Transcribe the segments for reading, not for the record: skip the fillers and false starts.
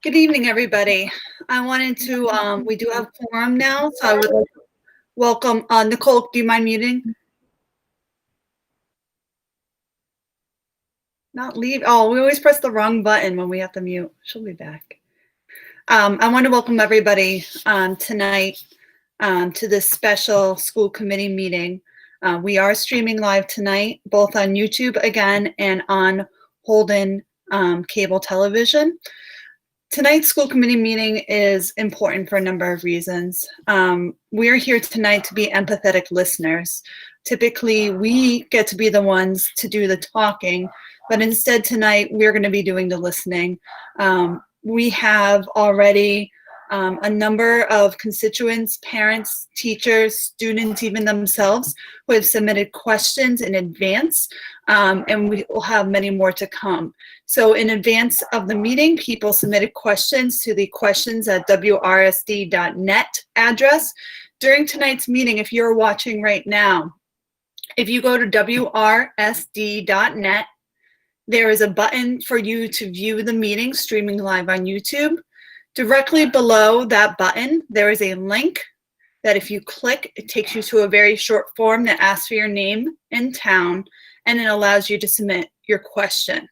Good evening, everybody. I wanted to, we do have quorum now, so I would like to welcome, Nicole, do you mind muting? Not leave, oh, we always press the wrong button when we have to mute. She'll be back. I want to welcome everybody tonight to this special school committee meeting. We are streaming live tonight, both on YouTube again and on Holden cable television. Tonight's school committee meeting is important for a number of reasons. We are here tonight to be empathetic listeners. Typically, we get to be the ones to do the talking, but instead tonight, we're going to be doing the listening. We have already a number of constituents, parents, teachers, students, even themselves, who have submitted questions in advance, and we will have many more to come. So in advance of the meeting, people submitted questions to the questions@wrsd.net address. During tonight's meeting, if you're watching right now, if you go to wrsd.net, there is a button for you to view the meeting streaming live on YouTube. Directly below that button, there is a link that if you click, it takes you to a very short form that asks for your name and town, and it allows you to submit your question.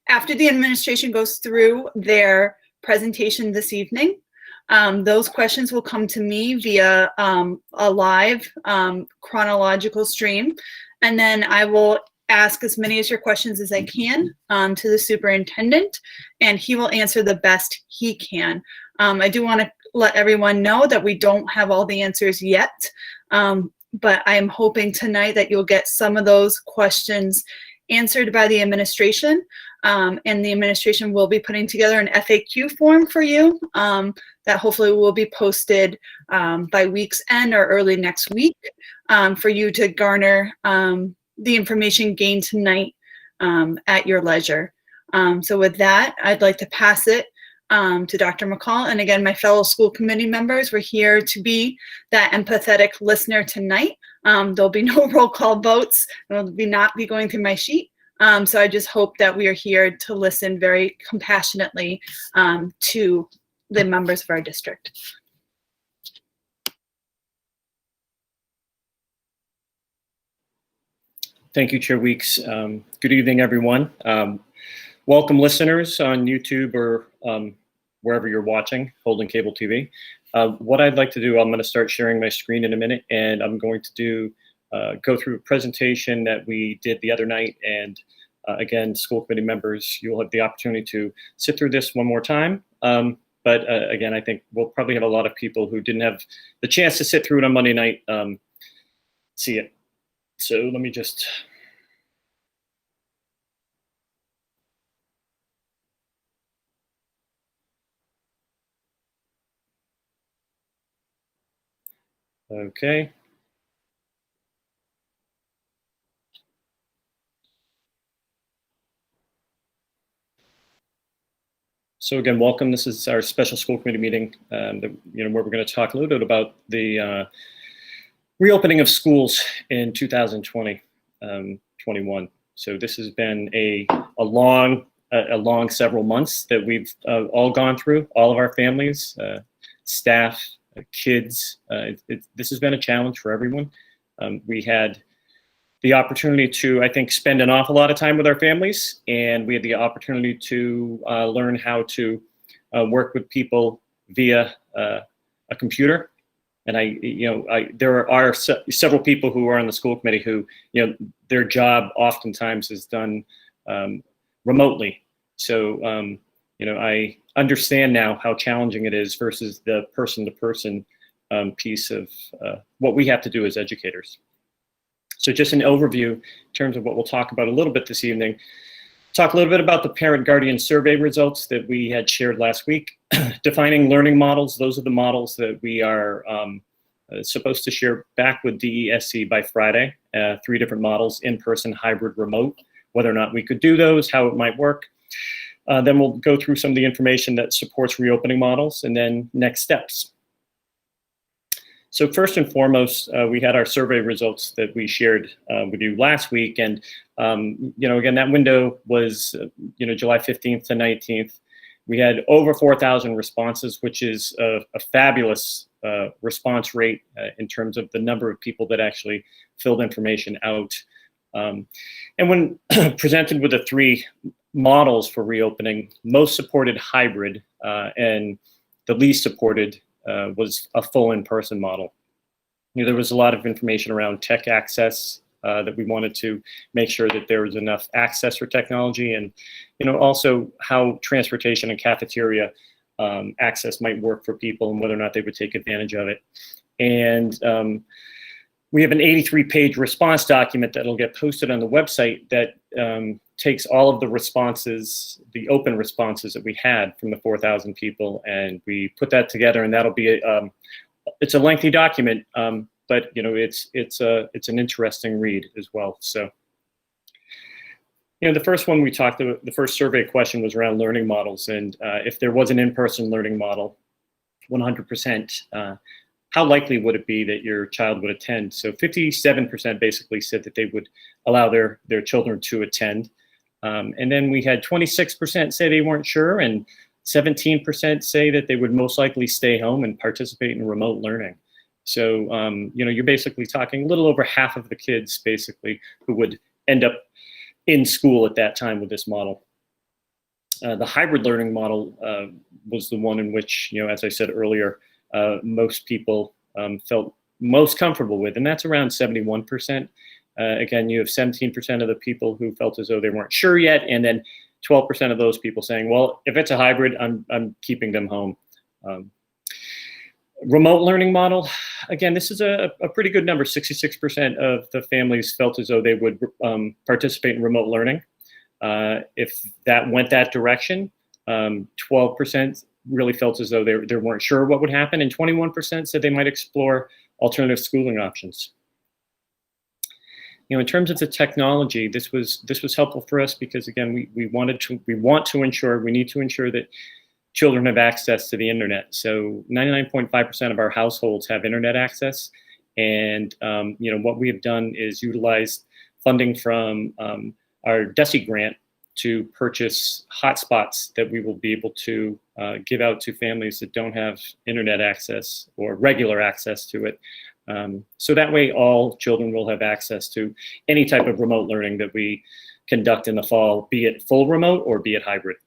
After the administration goes through their presentation this evening, those questions will come to me via a live chronological stream, and then I will ask as many of your questions as I can to the superintendent, and he will answer the best he can. I do want to let everyone know that we don't have all the answers yet, but I am hoping tonight that you'll get some of those questions answered by the administration, and the administration will be putting together an FAQ form for you that hopefully will be posted by week's end or early next week for you to garner the information gained tonight at your leisure. So with that, I'd like to pass it to Dr. McCall. And again, my fellow school committee members, we're here to be that empathetic listener tonight. There'll be no roll call votes. I'll not be going through my sheet. So I just hope that we are here to listen very compassionately to the members of our district. Thank you, Chair Weeks. Good evening, everyone. Welcome listeners on YouTube or wherever you're watching, Holden Cable TV. What I'd like to do, I'm going to start sharing my screen in a minute, and I'm going to go through a presentation that we did the other night. And again, school committee members, you'll have the opportunity to sit through this one more time. But again, I think we'll probably have a lot of people who didn't have the chance to sit through it on Monday night see it. So let me just. Okay. So again, welcome. This is our special school committee meeting, where we're going to talk a little bit about the reopening of schools in 2020-21. So this has been a long several months that we've all gone through, all of our families, staff, kids. This has been a challenge for everyone. We had the opportunity to, I think, spend an awful lot of time with our families, and we had the opportunity to learn how to work with people via a computer. And there are several people who are on the school committee who, their job oftentimes is done remotely. So, I understand now how challenging it is versus the person-to-person piece of what we have to do as educators. So just an overview in terms of what we'll talk about a little bit this evening. Talk a little bit about the parent-guardian survey results that we had shared last week. Defining learning models. Those are the models that we are supposed to share back with DESE by Friday. 3 different models: in-person, hybrid, remote. Whether or not we could do those, how it might work. Then we'll go through some of the information that supports reopening models, and then next steps. So first and foremost, we had our survey results that we shared with you last week. And, again, that window was, July 15th to 19th. We had over 4,000 responses, which is a fabulous response rate in terms of the number of people that actually filled information out. And when presented with the 3 models for reopening, most supported hybrid, and the least supported was a full in-person model. There was a lot of information around tech access that we wanted to make sure that there was enough access for technology, and also how transportation and cafeteria access might work for people and whether or not they would take advantage of it. And we have an 83-page response document that'll get posted on the website that takes all of the responses, the open responses that we had from the 4,000 people, and we put that together, and that'll be it's a lengthy document, but it's an interesting read as well. So, the first one we talked about, the first survey question was around learning models, and if there was an in-person learning model, 100%, how likely would it be that your child would attend? So 57% basically said that they would allow their children to attend. And then we had 26% say they weren't sure, and 17% say that they would most likely stay home and participate in remote learning. So, you're basically talking a little over half of the kids basically who would end up in school at that time with this model. The hybrid learning model was the one in which, as I said earlier, most people felt most comfortable with, and that's around 71%. Again, you have 17% of the people who felt as though they weren't sure yet, and then 12% of those people saying, well, if it's a hybrid, I'm keeping them home. Remote learning model, again, this is a pretty good number. 66% of the families felt as though they would participate in remote learning. If that went that direction, 12% really felt as though they weren't sure what would happen, and 21% said they might explore alternative schooling options. In terms of the technology, this was helpful for us because, again, we need to ensure that children have access to the internet. So 99.5% of our households have internet access, and what we have done is utilize funding from our DESE grant to purchase hotspots that we will be able to give out to families that don't have internet access or regular access to it. So that way all children will have access to any type of remote learning that we conduct in the fall, be it full remote or be it hybrid.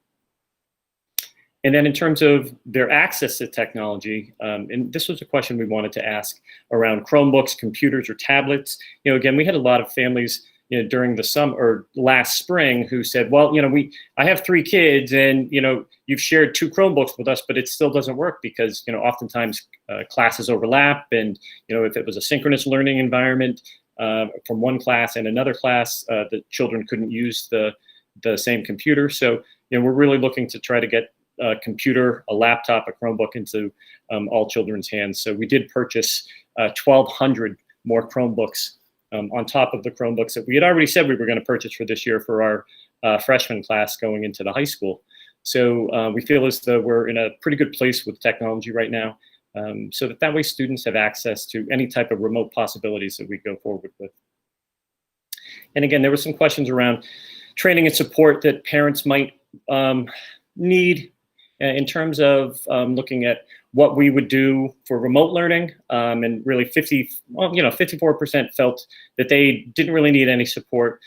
And then in terms of their access to technology, and this was a question we wanted to ask around Chromebooks, computers, or tablets. Again, we had a lot of families during the summer or last spring who said, well, I have 3 kids, and you've shared 2 Chromebooks with us, but it still doesn't work because oftentimes classes overlap, and if it was a synchronous learning environment from one class and another class, the children couldn't use the same computer. So we're really looking to try to get a computer, a laptop, a Chromebook into all children's hands. So we did purchase 1,200 more Chromebooks on top of the Chromebooks that we had already said we were going to purchase for this year for our freshman class going into the high school. So we feel as though we're in a pretty good place with technology right now, so that way students have access to any type of remote possibilities that we go forward with. And again, there were some questions around training and support that parents might need in terms of looking at what we would do for remote learning, and really 54% felt that they didn't really need any support.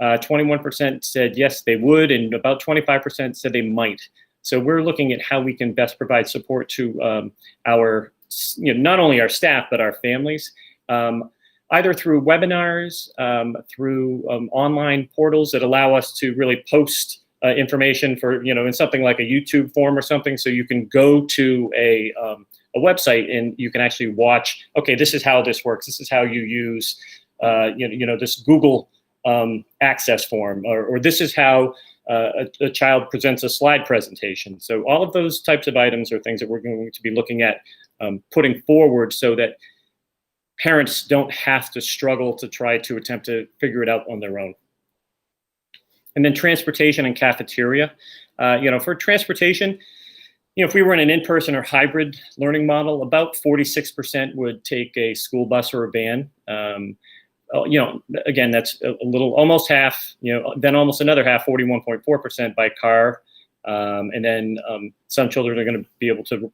21% said yes, they would, and about 25% said they might. So we're looking at how we can best provide support to our, not only our staff, but our families, either through webinars, through online portals that allow us to really post information for, in something like a YouTube form or something, so you can go to a website and you can actually watch, okay, this is how this works. This is how you use, this Google access form, or this is how a child presents a slide presentation. So all of those types of items are things that we're going to be looking at putting forward so that parents don't have to struggle to try to attempt to figure it out on their own. And then transportation and cafeteria. For transportation, if we were in an in-person or hybrid learning model, about 46% would take a school bus or a van. Again, that's a little, almost half, then almost another half, 41.4% by car, And then some children are going to be able to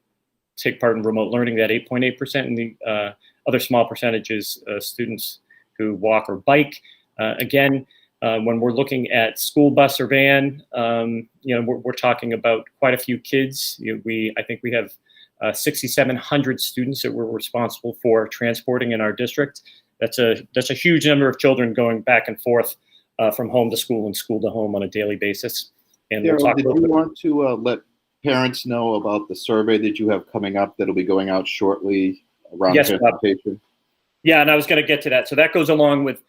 take part in remote learning, that 8.8%, and the other small percentages, students who walk or bike. Again, when we're looking at school bus or van, we're talking about quite a few kids. I think we have 6,700 students that we're responsible for transporting in our district. That's a huge number of children going back and forth from home to school and school to home on a daily basis. And Daryl, we'll talk did you want to let parents know about the survey that you have coming up that'll be going out shortly around transportation? Yeah, and I was going to get to that. So that goes along with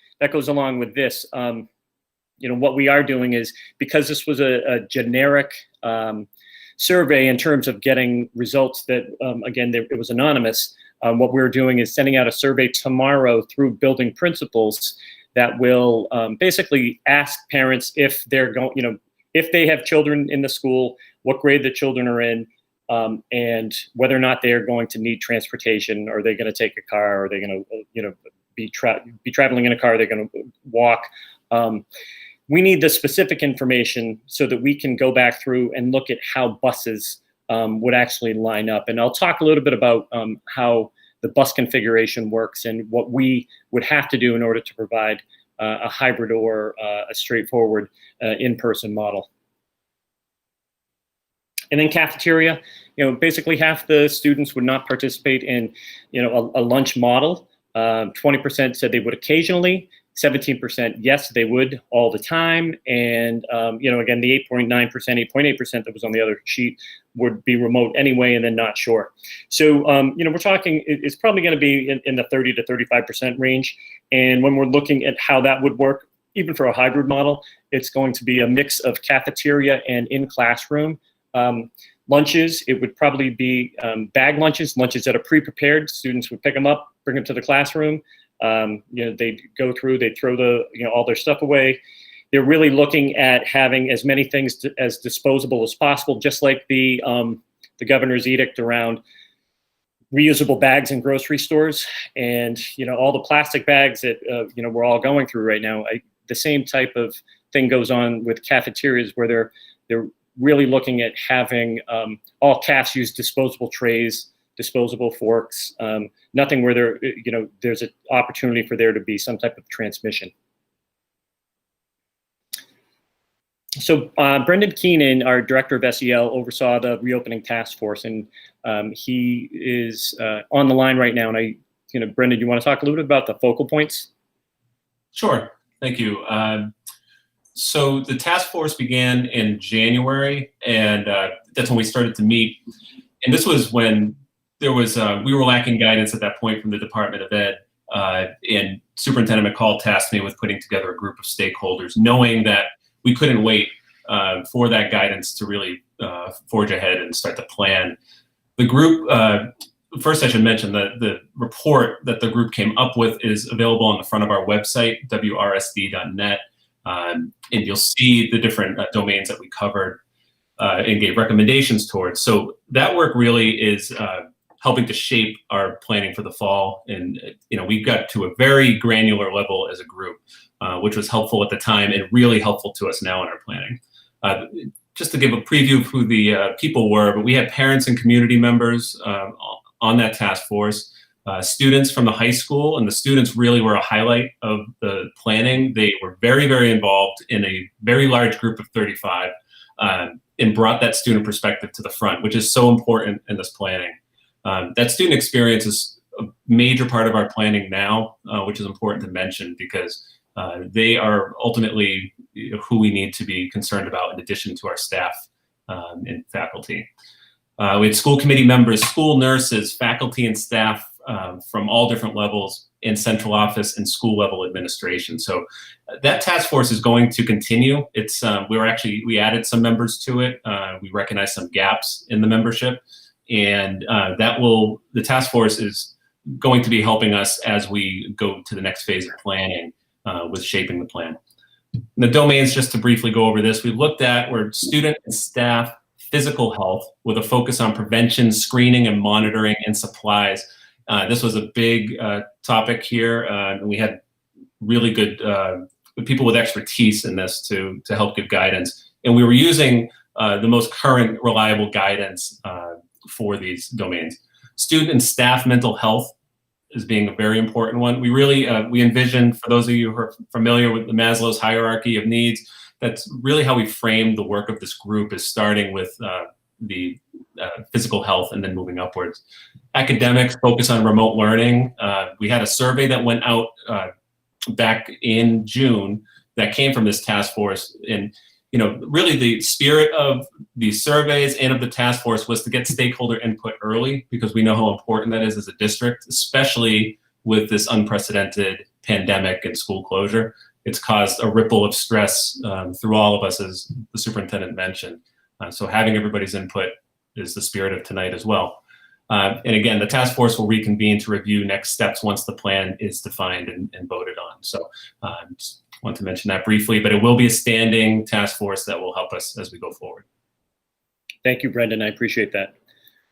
this. What we are doing is, because this was a generic survey in terms of getting results that, again, it was anonymous. What we're doing is sending out a survey tomorrow through building principals that will basically ask parents if they're going, if they have children in the school, what grade the children are in, and whether or not they're going to need transportation. Are they going to take a car? Are they going to, be traveling in a car? Are they going to walk? We need the specific information so that we can go back through and look at how buses would actually line up. And I'll talk a little bit about how the bus configuration works and what we would have to do in order to provide a hybrid or a straightforward in-person model. And then cafeteria, basically half the students would not participate in, a lunch model. 20% said they would occasionally. 17% yes, they would all the time. And, again, the 8.9%, 8.8% that was on the other sheet would be remote anyway and then not sure. So, we're talking, it's probably going to be in the 30 to 35% range. And when we're looking at how that would work, even for a hybrid model, it's going to be a mix of cafeteria and in-classroom. Lunches, it would probably be bag lunches that are pre-prepared. Students would pick them up, bring them to the classroom. They'd go through, they'd throw all their stuff away. They're really looking at having as many things as disposable as possible, just like the governor's edict around reusable bags in grocery stores. And, all the plastic bags that, we're all going through right now. The same type of thing goes on with cafeterias, where they're really looking at having all cafes use disposable trays, disposable forks, nothing where there's an opportunity for there to be some type of transmission. So Brendan Keenan, our director of SEL, oversaw the reopening task force, and he is on the line right now. And Brendan, you want to talk a little bit about the focal points? Sure, thank you. So the task force began in January, and that's when we started to meet. And this was when there was we were lacking guidance at that point from the Department of Ed, and Superintendent McCall tasked me with putting together a group of stakeholders, knowing that we couldn't wait for that guidance to really forge ahead and start to plan. The group, first I should mention that the report that the group came up with is available on the front of our website, WRSD.net. And you'll see the different domains that we covered and gave recommendations towards. So that work really is helping to shape our planning for the fall. And we got to a very granular level as a group, which was helpful at the time and really helpful to us now in our planning. Just to give a preview of who the people were, but we had parents and community members on that task force. Students from the high school, and the students really were a highlight of the planning. They were very, very involved in a very large group of 35 and brought that student perspective to the front, which is so important in this planning. That student experience is a major part of our planning now, which is important to mention because they are ultimately who we need to be concerned about in addition to our staff and faculty. We had school committee members, school nurses, faculty and staff from all different levels in central office and school level administration. So that task force is going to continue. It's we added some members to it. We recognize some gaps in the membership, and the task force is going to be helping us as we go to the next phase of planning with shaping the plan. And the domains, just to briefly go over this, we looked at were student and staff physical health with a focus on prevention, screening, and monitoring, and supplies. This was a big topic here. And we had really good people with expertise in this to help give guidance. And we were using the most current reliable guidance for these domains. Student and staff mental health is being a very important one. We really, we envision, for those of you who are familiar with the Maslow's hierarchy of needs, that's really how we frame the work of this group, is starting with the physical health and then moving upwards. Academics focus on remote learning. We had a survey that went out back in June that came from this task force, and really the spirit of these surveys and of the task force was to get stakeholder input early, because we know how important that is as a district, especially with this unprecedented pandemic and school closure. It's caused a ripple of stress through all of us, as the superintendent mentioned. So having everybody's input is the spirit of tonight as well. And again, the task force will reconvene to review next steps once the plan is defined and voted on. So just want to mention that briefly, but it will be a standing task force that will help us as we go forward. Thank you, Brendan. I appreciate that.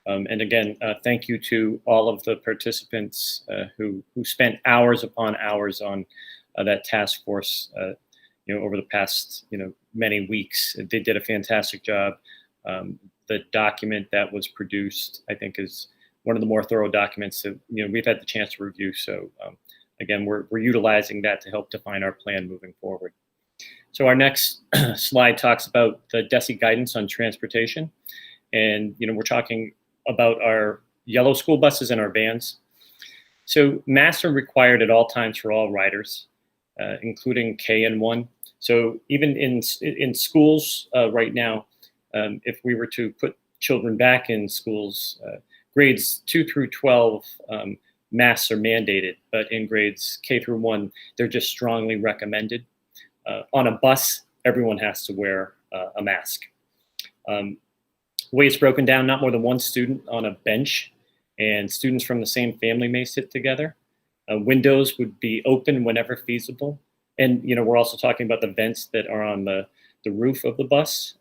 And again, thank you to all of the participants who spent hours upon hours on that task force over the past many weeks. They did a fantastic job. The document that was produced, I think, is one of the more thorough documents that we've had the chance to review. So again, we're utilizing that to help define our plan moving forward. So our next slide talks about the DESE guidance on transportation. And we're talking about our yellow school buses and our vans. So masks are required at all times for all riders, including KN1. So even in schools right now, if we were to put children back in schools, grades 2 through 12, masks are mandated, but in grades K through 1, they're just strongly recommended. On a bus, everyone has to wear a mask. The way it's broken down, not more than one student on a bench, and students from the same family may sit together. Windows would be open whenever feasible. And we're also talking about the vents that are on the roof of the bus.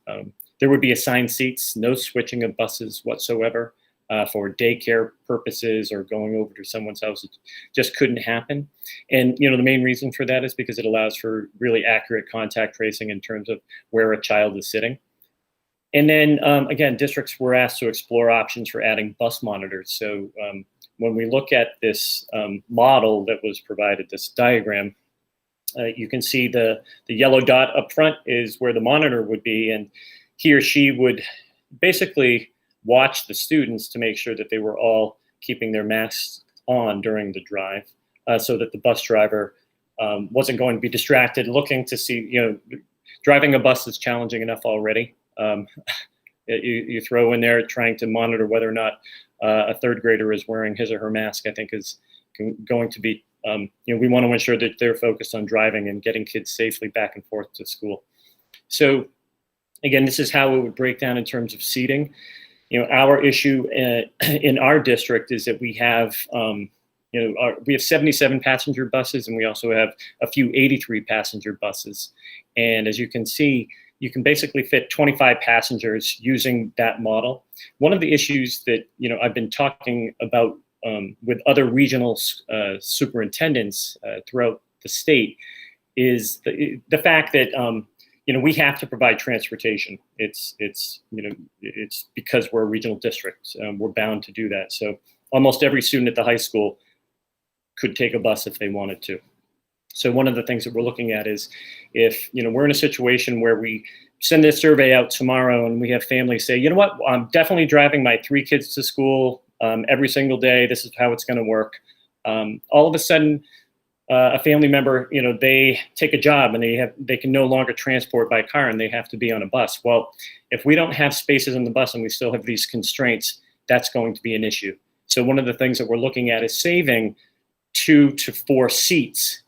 There would be assigned seats, no switching of buses whatsoever for daycare purposes or going over to someone's house. It just couldn't happen. And the main reason for that is because it allows for really accurate contact tracing in terms of where a child is sitting. And then again, districts were asked to explore options for adding bus monitors. So when we look at this model that was provided, this diagram, you can see the yellow dot up front is where the monitor would be, and he or she would basically watch the students to make sure that they were all keeping their masks on during the drive, so that the bus driver wasn't going to be distracted looking to see, driving a bus is challenging enough already. You throw in there trying to monitor whether or not a third grader is wearing his or her mask, I think is going to be, we want to ensure that they're focused on driving and getting kids safely back and forth to school. So again, this is how it would break down in terms of seating. Our issue in our district is that we have, we have 77 passenger buses, and we also have a few 83 passenger buses. And as you can see, you can basically fit 25 passengers using that model. One of the issues that I've been talking about with other regional superintendents throughout the state is the fact that we have to provide transportation. It's because we're a regional district. We're bound to do that. So almost every student at the high school could take a bus if they wanted to. So one of the things that we're looking at is if we're in a situation where we send this survey out tomorrow and we have families say, I'm definitely driving my 3 kids to school every single day. This is how it's going to work. All of a sudden, a family member, they take a job and they can no longer transport by car and they have to be on a bus. Well, if we don't have spaces on the bus and we still have these constraints, that's going to be an issue. So one of the things that we're looking at is saving 2 to 4 seats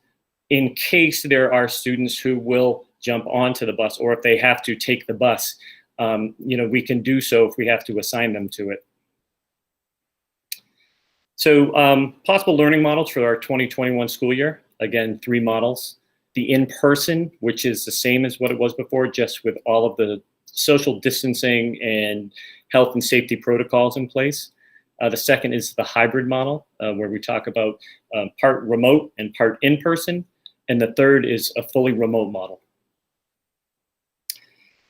in case there are students who will jump onto the bus, or if they have to take the bus, we can do so if we have to assign them to it. So possible learning models for our 2021 school year. Again, 3 models. The in-person, which is the same as what it was before, just with all of the social distancing and health and safety protocols in place. The second is the hybrid model, where we talk about part remote and part in-person. And the third is a fully remote model.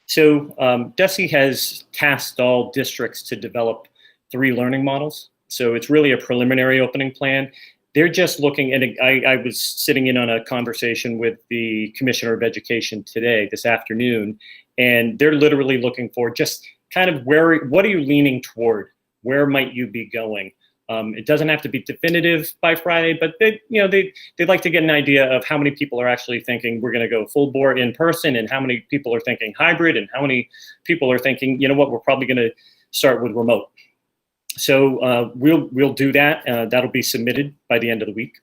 So DESE has tasked all districts to develop 3 learning models. So it's really a preliminary opening plan. They're just looking, and I was sitting in on a conversation with the Commissioner of Education this afternoon, and they're literally looking for just kind of what are you leaning toward? Where might you be going? It doesn't have to be definitive by Friday, but they'd like to get an idea of how many people are actually thinking we're going to go full bore in person, and how many people are thinking hybrid, and how many people are thinking, you know what, we're probably going to start with remote. So we'll do that. That'll be submitted by the end of the week.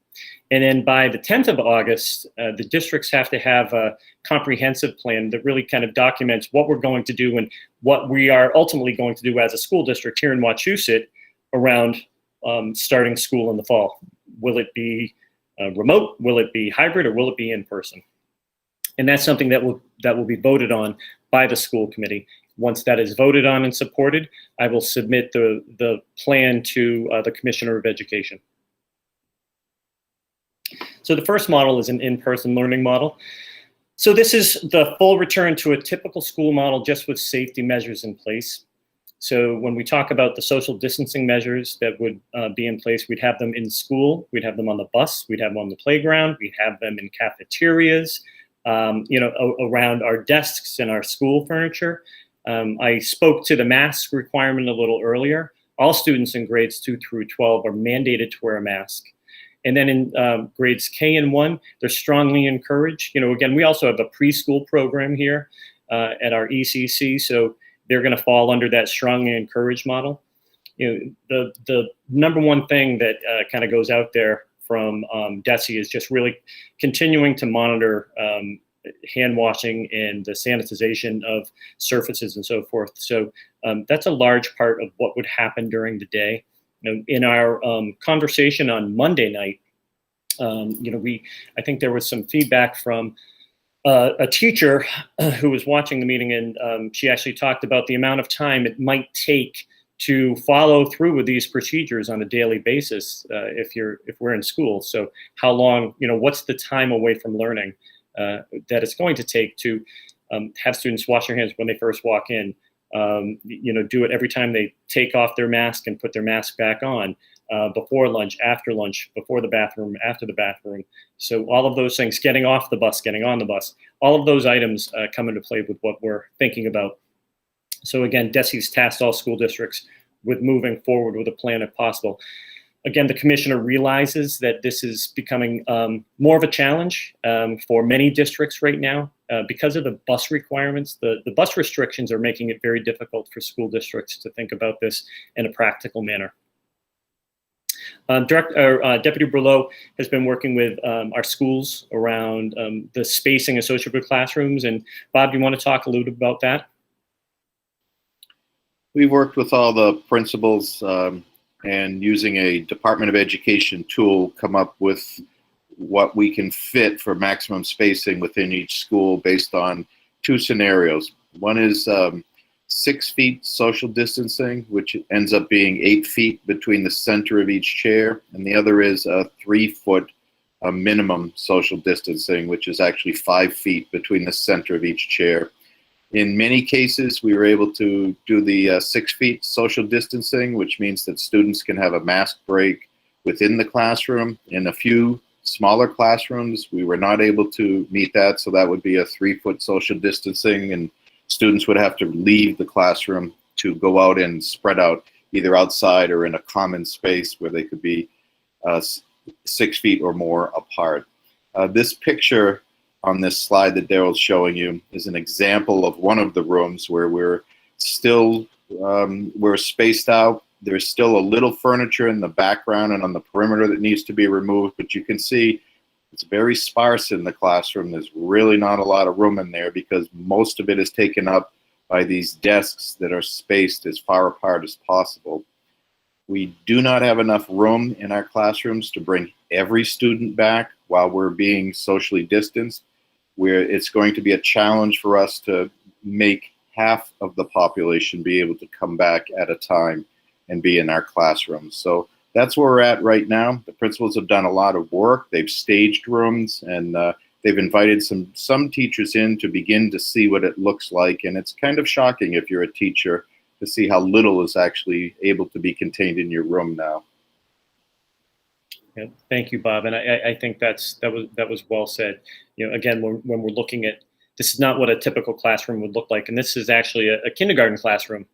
And then by the 10th of August, the districts have to have a comprehensive plan that really kind of documents what we're going to do and what we are ultimately going to do as a school district here in Wachusett around starting school in the fall. Will it be remote? Will it be hybrid? Or will it be in person? And that's something that will be voted on by the school committee. Once that is voted on and supported, I will submit the plan to the Commissioner of Education. So the first model is an in-person learning model. So this is the full return to a typical school model, just with safety measures in place. So when we talk about the social distancing measures that would be in place, we'd have them in school, we'd have them on the bus, we'd have them on the playground, we'd have them in cafeterias, around our desks and our school furniture. I spoke to the mask requirement a little earlier. All students in grades 2 through 12 are mandated to wear a mask. And then in grades K and 1, they're strongly encouraged. Again, we also have a preschool program here at our ECC, so they're going to fall under that strongly encouraged model. The number one thing that kind of goes out there from DESE is just really continuing to monitor hand washing and the sanitization of surfaces and so forth. So that's a large part of what would happen during the day. In our conversation on Monday night, I think there was some feedback from a teacher who was watching the meeting, and she actually talked about the amount of time it might take to follow through with these procedures on a daily basis if we're in school. So how long, what's the time away from learning that it's going to take to have students wash their hands when they first walk in, do it every time they take off their mask and put their mask back on, before lunch, after lunch, before the bathroom, after the bathroom. So all of those things, getting off the bus, getting on the bus, all of those items come into play with what we're thinking about. So again, DESE's tasked all school districts with moving forward with a plan if possible. Again, the commissioner realizes that this is becoming more of a challenge for many districts right now because of the bus requirements. The bus restrictions are making it very difficult for school districts to think about this in a practical manner. Deputy Berleau has been working with our schools around the spacing associated with classrooms. And Bob, do you want to talk a little bit about that? We've worked with all the principals and using a Department of Education tool, come up with what we can fit for maximum spacing within each school based on 2 scenarios. One is 6 feet social distancing, which ends up being 8 feet between the center of each chair, and the other is a 3-foot minimum social distancing, which is actually 5 feet between the center of each chair. In many cases, we were able to do the 6 feet social distancing, which means that students can have a mask break within the classroom. In a few smaller classrooms, we were not able to meet that, so that would be a 3-foot social distancing, and students would have to leave the classroom to go out and spread out either outside or in a common space where they could be 6 feet or more apart. This picture on this slide that Daryl's showing you is an example of one of the rooms where we're still, we're spaced out. There's still a little furniture in the background and on the perimeter that needs to be removed, but you can see it's very sparse in the classroom. There's really not a lot of room in there because most of it is taken up by these desks that are spaced as far apart as possible. We do not have enough room in our classrooms to bring every student back while we're being socially distanced, where it's going to be a challenge for us to make half of the population be able to come back at a time and be in our classrooms. So that's where we're at right now. The principals have done a lot of work. They've staged rooms and they've invited some teachers in to begin to see what it looks like, and it's kind of shocking if you're a teacher to see how little is actually able to be contained in your room now. Yeah, thank you, Bob. And I think that was well said. Again, when we're looking at, this is not what a typical classroom would look like, and this is actually a kindergarten classroom.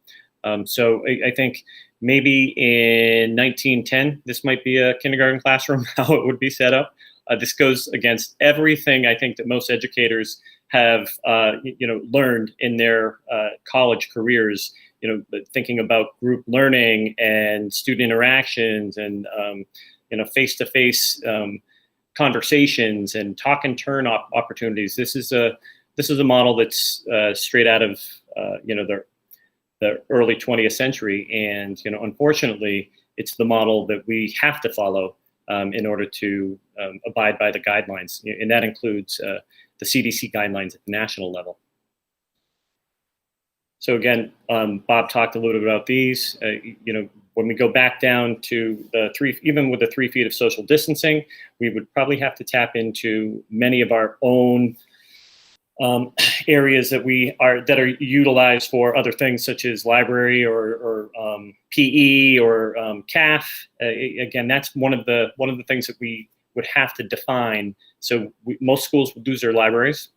So I think maybe in 1910, this might be a kindergarten classroom, how it would be set up. This goes against everything I think that most educators have, learned in their college careers. Thinking about group learning and student interactions and face-to-face conversations and talk and turn opportunities. This is a model that's straight out of the early 20th century, and unfortunately, it's the model that we have to follow in order to abide by the guidelines, and that includes the CDC guidelines at the national level. So again, Bob talked a little bit about these. When we go back down to even with the 3 feet of social distancing, we would probably have to tap into many of our own areas that are utilized for other things, such as library or PE or CAF. Again, that's one of the things that we would have to define. So most schools would lose their libraries.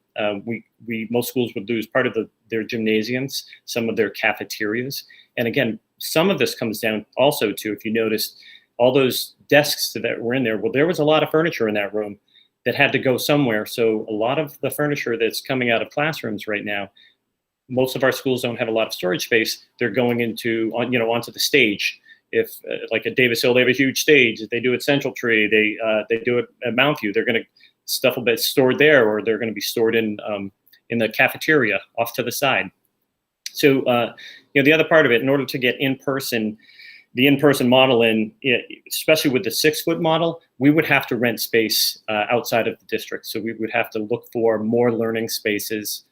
Most schools would lose part of their gymnasiums, some of their cafeterias, and again, some of this comes down also to, if you noticed, all those desks that were in there. Well, there was a lot of furniture in that room that had to go somewhere. So a lot of the furniture that's coming out of classrooms right now, most of our schools don't have a lot of storage space. They're going onto the stage. If like at Davis Hill, they have a huge stage. If they do at Central Tree, they do it at Mount View. They're going to stuff will be stored there, or they're going to be stored in the cafeteria off to the side. So the other part of it, in order to get the in-person model in, especially with the 6-foot model, we would have to rent space outside of the district. So we would have to look for more learning spaces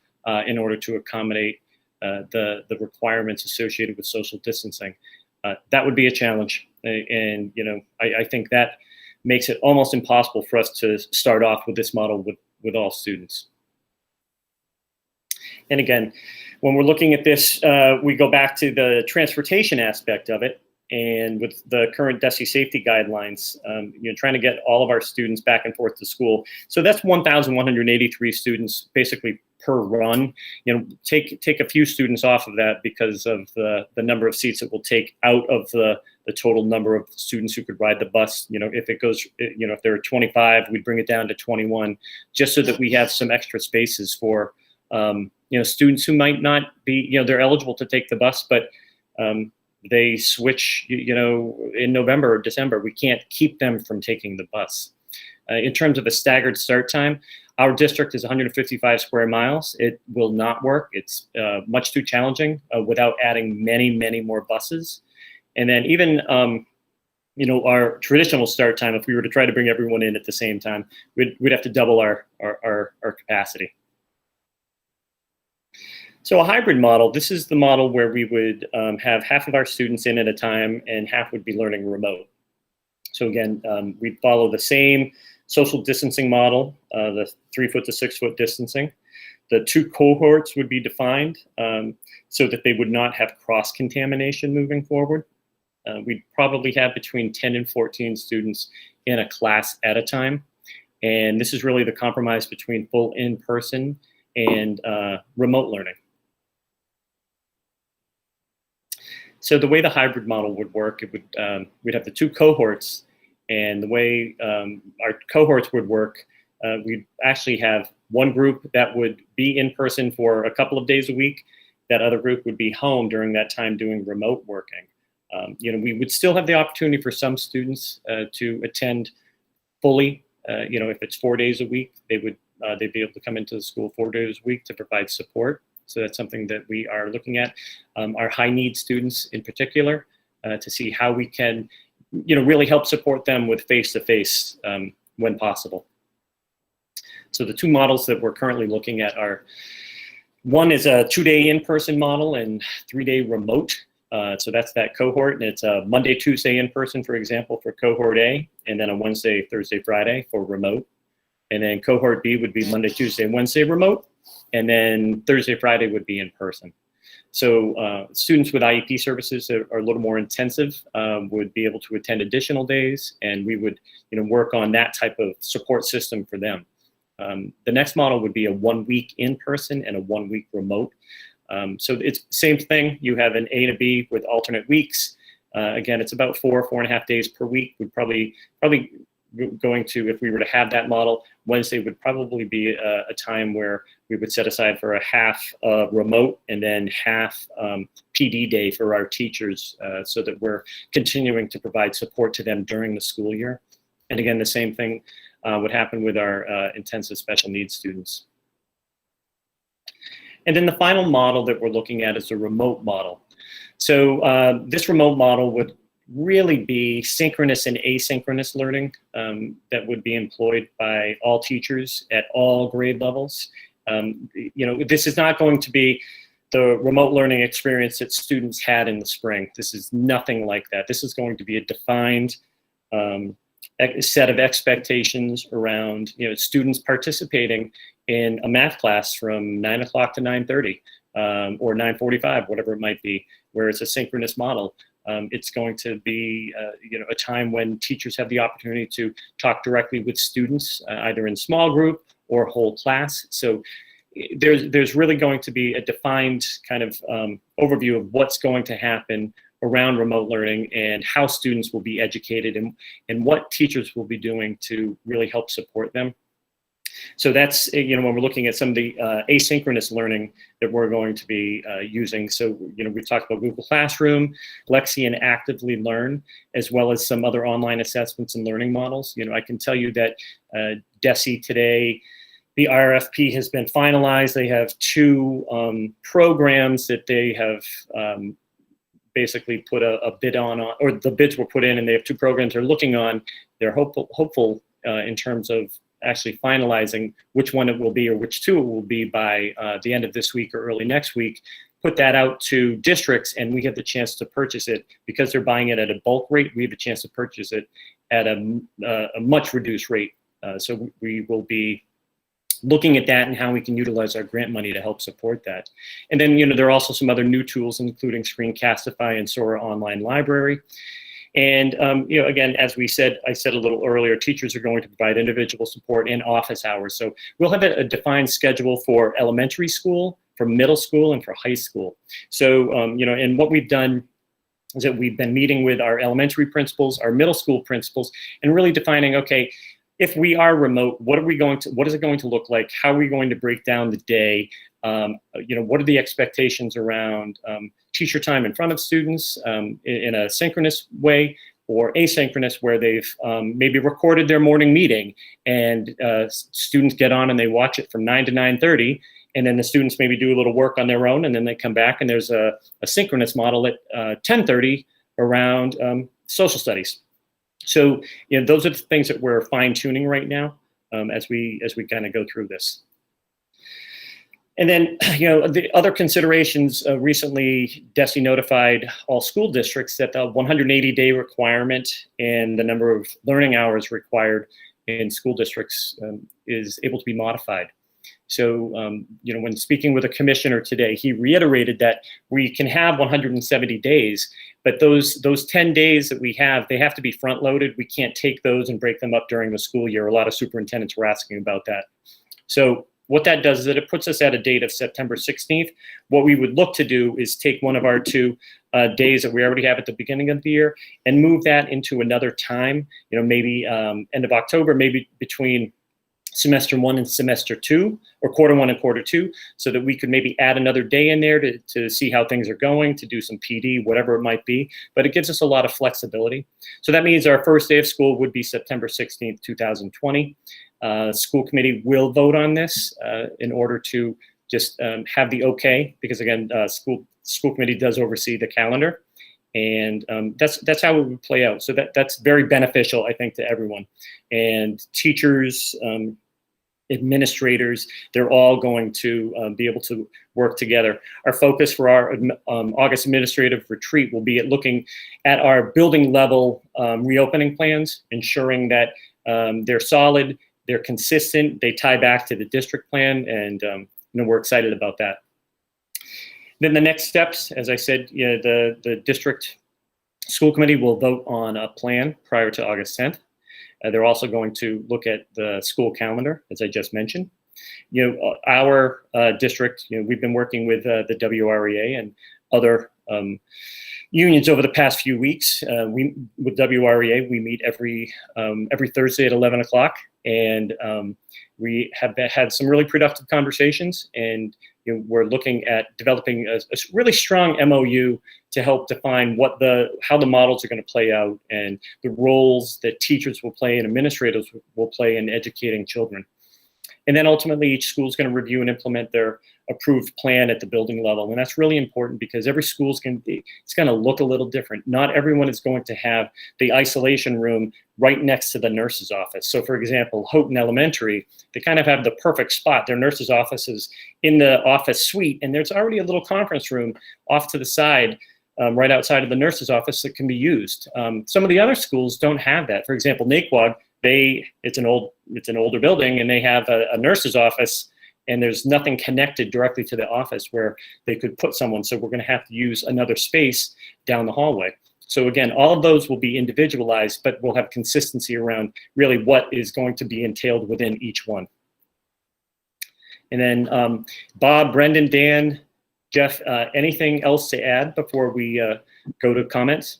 in order to accommodate the requirements associated with social distancing. That would be a challenge, and I think that makes it almost impossible for us to start off with this model with all students. And again, when we're looking at this, we go back to the transportation aspect of it. And with the current DESE safety guidelines, trying to get all of our students back and forth to school. So that's 1,183 students basically per run. Take a few students off of that because of the number of seats it will take out of the total number of students who could ride the bus. If it goes, if there are 25, we'd bring it down to 21, just so that we have some extra spaces for students who might not be, they're eligible to take the bus, but they switch, in November or December. We can't keep them from taking the bus. In terms of a staggered start time, our district is 155 square miles. It will not work. It's much too challenging without adding many, many more buses. And then even, our traditional start time, if we were to try to bring everyone in at the same time, we'd have to double our capacity. So a hybrid model, this is the model where we would have half of our students in at a time and half would be learning remote. So again, we'd follow the same social distancing model, the 3-foot to 6-foot distancing. The 2 cohorts would be defined so that they would not have cross-contamination moving forward. We'd probably have between 10 and 14 students in a class at a time. And this is really the compromise between full in-person and remote learning. So the way the hybrid model would work, it would we'd have the 2 cohorts, and the way our cohorts would work, we'd actually have one group that would be in person for a couple of days a week. That other group would be home during that time doing remote working. We would still have the opportunity for some students to attend fully. If it's 4 days a week, they'd be able to come into the school 4 days a week to provide support. So that's something that we are looking at. Our high need students in particular, to see how we can, really help support them with face-to-face when possible. So the 2 models that we're currently looking at are, one is a 2-day in-person model and 3-day remote. So that's that cohort, and it's a Monday, Tuesday in person, for example, for cohort A, and then a Wednesday, Thursday, Friday for remote. And then cohort B would be Monday, Tuesday, Wednesday remote. And then Thursday, Friday would be in person. So students with IEP services that are a little more intensive would be able to attend additional days, and we would work on that type of support system for them. The next model would be a 1 week in person and a 1 week remote. So it's same thing. You have an A and a B with alternate weeks. Again, it's about 4.5 days per week. Would probably going to, if we were to have that model, Wednesday would probably be a time where we would set aside for a half remote and then half PD day for our teachers, so that we're continuing to provide support to them during the school year. And again, the same thing would happen with our intensive special needs students. And then the final model that we're looking at is a remote model. So this remote model would really be synchronous and asynchronous learning that would be employed by all teachers at all grade levels. This is not going to be the remote learning experience that students had in the spring. This is nothing like that. This is going to be a defined set of expectations around students participating in a math class from 9 o'clock to 9:30 or 9:45, whatever it might be, where it's a synchronous model. It's going to be a time when teachers have the opportunity to talk directly with students, either in small group or whole class. So there's really going to be a defined kind of overview of what's going to happen around remote learning and how students will be educated and what teachers will be doing to really help support them. So that's, when we're looking at some of the asynchronous learning that we're going to be using. So, we've talked about Google Classroom, Lexi and Actively Learn, as well as some other online assessments and learning models. I can tell you that DESE today, the RFP has been finalized. They have 2 programs that they have basically put a bid on, or the bids were put in, and they have 2 programs they're looking on. They're hopeful in terms of actually finalizing which one it will be or which 2 it will be by the end of this week or early next week, put that out to districts, and we have the chance to purchase it. Because they're buying it at a bulk rate, we have a chance to purchase it at a much reduced rate. So we will be looking at that and how we can utilize our grant money to help support that. And then, there are also some other new tools, including Screencastify and Sora Online Library. And, again, as I said a little earlier, teachers are going to provide individual support in office hours. So we'll have a defined schedule for elementary school, for middle school, and for high school. So, and what we've done is that we've been meeting with our elementary principals, our middle school principals, and really defining, okay, if we are remote, what is it going to look like? How are we going to break down the day? What are the expectations around teacher time in front of students in a synchronous way or asynchronous, where they've maybe recorded their morning meeting and students get on and they watch it from 9 to 9:30, and then the students maybe do a little work on their own, and then they come back and there's a synchronous model at 10:30 around social studies. So, those are the things that we're fine tuning right now as we kind of go through this. And then, the other considerations, recently DESE notified all school districts that the 180-day requirement and the number of learning hours required in school districts is able to be modified. So, when speaking with a commissioner today, he reiterated that we can have 170 days, but those 10 days that we have, they have to be front loaded. We can't take those and break them up during the school year. A lot of superintendents were asking about that. So what that does is that it puts us at a date of September 16th. What we would look to do is take one of our 2 days that we already have at the beginning of the year and move that into another time, maybe end of October, maybe between semester 1 and semester 2, or quarter 1 and quarter 2, so that we could maybe add another day in there to see how things are going, to do some PD, whatever it might be. But it gives us a lot of flexibility. So that means our first day of school would be September 16th, 2020. School committee will vote on this in order to just have the okay, because again, school committee does oversee the calendar. And that's how it would play out. So that's very beneficial, I think, to everyone. And teachers, administrators, they're all going to be able to work together. Our focus for our August administrative retreat will be at looking at our building level reopening plans, ensuring that they're solid, They're consistent. They tie back to the district plan, and we're excited about that. Then the next steps, as I said, the district school committee will vote on a plan prior to August 10th. They're also going to look at the school calendar, as I just mentioned. Our district, we've been working with the WREA and other unions over the past few weeks. With WREA, we meet every Thursday at 11 o'clock, and we have had some really productive conversations, and we're looking at developing a really strong MOU to help define how the models are going to play out and the roles that teachers will play and administrators will play in educating children. And then ultimately, each school is going to review and implement their approved plan at the building level. And that's really important because every school is going to look a little different. Not everyone is going to have the isolation room right next to the nurse's office. So for example, Houghton Elementary, they kind of have the perfect spot. Their nurse's office is in the office suite, and there's already a little conference room off to the side, right outside of the nurse's office that can be used. Some of the other schools don't have that. For example, Naquag, it's an older building, and they have a nurse's office, and there's nothing connected directly to the office where they could put someone. So we're going to have to use another space down the hallway. So again, all of those will be individualized, but we'll have consistency around really what is going to be entailed within each one. And then Bob, Brendan, Dan, Jeff, anything else to add before we go to comments?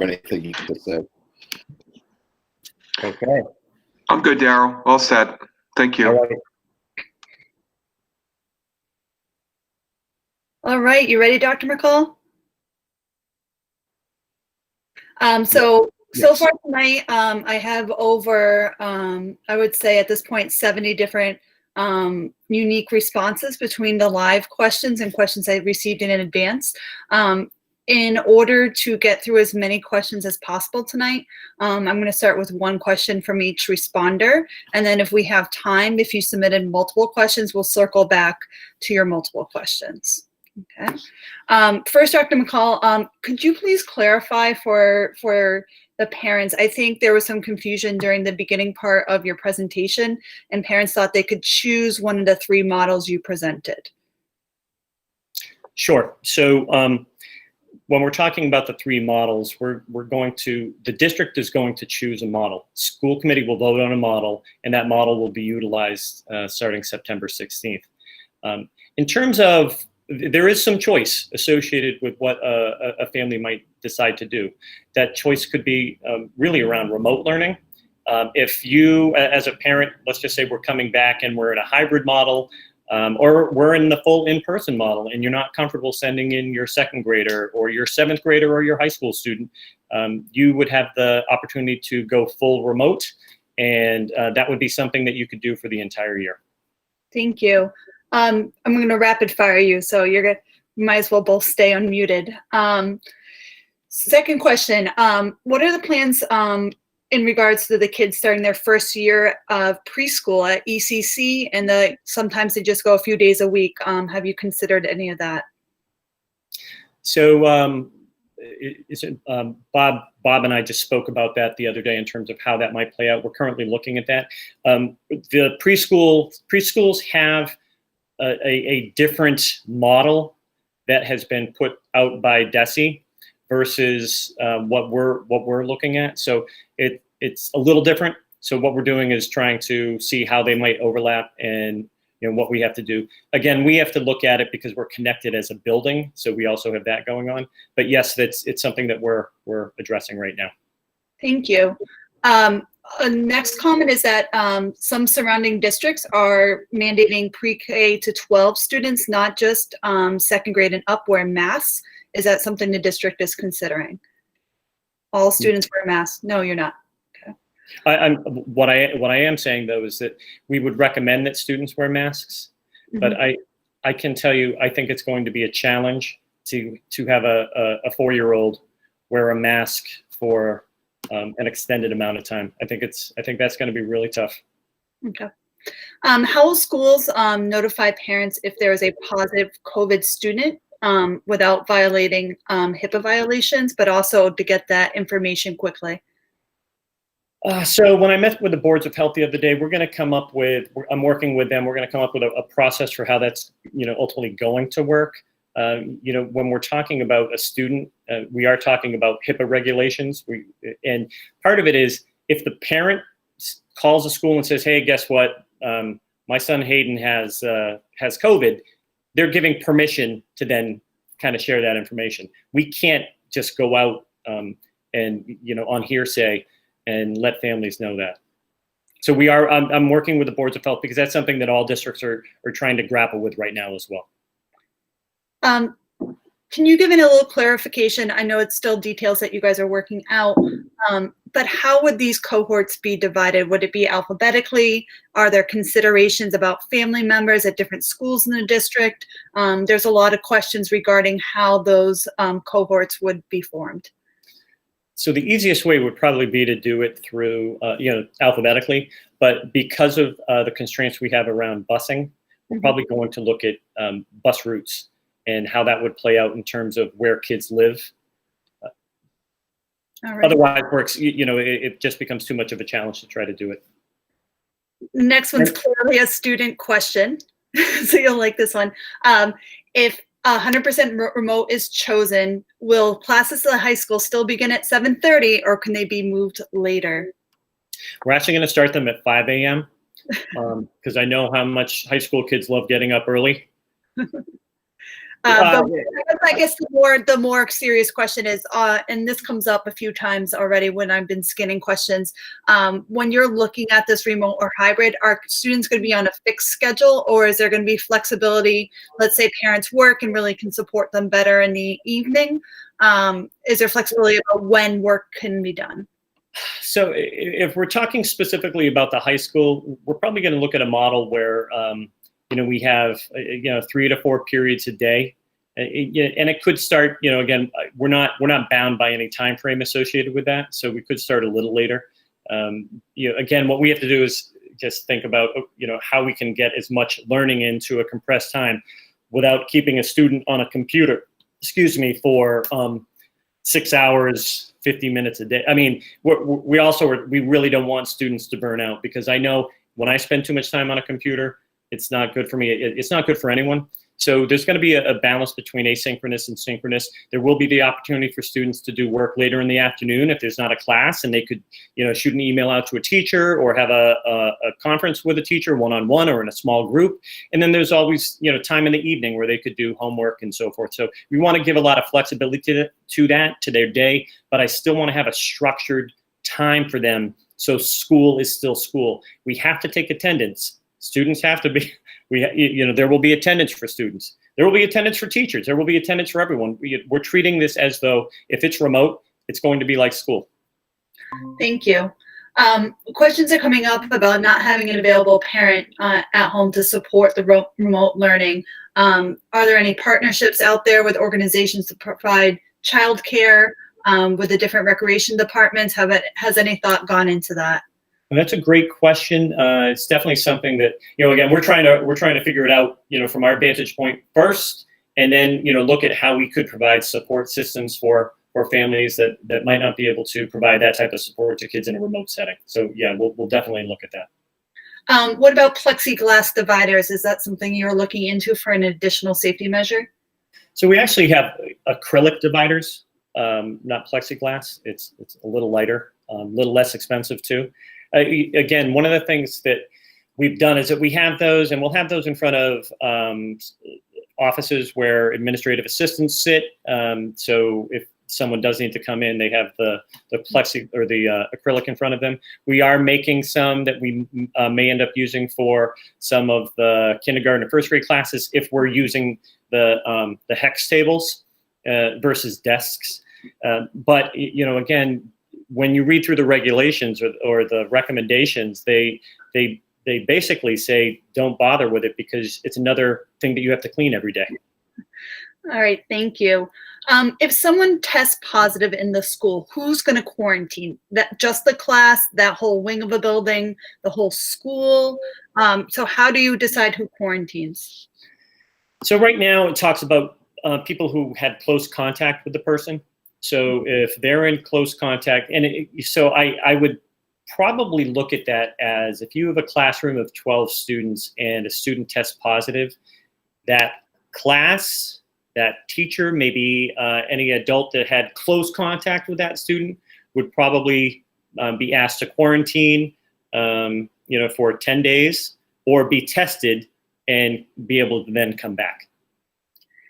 Anything you just said. Okay. I'm good, Daryl. All set. Thank you. All right. All right, you ready, Dr. McCall? So far tonight, I have over, I would say at this point, 70 different unique responses between the live questions and questions I received in advance. In order to get through as many questions as possible tonight, I'm going to start with one question from each responder. And then if we have time, if you submitted multiple questions, we'll circle back to your multiple questions. Okay. First, Dr. McCall, could you please clarify for the parents? I think there was some confusion during the beginning part of your presentation, and parents thought they could choose one of the three models you presented. Sure. So when we're talking about the three models, the district is going to choose a model. School committee will vote on a model, and that model will be utilized starting September 16th. In terms of, there is some choice associated with what a family might decide to do. That choice could be really around remote learning. If you, as a parent, let's just say we're coming back and we're in a hybrid model, or we're in the full in-person model and you're not comfortable sending in your second grader or your seventh grader or your high school student, you would have the opportunity to go full remote, and that would be something that you could do for the entire year. Thank you. I'm going to rapid fire you, so you might as well both stay unmuted. Second question, what are the plans in regards to the kids starting their first year of preschool at ECC, and sometimes they just go a few days a week? Have you considered any of that? So Bob and I just spoke about that the other day in terms of how that might play out. We're currently looking at that. The preschools have a different model that has been put out by DESE versus what we're looking at. So it's a little different. So what we're doing is trying to see how they might overlap and what we have to do. Again, we have to look at it because we're connected as a building. So we also have that going on. But yes, it's something that we're addressing right now. Thank you. Next comment is that some surrounding districts are mandating pre-K to 12 students, not just second grade and up, wear masks. Is that something the district is considering? All students wear masks? No, you're not. Okay. What I am saying though is that we would recommend that students wear masks, but I can tell you I think it's going to be a challenge to have a 4-year-old wear a mask for an extended amount of time. I think that's going to be really tough. Okay. How will schools notify parents if there is a positive COVID student without violating HIPAA violations, but also to get that information quickly? So when I met with the boards of health the other day, we're going to come up with, I'm working with them, we're going to come up with a process for how that's, ultimately going to work. When we're talking about a student, we are talking about HIPAA regulations. And part of it is if the parent calls the school and says, hey, guess what? My son Hayden has COVID, they're giving permission to then kind of share that information. We can't just go out and, on hearsay and let families know that. So I'm working with the boards of health because that's something that all districts are trying to grapple with right now as well. Can you give me a little clarification? I know it's still details that you guys are working out, but how would these cohorts be divided? Would it be alphabetically? Are there considerations about family members at different schools in the district? There's a lot of questions regarding how those cohorts would be formed. So the easiest way would probably be to do it through, alphabetically, but because of the constraints we have around busing, we're probably going to look at bus routes and how that would play out in terms of where kids live. All right. Otherwise, it just becomes too much of a challenge to try to do it. Next one's clearly a student question, so you'll like this one. If 100% remote is chosen, will classes at the high school still begin at 7:30 or can they be moved later? We're actually going to start them at 5 a.m. Because I know how much high school kids love getting up early. But I guess the more serious question is, and this comes up a few times already when I've been scanning questions, when you're looking at this remote or hybrid, are students going to be on a fixed schedule or is there going to be flexibility? Let's say parents work and really can support them better in the evening. Is there flexibility about when work can be done? So if we're talking specifically about the high school, we're probably going to look at a model where we have 3 to 4 periods a day, and it could start. Again, we're not bound by any time frame associated with that, so we could start a little later. Again, what we have to do is just think about how we can get as much learning into a compressed time without keeping a student on a computer, for 6 hours, 50 minutes a day. I mean, we really don't want students to burn out, because I know when I spend too much time on a computer, it's not good for me. It's not good for anyone. So there's going to be a balance between asynchronous and synchronous. There will be the opportunity for students to do work later in the afternoon if there's not a class, and they could, shoot an email out to a teacher or have a conference with a teacher one-on-one or in a small group. And then there's always, time in the evening where they could do homework and so forth. So we want to give a lot of flexibility to their day, but I still want to have a structured time for them. So school is still school. We have to take attendance. Students have to be, there will be attendance for students. There will be attendance for teachers. There will be attendance for everyone. We're treating this as though if it's remote, it's going to be like school. Thank you. Questions are coming up about not having an available parent at home to support the remote learning. Are there any partnerships out there with organizations to provide childcare with the different recreation departments? Has any thought gone into that? And that's a great question. It's definitely something that, again, we're trying to figure it out, from our vantage point first, and then, look at how we could provide support systems for families that might not be able to provide that type of support to kids in a remote setting. So yeah, we'll definitely look at that. What about plexiglass dividers? Is that something you're looking into for an additional safety measure? So we actually have acrylic dividers, not plexiglass. It's a little lighter, a little less expensive too. Again, one of the things that we've done is that we have those, and we'll have those in front of offices where administrative assistants sit. So if someone does need to come in, they have the plexi or the acrylic in front of them. We are making some that we may end up using for some of the kindergarten and first grade classes if we're using the hex tables versus desks. But again, when you read through the regulations or the recommendations, they basically say don't bother with it because it's another thing that you have to clean every day. All right, thank you. If someone tests positive in the school, who's going to quarantine? That just the class, that whole wing of a building, the whole school? So how do you decide who quarantines? So right now it talks about people who had close contact with the person. So if they're in close contact, so I would probably look at that as if you have a classroom of 12 students and a student tests positive, that class, that teacher, maybe any adult that had close contact with that student would probably be asked to quarantine, for 10 days or be tested and be able to then come back.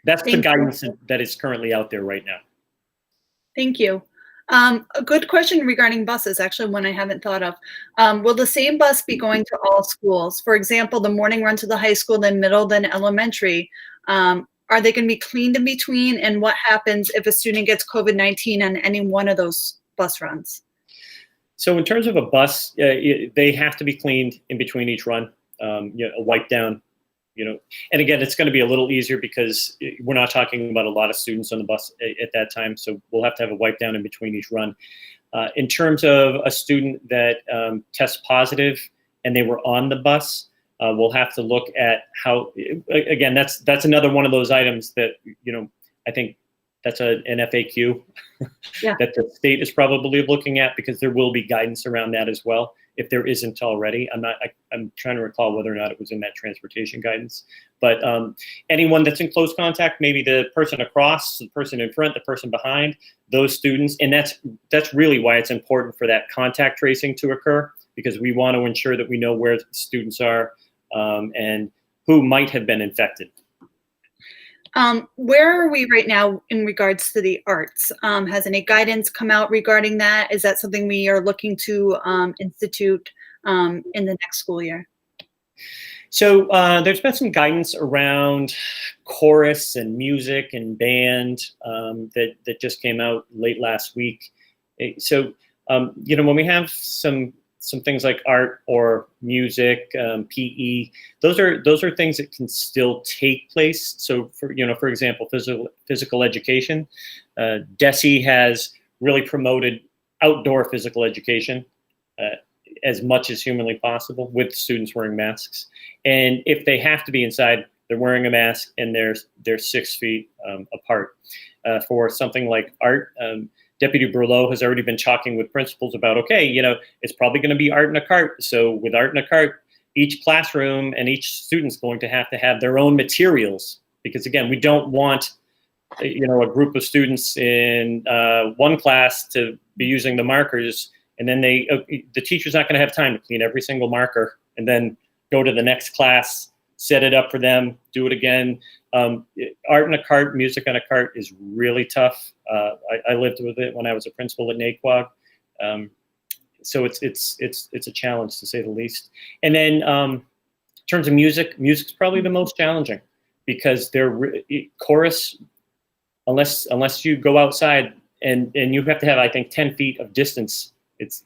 That's the guidance that is currently out there right now. Thank you. A good question regarding buses, actually one I haven't thought of. Will the same bus be going to all schools? For example, the morning run to the high school, then middle, then elementary. Are they going to be cleaned in between? And what happens if a student gets COVID-19 on any one of those bus runs? So in terms of a bus, they have to be cleaned in between each run, a wipe down. And again, it's going to be a little easier because we're not talking about a lot of students on the bus at that time. So we'll have to have a wipe down in between each run. In terms of a student that tests positive and they were on the bus, we'll have to look at how, again, that's another one of those items that, I think that's an FAQ that the state is probably looking at, because there will be guidance around that as well. If there isn't already, I'm trying to recall whether or not it was in that transportation guidance. But anyone that's in close contact, maybe the person across, the person in front, the person behind, those students, and that's really why it's important for that contact tracing to occur, because we want to ensure that we know where the students are and who might have been infected. Where are we right now in regards to the arts? Has any guidance come out regarding that? Is that something we are looking to institute in the next school year? So there's been some guidance around chorus and music and band that just came out late last week. So, when we have some things like art or music, PE, those are things that can still take place. So for example, physical education, DESE has really promoted outdoor physical education as much as humanly possible with students wearing masks. And if they have to be inside, they're wearing a mask and they're 6 feet apart. For something like art, Deputy Berlow has already been talking with principals about, okay, it's probably going to be art in a cart. So with art in a cart, each classroom and each student's going to have their own materials, because again, we don't want, a group of students in one class to be using the markers, and then the teacher's not going to have time to clean every single marker and then go to the next class, set it up for them, do it again. Art in a cart, music on a cart is really tough. I lived with it when I was a principal at Naquag. So it's a challenge, to say the least. And then in terms of music's probably the most challenging, because chorus, unless you go outside and you have to have, I think, 10 feet of distance. It's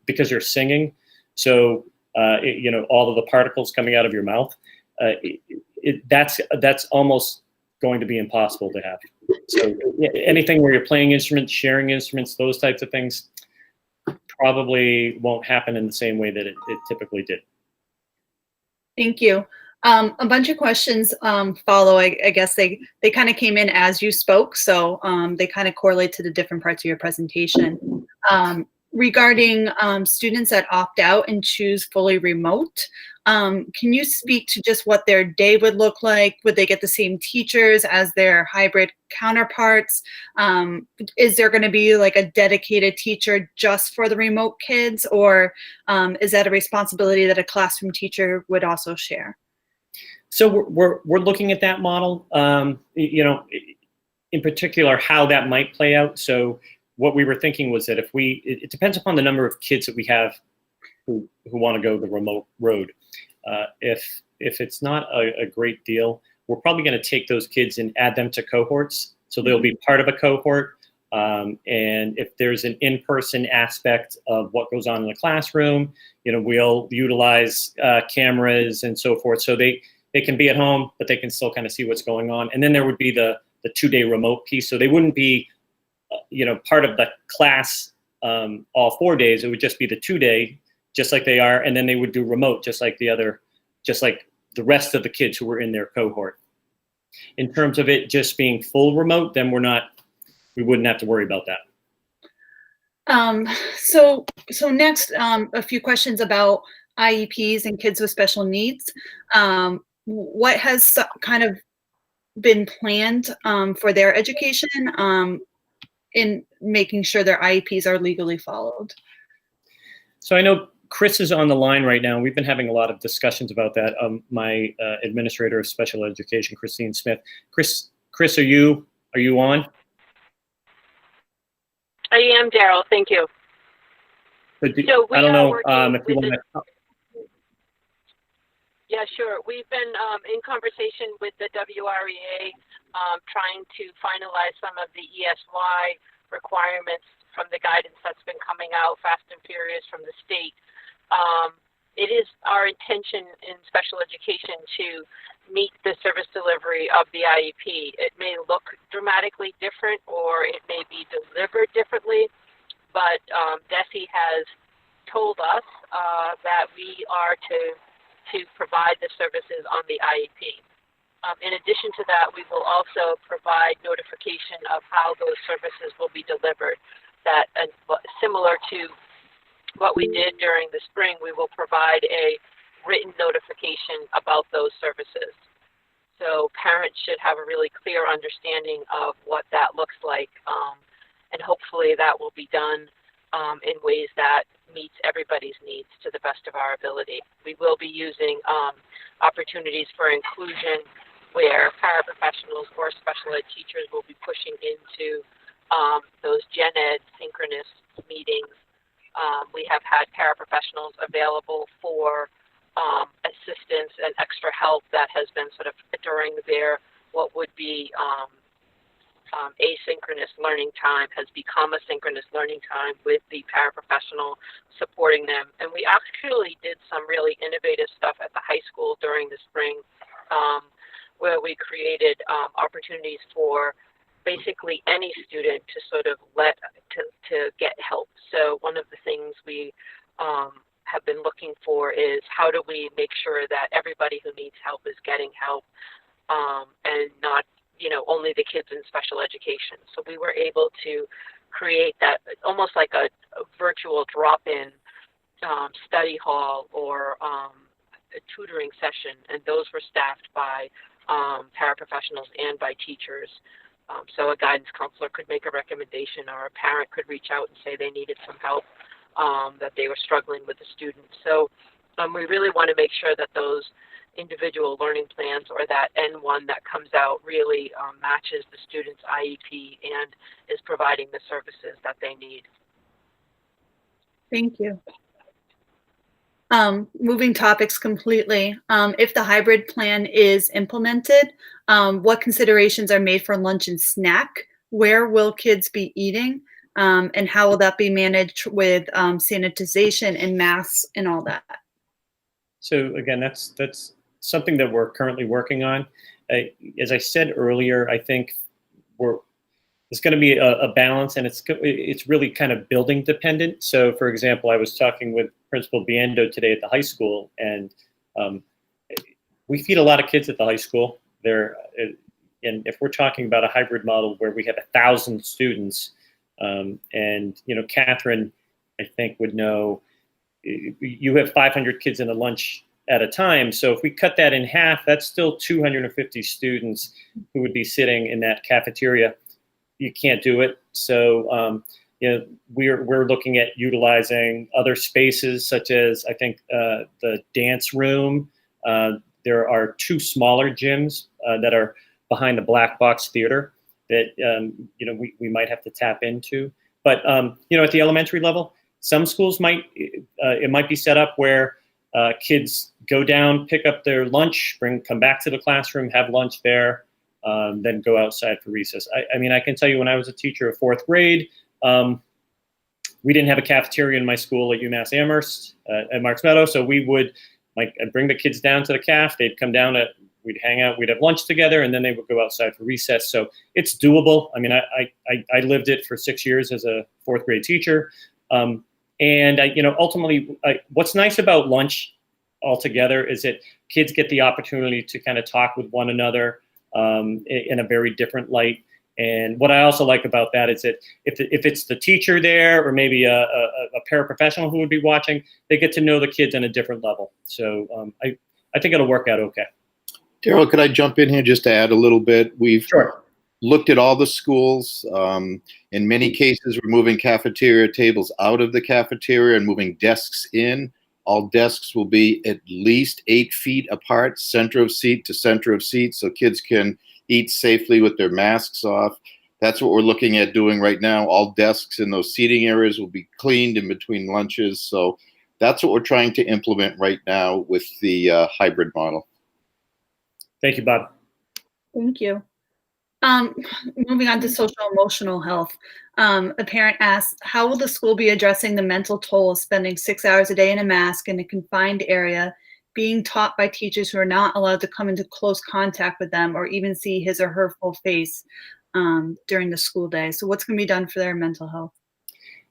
because you're singing. So, all of the particles coming out of your mouth, that's almost going to be impossible to have. So anything where you're playing instruments, sharing instruments, those types of things probably won't happen in the same way that it typically did. Thank you. A bunch of questions follow. I guess they kind of came in as you spoke, so they kind of correlate to the different parts of your presentation. Regarding students that opt out and choose fully remote, can you speak to just what their day would look like? Would they get the same teachers as their hybrid counterparts? Is there going to be like a dedicated teacher just for the remote kids, or is that a responsibility that a classroom teacher would also share? So we're looking at that model, in particular how that might play out. So what we were thinking was that it depends upon the number of kids that we have who want to go the remote road. If it's not a great deal, we're probably going to take those kids and add them to cohorts. So they'll be part of a cohort. And if there's an in-person aspect of what goes on in the classroom, we'll utilize cameras and so forth. So they can be at home, but they can still kind of see what's going on. And then there would be the 2-day remote piece. So they wouldn't be part of the class all 4 days. It would just be the 2-day, just like they are, and then they would do remote, just like the rest of the kids who were in their cohort. In terms of it just being full remote, then we wouldn't have to worry about that. So next, a few questions about IEPs and kids with special needs. What has kind of been planned for their education in making sure their IEPs are legally followed? So I know Chris is on the line right now. We've been having a lot of discussions about that. My administrator of special education, Christine Smith. Chris, are you on? I am, Daryl. Thank you. So I don't know if you want to. Yeah, sure. We've been in conversation with the WREA, trying to finalize some of the ESY requirements from the guidance that's been coming out fast and furious from the state. It is our intention in special education to meet the service delivery of the IEP. It may look dramatically different or it may be delivered differently, but DESE has told us that we are to provide the services on the IEP. In addition to that, we will also provide notification of how those services will be delivered. That, similar to what we did during the spring, we will provide a written notification about those services. So parents should have a really clear understanding of what that looks like, and hopefully that will be done in ways that meets everybody's needs to the best of our ability. We will be using opportunities for inclusion where paraprofessionals or special ed teachers will be pushing into those gen ed synchronous meetings. We have had paraprofessionals available for assistance and extra help that has been sort of during their what would be asynchronous learning time has become a synchronous learning time with the paraprofessional supporting them. And we actually did some really innovative stuff at the high school during the spring, where we created opportunities for basically any student to sort of to get help. So one of the things we have been looking for is how do we make sure that everybody who needs help is getting help, and not only the kids in special education. So we were able to create that almost like a virtual drop-in study hall or a tutoring session, and those were staffed by paraprofessionals and by teachers. So a guidance counselor could make a recommendation, or a parent could reach out and say they needed some help, that they were struggling with the student. So we really want to make sure that those individual learning plans or that N1 that comes out really matches the student's IEP and is providing the services that they need. Thank you. Moving topics completely. If the hybrid plan is implemented, what considerations are made for lunch and snack? Where will kids be eating? And how will that be managed with sanitization and masks and all that? So again, that's something that we're currently working on. As I said earlier, I think there's going to be a balance, and it's really kind of building dependent. So, for example, I was talking with Principal Biendo today at the high school, and we feed a lot of kids at the high school. And if we're talking about a hybrid model where we have 1,000 students, and Catherine, I think, would know, you have 500 kids in a lunch at a time. So if we cut that in half, that's still 250 students who would be sitting in that cafeteria. You can't do it. So we're looking at utilizing other spaces, such as I think the dance room. There are 2 smaller gyms that are behind the Black Box Theater that we might have to tap into. But at the elementary level, some schools might be set up where kids go down, pick up their lunch, come back to the classroom, have lunch there, then go outside for recess. I mean, I can tell you when I was a teacher of 4th grade, we didn't have a cafeteria in my school at UMass Amherst at Marks Meadow, so I'd bring the kids down to the caf, they'd come down, we'd hang out, we'd have lunch together, and then they would go outside for recess. So it's doable. I mean, I lived it for 6 years as a 4th grade teacher. And ultimately, what's nice about lunch altogether is that kids get the opportunity to kind of talk with one another. in a very different light. And what I also like about that is that if it's the teacher there or maybe a paraprofessional who would be watching, they get to know the kids on a different level. So I think it'll work out okay. Daryl, could I jump in here just to add a little bit? We've Sure. looked at all the schools. In many cases, we're moving cafeteria tables out of the cafeteria and moving desks in. All desks will be at least 8 feet apart, center of seat to center of seat, so kids can eat safely with their masks off. That's what we're looking at doing right now. All desks in those seating areas will be cleaned in between lunches. So that's what we're trying to implement right now with the hybrid model. Thank you, Bob. Thank you. Moving on to social emotional health. A parent asks, how will the school be addressing the mental toll of spending 6 hours a day in a mask in a confined area, being taught by teachers who are not allowed to come into close contact with them or even see his or her full face during the school day? So what's going to be done for their mental health?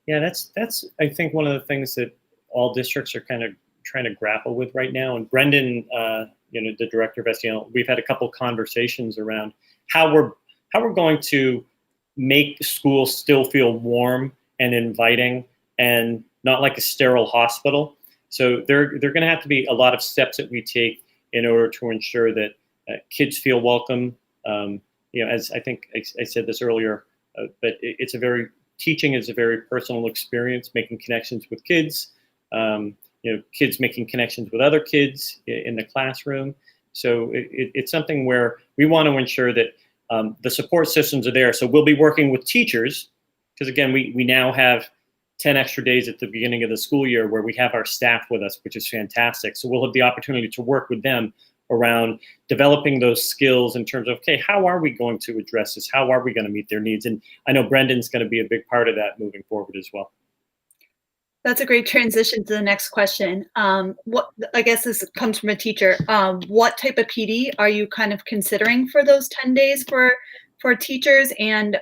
Yeah, that's I think one of the things that all districts are kind of trying to grapple with right now. And Brendan, the director of SDL, we've had a couple conversations around how we're going to make schools still feel warm and inviting and not like a sterile hospital. So there are going to have to be a lot of steps that we take in order to ensure that kids feel welcome. As I think I said this earlier, but teaching is a very personal experience, making connections with kids, kids making connections with other kids in the classroom. So it's something where we want to ensure that the support systems are there. So we'll be working with teachers, because again, we now have 10 extra days at the beginning of the school year where we have our staff with us, which is fantastic. So we'll have the opportunity to work with them around developing those skills in terms of, okay, how are we going to address this? How are we going to meet their needs? And I know Brendan's going to be a big part of that moving forward as well. That's a great transition to the next question. What I guess this comes from a teacher. What type of PD are you kind of considering for those 10 days for teachers? And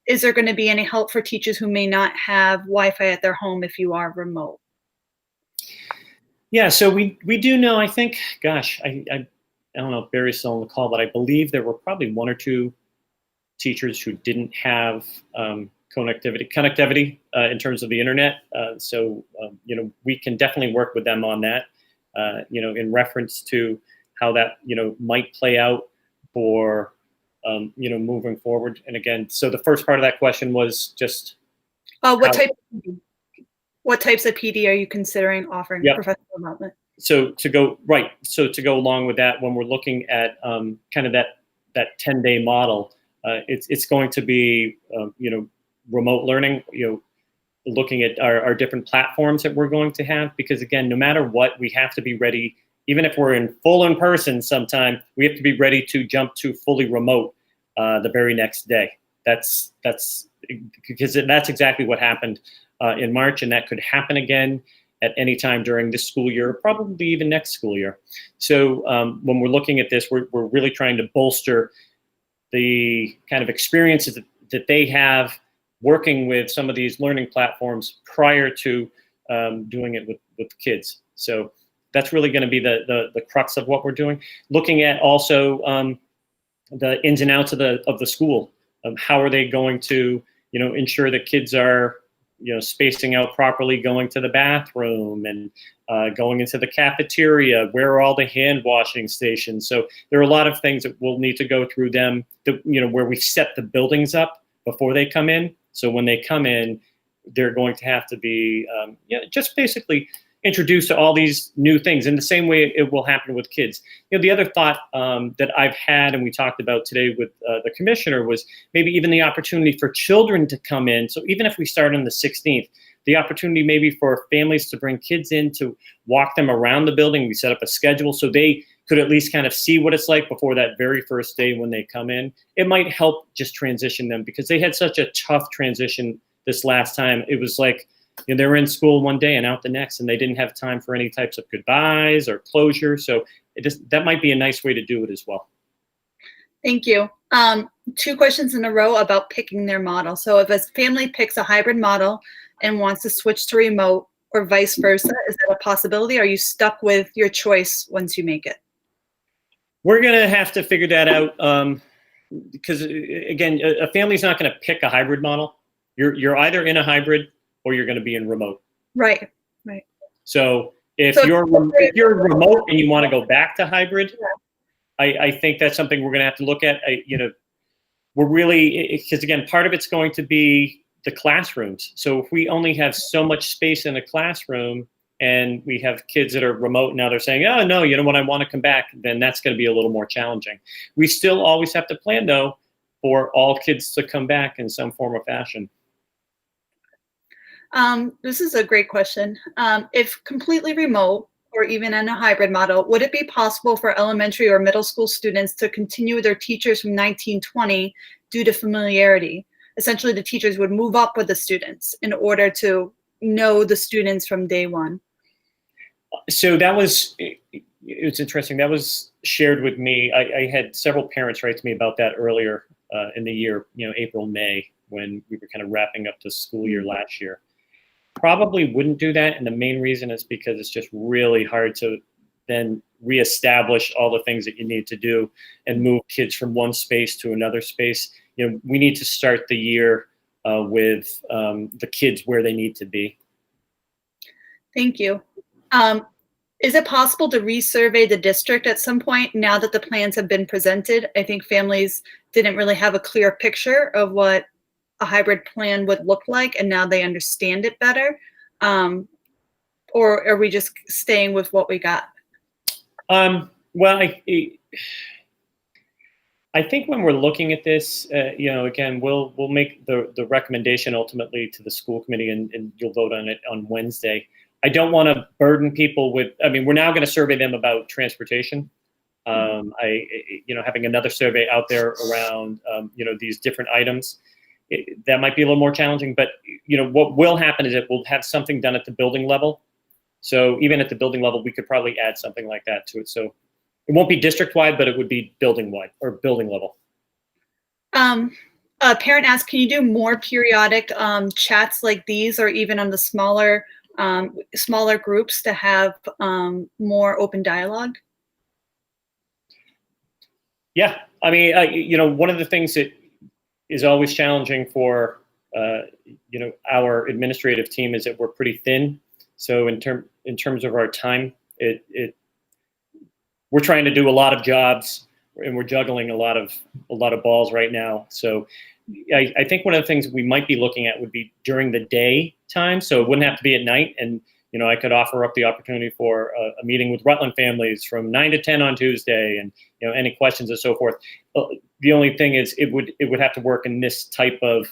is there going to be any help for teachers who may not have Wi-Fi at their home if you are remote? Yeah, so we do know, I think, gosh, I don't know if Barry's still on the call, but I believe there were probably 1 or 2 teachers who didn't have connectivity in terms of the internet. So we can definitely work with them on that, in reference to how that, might play out for, moving forward. And again, so the first part of that question was just what types of PD are you considering offering? Yep. Professional development? So to go along with that, when we're looking at kind of that 10-day model, it's going to be remote learning, looking at our different platforms that we're going to have, because again, no matter what, we have to be ready. Even if we're in full in person sometime, we have to be ready to jump to fully remote the very next day. That's because that's exactly what happened in March, and that could happen again at any time during this school year, probably even next school year. So when we're looking at this, we're really trying to bolster the kind of experiences that they have working with some of these learning platforms prior to doing it with kids. So that's really going to be the crux of what we're doing. Looking at also the ins and outs of the school. How are they going to ensure that kids are spacing out properly, going to the bathroom and going into the cafeteria? Where are all the hand washing stations? So there are a lot of things that we'll need to go through them, where we set the buildings up before they come in. So when they come in, they're going to have to be just basically introduced to all these new things in the same way it will happen with kids. The other thought that I've had, and we talked about today with the commissioner, was maybe even the opportunity for children to come in. So even if we start on the 16th, the opportunity maybe for families to bring kids in to walk them around the building. We set up a schedule so they could at least kind of see what it's like before that very first day when they come in. It might help just transition them, because they had such a tough transition this last time. It was like, they were in school one day and out the next, and they didn't have time for any types of goodbyes or closure. So that might be a nice way to do it as well. Thank you. 2 questions in a row about picking their model. So if a family picks a hybrid model and wants to switch to remote or vice versa, is that a possibility? Are you stuck with your choice once you make it? We're going to have to figure that out because, again, a family's not going to pick a hybrid model. You're either in a hybrid or you're going to be in remote. Right. So if So you're remote and you want to go back to hybrid, I think that's something we're going to have to look at. We're really, because again, part of it's going to be the classrooms. So if we only have so much space in a classroom and we have kids that are remote now, they're saying, oh no, you know what, I want to come back, then that's going to be a little more challenging. We still always have to plan though for all kids to come back in some form or fashion. This is a great question. If completely remote or even in a hybrid model, would it be possible for elementary or middle school students to continue with their teachers from 1920 due to familiarity? Essentially, the teachers would move up with the students in order to know the students from day one. So that was, it's interesting. That was shared with me. I had several parents write to me about that earlier in the year, April, May, when we were kind of wrapping up the school year last year. Probably wouldn't do that, and the main reason is because it's just really hard to then reestablish all the things that you need to do and move kids from one space to another space. We need to start the year with the kids where they need to be. Thank you. Is it possible to resurvey the district at some point now that the plans have been presented? I think families didn't really have a clear picture of what a hybrid plan would look like, and now they understand it better. Or are we just staying with what we got? Well, I think when we're looking at this, again, we'll make the recommendation ultimately to the school committee, and you'll vote on it on Wednesday. I don't want to burden people with, we're now going to survey them about transportation. Having another survey out there around, these different items, that might be a little more challenging, but what will happen is that we'll have something done at the building level. So even at the building level, we could probably add something like that to it. So it won't be district-wide, but it would be building-wide or building level. A parent asked, can you do more periodic chats like these, or even on the smaller groups to have more open dialogue? Yeah, one of the things that is always challenging for our administrative team is that we're pretty thin. So in terms of our time, we're trying to do a lot of jobs, and we're juggling a lot of balls right now. So I think one of the things we might be looking at would be during the day time. So it wouldn't have to be at night, and I could offer up the opportunity for a meeting with Rutland families from 9 to 10 on Tuesday, and any questions and so forth. The only thing is it would have to work in this type of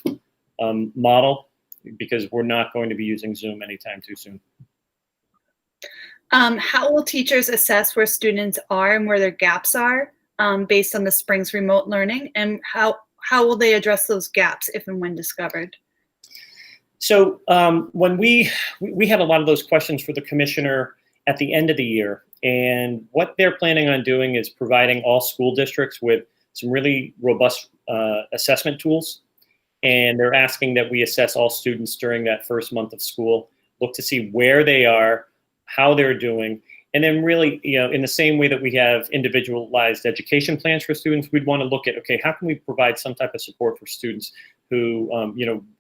model, because we're not going to be using Zoom anytime too soon. How will teachers assess where students are and where their gaps are based on the spring's remote learning, and how will they address those gaps if and when discovered? So when we have a lot of those questions for the commissioner at the end of the year, and what they're planning on doing is providing all school districts with some really robust assessment tools. And they're asking that we assess all students during that first month of school, look to see where they are, how they're doing, and then really, in the same way that we have individualized education plans for students, we'd want to look at, okay, how can we provide some type of support for students who,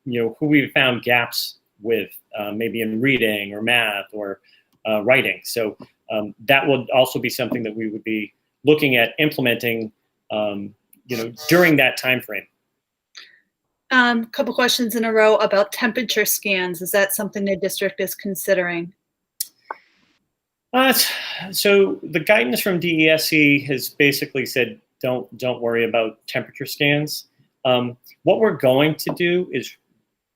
who we've found gaps with, maybe in reading or math or writing. So that would also be something that we would be looking at implementing, during that time frame. Couple questions in a row about temperature scans. Is that something the district is considering? So the guidance from DESE has basically said, don't worry about temperature scans. What we're going to do is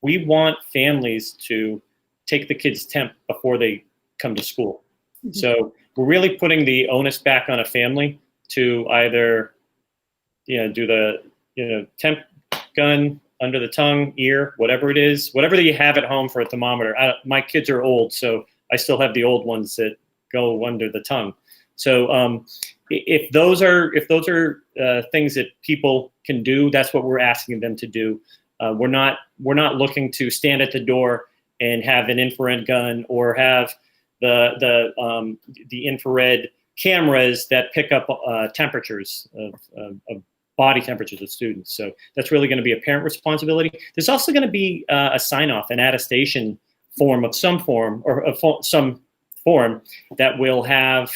we want families to take the kids' temp before they come to school. Mm-hmm. So we're really putting the onus back on a family to either, do the, temp gun under the tongue, ear, whatever it is, whatever that you have at home for a thermometer. My kids are old, so I still have the old ones that go under the tongue. So if those are things that people can do, that's what we're asking them to do. We're not looking to stand at the door and have an infrared gun or have the infrared cameras that pick up temperatures of body temperatures of students. So that's really going to be a parent responsibility. There's also going to be a sign-off, an attestation form of some form, or some form that will have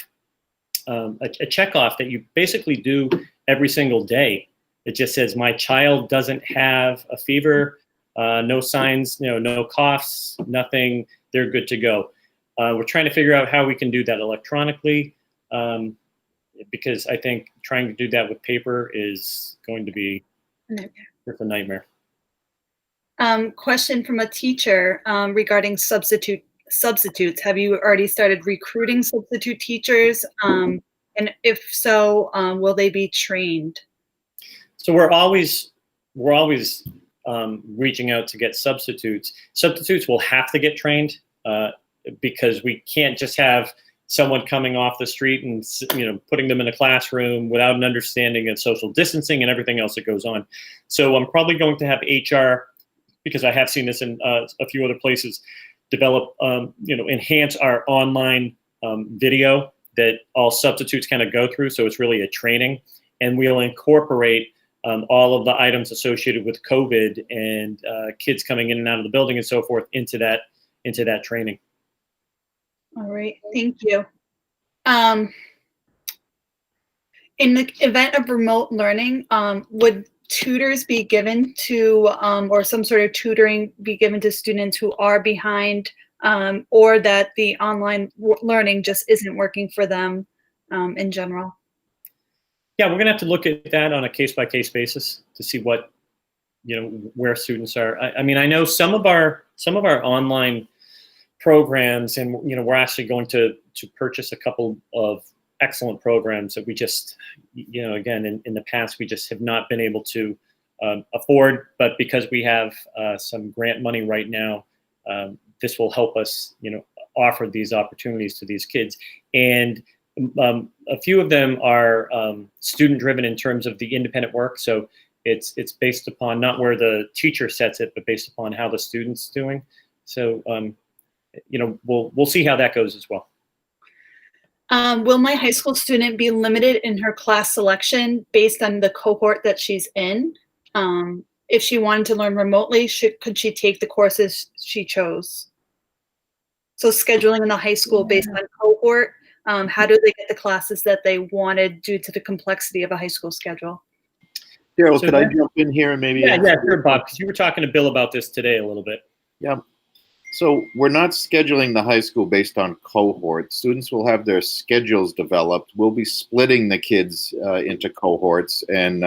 a check-off that you basically do every single day. It just says, my child doesn't have a fever, no signs, no coughs, nothing, they're good to go. We're trying to figure out how we can do that electronically, because I think trying to do that with paper is going to be a nightmare. Question from a teacher regarding substitutes. Have you already started recruiting substitute teachers? And if so, will they be trained? So we're always reaching out to get substitutes. Substitutes will have to get trained because we can't just have someone coming off the street and putting them in a classroom without an understanding of social distancing and everything else that goes on. So I'm probably going to have HR, because I have seen this in a few other places, develop, enhance our online video that all substitutes kind of go through. So it's really a training, and we'll incorporate all of the items associated with COVID and kids coming in and out of the building and so forth into that training. All right, thank you. In the event of remote learning, would tutors be given to, or some sort of tutoring be given to students who are behind, or that the online learning just isn't working for them in general? Yeah, we're gonna have to look at that on a case-by-case basis to see what, where students are. I mean, I know some of our online programs, and we're actually going to purchase a couple of excellent programs that we just, again, in the past, we just have not been able to afford, but because we have some grant money right now, this will help us, offer these opportunities to these kids. And a few of them are student-driven in terms of the independent work. So it's based upon not where the teacher sets it, but based upon how the student's doing. So, we'll see how that goes as well. Will my high school student be limited in her class selection based on the cohort that she's in? If she wanted to learn remotely, could she take the courses she chose? So scheduling in the high school based on cohort, how do they get the classes that they wanted due to the complexity of a high school schedule? Daryl, So could I jump in here and maybe? Yeah, sure, Bob, because you were talking to Bill about this today a little bit. Yeah. So we're not scheduling the high school based on cohorts. Students will have their schedules developed. We'll be splitting the kids into cohorts, and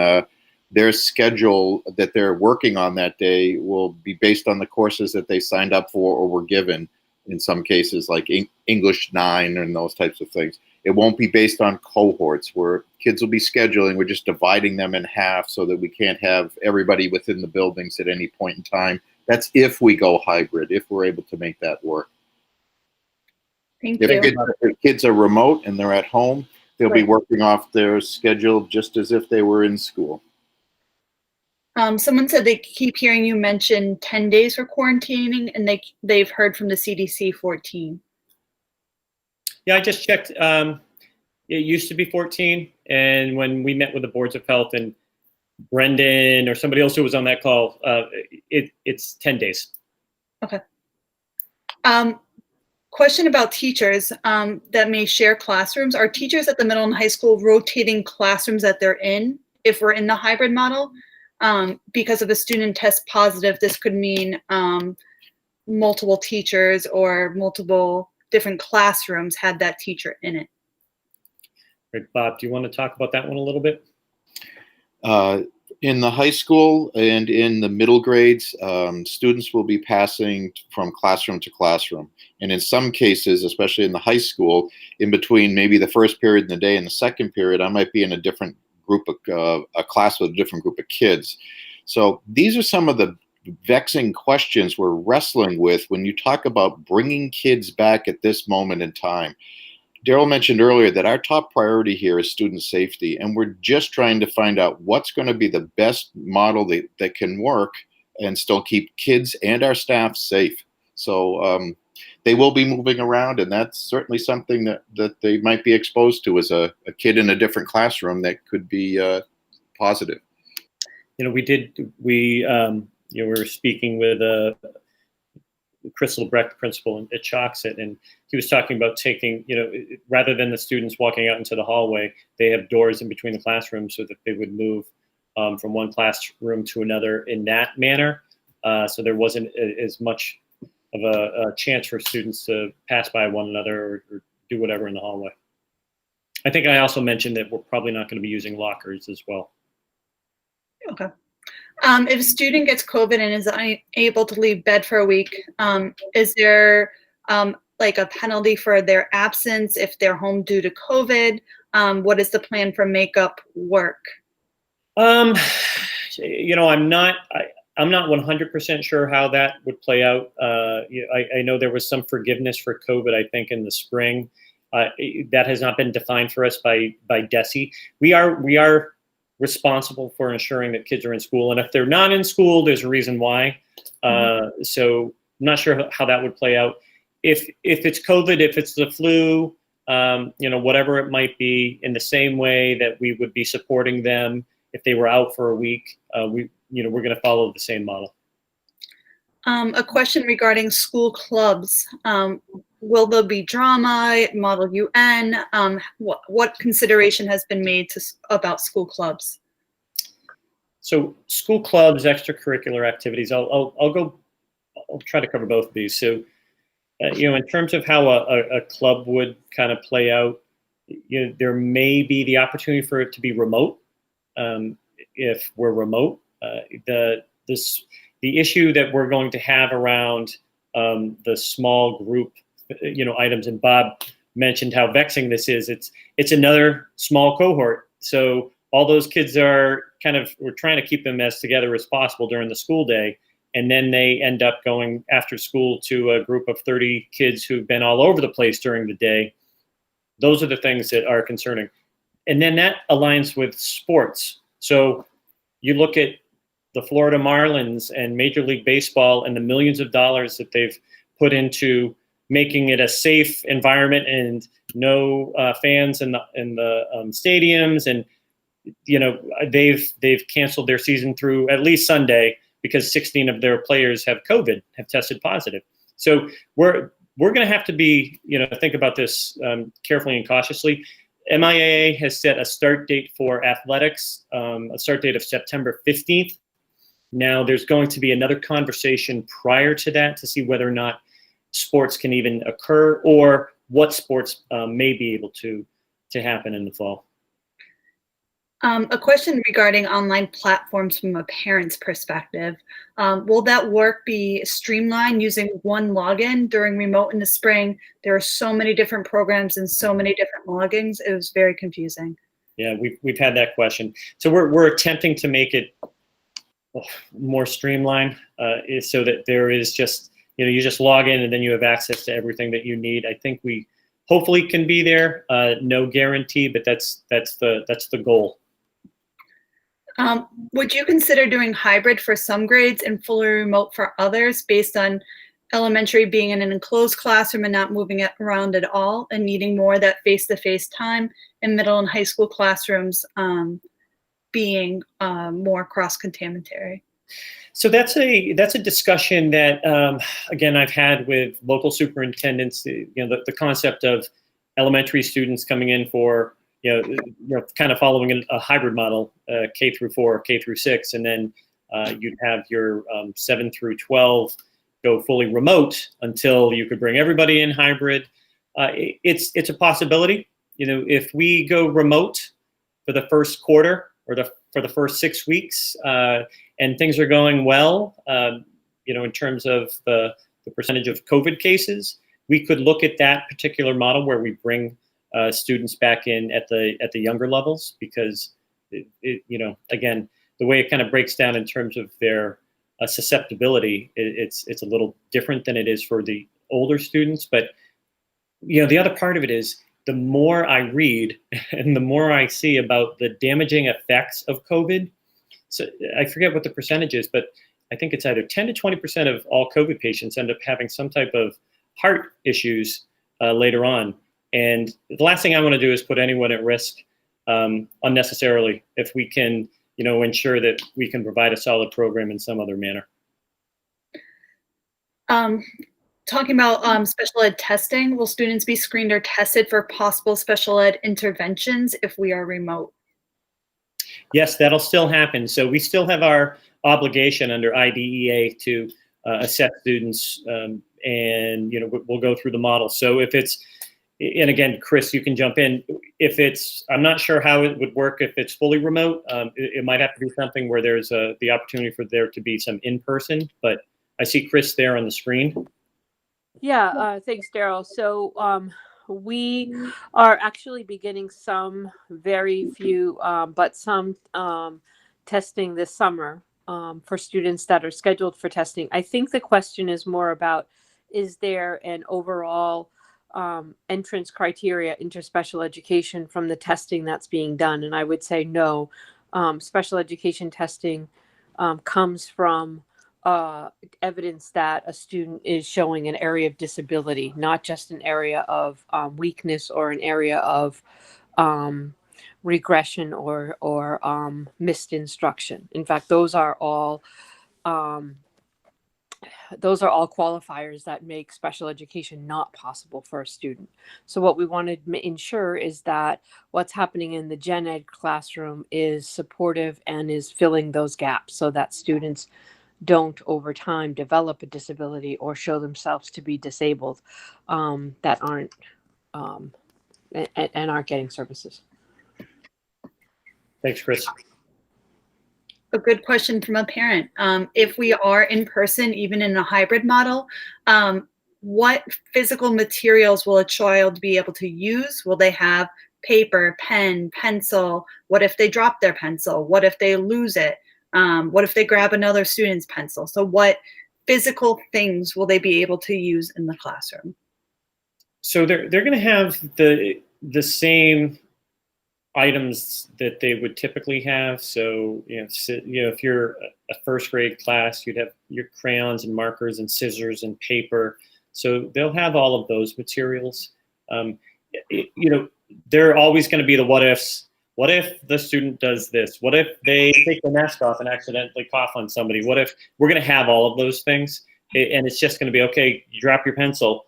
their schedule that they're working on that day will be based on the courses that they signed up for or were given, in some cases like English 9 and those types of things. It won't be based on cohorts where kids will be scheduling. We're just dividing them in half so that we can't have everybody within the buildings at any point in time. That's if we go hybrid, if we're able to make that work. Thank you. If kids are remote and they're at home, they'll be working off their schedule just as if they were in school. Someone said they keep hearing you mention 10 days for quarantining, and they've heard from the CDC 14. Yeah, I just checked. It used to be 14, and when we met with the boards of health and Brendan or somebody else who was on that call, it's 10 days. Okay. Question about teachers that may share classrooms. Are teachers at the middle and high school rotating classrooms that they're in if we're in the hybrid model? Because if a student tests positive, this could mean multiple teachers or multiple different classrooms had that teacher in it. Great. Bob, do you want to talk about that one a little bit? In the high school and in the middle grades, students will be passing from classroom to classroom. And in some cases, especially in the high school, in between maybe the first period in the day and the second period, I might be in a different group of a class with a different group of kids. So these are some of the vexing questions we're wrestling with when you talk about bringing kids back at this moment in time. Daryl mentioned earlier that our top priority here is student safety, and we're just trying to find out what's going to be the best model that can work and still keep kids and our staff safe. So they will be moving around, and that's certainly something that they might be exposed to as a kid in a different classroom that could be positive. We were speaking with Crystal Brecht, principal at Choxet, and he was talking about taking, rather than the students walking out into the hallway, they have doors in between the classrooms so that they would move from one classroom to another in that manner. So there wasn't as much of a chance for students to pass by one another or do whatever in the hallway. I think I also mentioned that we're probably not going to be using lockers as well. Okay. If a student gets COVID and is unable to leave bed for a week, is there like a penalty for their absence if they're home due to COVID? What is the plan for makeup work? I'm not 100% sure how that would play out. I know there was some forgiveness for COVID, I think, in the spring. That has not been defined for us by DESE. We are responsible for ensuring that kids are in school, and if they're not in school, there's a reason why. So I'm not sure how that would play out. If it's COVID, if it's the flu, whatever it might be, in the same way that we would be supporting them if they were out for a week, we're going to follow the same model. A question regarding school clubs. Will there be drama, Model UN? What consideration has been made about school clubs? So school clubs, extracurricular activities, I'll try to cover both of these. So, in terms of how a club would kind of play out, there may be the opportunity for it to be remote. If we're remote, the issue that we're going to have around the small group, items, and Bob mentioned how vexing this is. It's another small cohort. So all those kids we're trying to keep them as together as possible during the school day. And then they end up going after school to a group of 30 kids who've been all over the place during the day. Those are the things that are concerning. And then that aligns with sports. So you look at the Florida Marlins and Major League Baseball and the millions of dollars that they've put into making it a safe environment and no fans in the stadiums, and they've canceled their season through at least Sunday because 16 of their players have COVID, have tested positive. So we're going to have to be think about this carefully and cautiously. MIAA has set a start date for athletics, a start date of September 15th. Now there's going to be another conversation prior to that to see whether or not sports can even occur or what sports may be able to happen in the fall. A question regarding online platforms from a parent's perspective. Will that work be streamlined using one login during remote in the spring? There are so many different programs and so many different logins. It was very confusing. Yeah, we've had that question. So we're attempting to make it more streamlined so that there is just, you just log in and then you have access to everything that you need. I think we hopefully can be there. No guarantee, but that's the goal. Would you consider doing hybrid for some grades and fully remote for others based on elementary being in an enclosed classroom and not moving it around at all and needing more of that face-to-face time, and middle and high school classrooms being more cross-contaminatory? So that's a discussion that, again, I've had with local superintendents, the concept of elementary students coming in for kind of following a hybrid model, K through 4, K through 6, and then you'd have your 7 through 12 go fully remote until you could bring everybody in hybrid. It's a possibility. If we go remote for the first quarter or for the first 6 weeks, and things are going well, in terms of the percentage of COVID cases, we could look at that particular model where we bring students back in at the younger levels, because again, the way it kind of breaks down in terms of their susceptibility, it's a little different than it is for the older students. But the other part of it is, the more I read and the more I see about the damaging effects of COVID. So I forget what the percentage is, but I think it's either 10 to 20% of all COVID patients end up having some type of heart issues later on. And the last thing I want to do is put anyone at risk unnecessarily if we can, ensure that we can provide a solid program in some other manner. Talking about special ed testing, will students be screened or tested for possible special ed interventions if we are remote? Yes, that'll still happen. So we still have our obligation under IDEA to assess students, and we'll go through the model. So if it's, and again, Chris, you can jump in. If it's, I'm not sure how it would work if it's fully remote. It might have to be something where there's the opportunity for there to be some in-person, but I see Chris there on the screen. Yeah, thanks, Daryl. So we are actually beginning some very few, but some testing this summer for students that are scheduled for testing. I think the question is more about, is there an overall entrance criteria into special education from the testing that's being done? And I would say no. Special education testing comes from evidence that a student is showing an area of disability, not just an area of weakness or an area of regression or missed instruction. In fact, those are all qualifiers that make special education not possible for a student. So what we want to ensure is that what's happening in the gen ed classroom is supportive and is filling those gaps so that students don't over time develop a disability or show themselves to be disabled that aren't and aren't getting services. Thanks, Chris. A good question from a parent. If we are in person, even in a hybrid model, what physical materials will a child be able to use? Will they have paper, pen, pencil? What if they drop their pencil? What if they lose it? What if they grab another student's pencil? So what physical things will they be able to use in the classroom? So they're going to have the same items that they would typically have. So if you're a first grade class, you'd have your crayons and markers and scissors and paper. So they'll have all of those materials. They're always going to be the what ifs. What if the student does this? What if they take the mask off and accidentally cough on somebody? What if we're going to have all of those things? And it's just going to be, okay, you drop your pencil,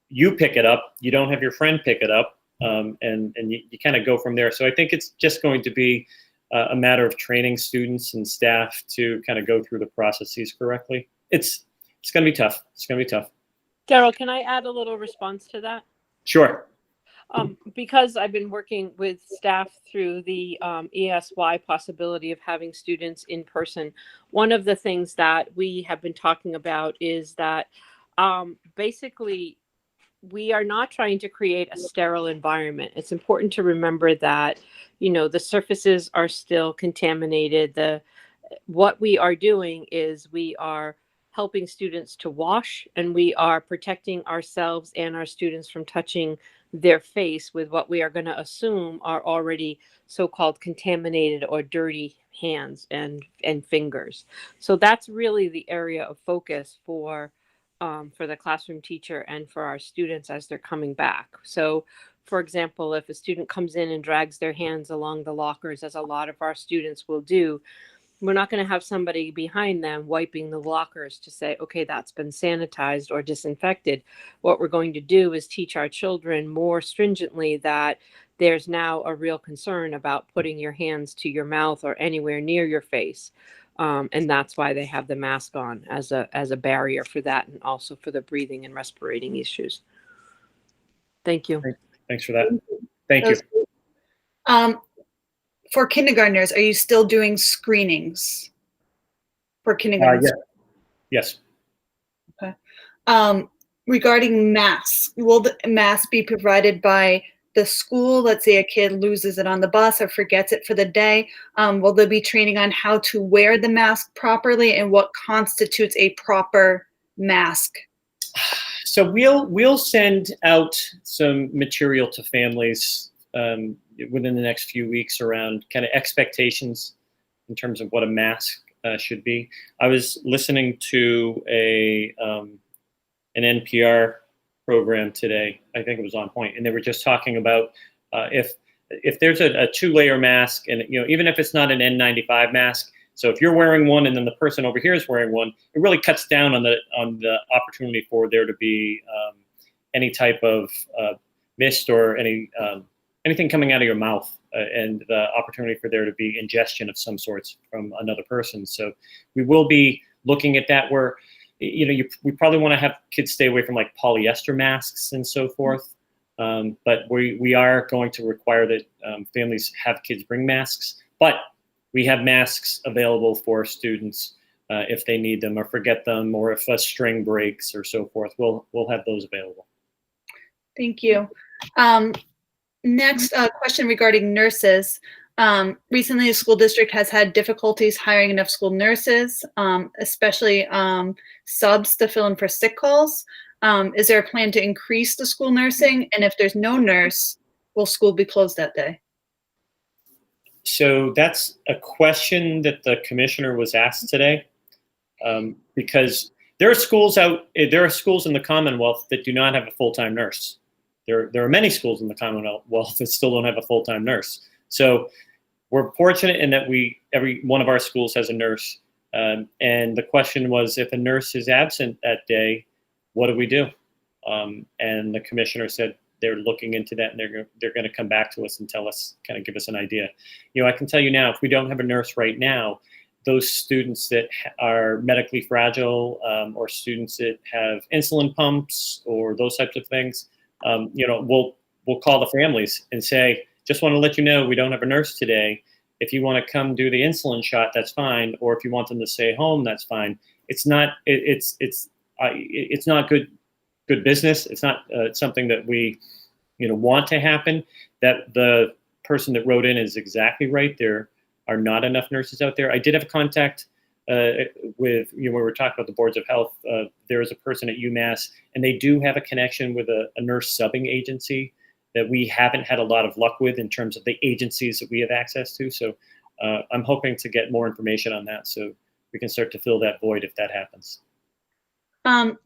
you pick it up, you don't have your friend pick it up, and you kind of go from there. So I think it's just going to be a matter of training students and staff to kind of go through the processes correctly. It's going to be tough. It's going to be tough. Daryl, can I add a little response to that? Sure. Because I've been working with staff through the ESY possibility of having students in person, one of the things that we have been talking about is that basically we are not trying to create a sterile environment. It's important to remember that, the surfaces are still contaminated. What we are doing is we are helping students to wash, and we are protecting ourselves and our students from touching their face with what we are going to assume are already so-called contaminated or dirty hands and fingers. So that's really the area of focus for the classroom teacher and for our students as they're coming back. So, for example, if a student comes in and drags their hands along the lockers, as a lot of our students will do, we're not going to have somebody behind them wiping the lockers to say, okay, that's been sanitized or disinfected. What we're going to do is teach our children more stringently that there's now a real concern about putting your hands to your mouth or anywhere near your face. And that's why they have the mask on as a barrier for that, and also for the breathing and respirating issues. Thank you. Thanks for that. Thank you. For kindergartners, are you still doing screenings for kindergartners? Yes. Okay. Regarding masks, will the mask be provided by the school? Let's say a kid loses it on the bus or forgets it for the day. Will there be training on how to wear the mask properly and what constitutes a proper mask? So we'll send out some material to families within the next few weeks around kind of expectations in terms of what a mask should be. I was listening to an NPR program today. I think it was on point, and they were just talking about if there's a 2-layer mask, and even if it's not an N95 mask, so if you're wearing one and then the person over here is wearing one, it really cuts down on the opportunity for there to be any type of mist or anything coming out of your mouth, and the opportunity for there to be ingestion of some sorts from another person. So we will be looking at that, where we probably want to have kids stay away from like polyester masks and so forth. But we are going to require that families have kids bring masks, but we have masks available for students if they need them or forget them, or if a string breaks or so forth. We'll have those available. Thank you. Next question regarding nurses. Recently, the school district has had difficulties hiring enough school nurses, especially subs to fill in for sick calls. Is there a plan to increase the school nursing? And if there's no nurse, will school be closed that day? So that's a question that the commissioner was asked today, because there are schools in the Commonwealth that do not have a full-time nurse. There are many schools in the Commonwealth that still don't have a full-time nurse. So we're fortunate in that every one of our schools has a nurse. And the question was, if a nurse is absent that day, what do we do? And the commissioner said they're looking into that, and they're going to come back to us and tell us, kind of give us an idea. I can tell you now, if we don't have a nurse right now, those students that are medically fragile, or students that have insulin pumps or those types of things, we'll call the families and say, just want to let you know we don't have a nurse today. If you want to come do the insulin shot, that's fine. Or if you want them to stay home, that's fine. It's not good business. It's not something that we want to happen. That the person that wrote in is exactly right. There are not enough nurses out there. I did have contact with, when we were talking about the boards of health, there is a person at UMass, and they do have a connection with a nurse subbing agency that we haven't had a lot of luck with in terms of the agencies that we have access to. So I'm hoping to get more information on that so we can start to fill that void if that happens.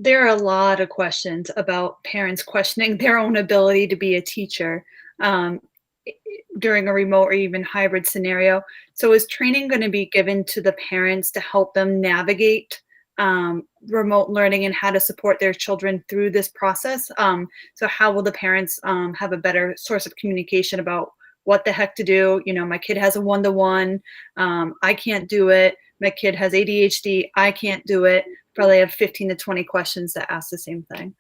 There are a lot of questions about parents questioning their own ability to be a teacher during a remote or even hybrid scenario. So is training going to be given to the parents to help them navigate remote learning and how to support their children through this process? So how will the parents have a better source of communication about what the heck to do? My kid has a one-to-one, I can't do it. My kid has ADHD, I can't do it. Probably have 15 to 20 questions that ask the same thing.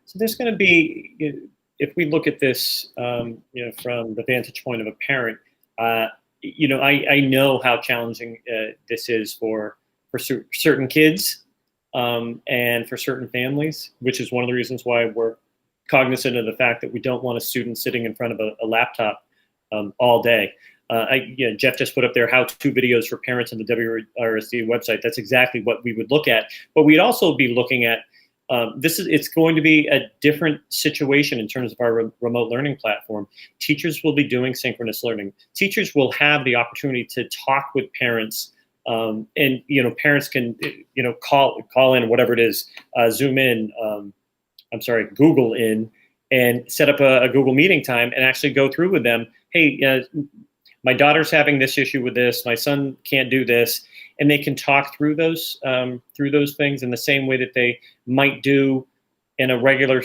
So there's going to be, if we look at this, from the vantage point of a parent, I know how challenging this is for certain kids and for certain families, which is one of the reasons why we're cognizant of the fact that we don't want a student sitting in front of a laptop all day. Jeff just put up there how-to videos for parents on the WRSD website. That's exactly what we would look at. But we'd also be looking at, it's going to be a different situation in terms of our remote learning platform. Teachers will be doing synchronous learning. Teachers will have the opportunity to talk with parents, and parents can call in, whatever it is, Zoom in, Google in, and set up a Google meeting time and actually go through with them. Hey, my daughter's having this issue with this. My son can't do this, and they can talk through those things in the same way that they might do in a regular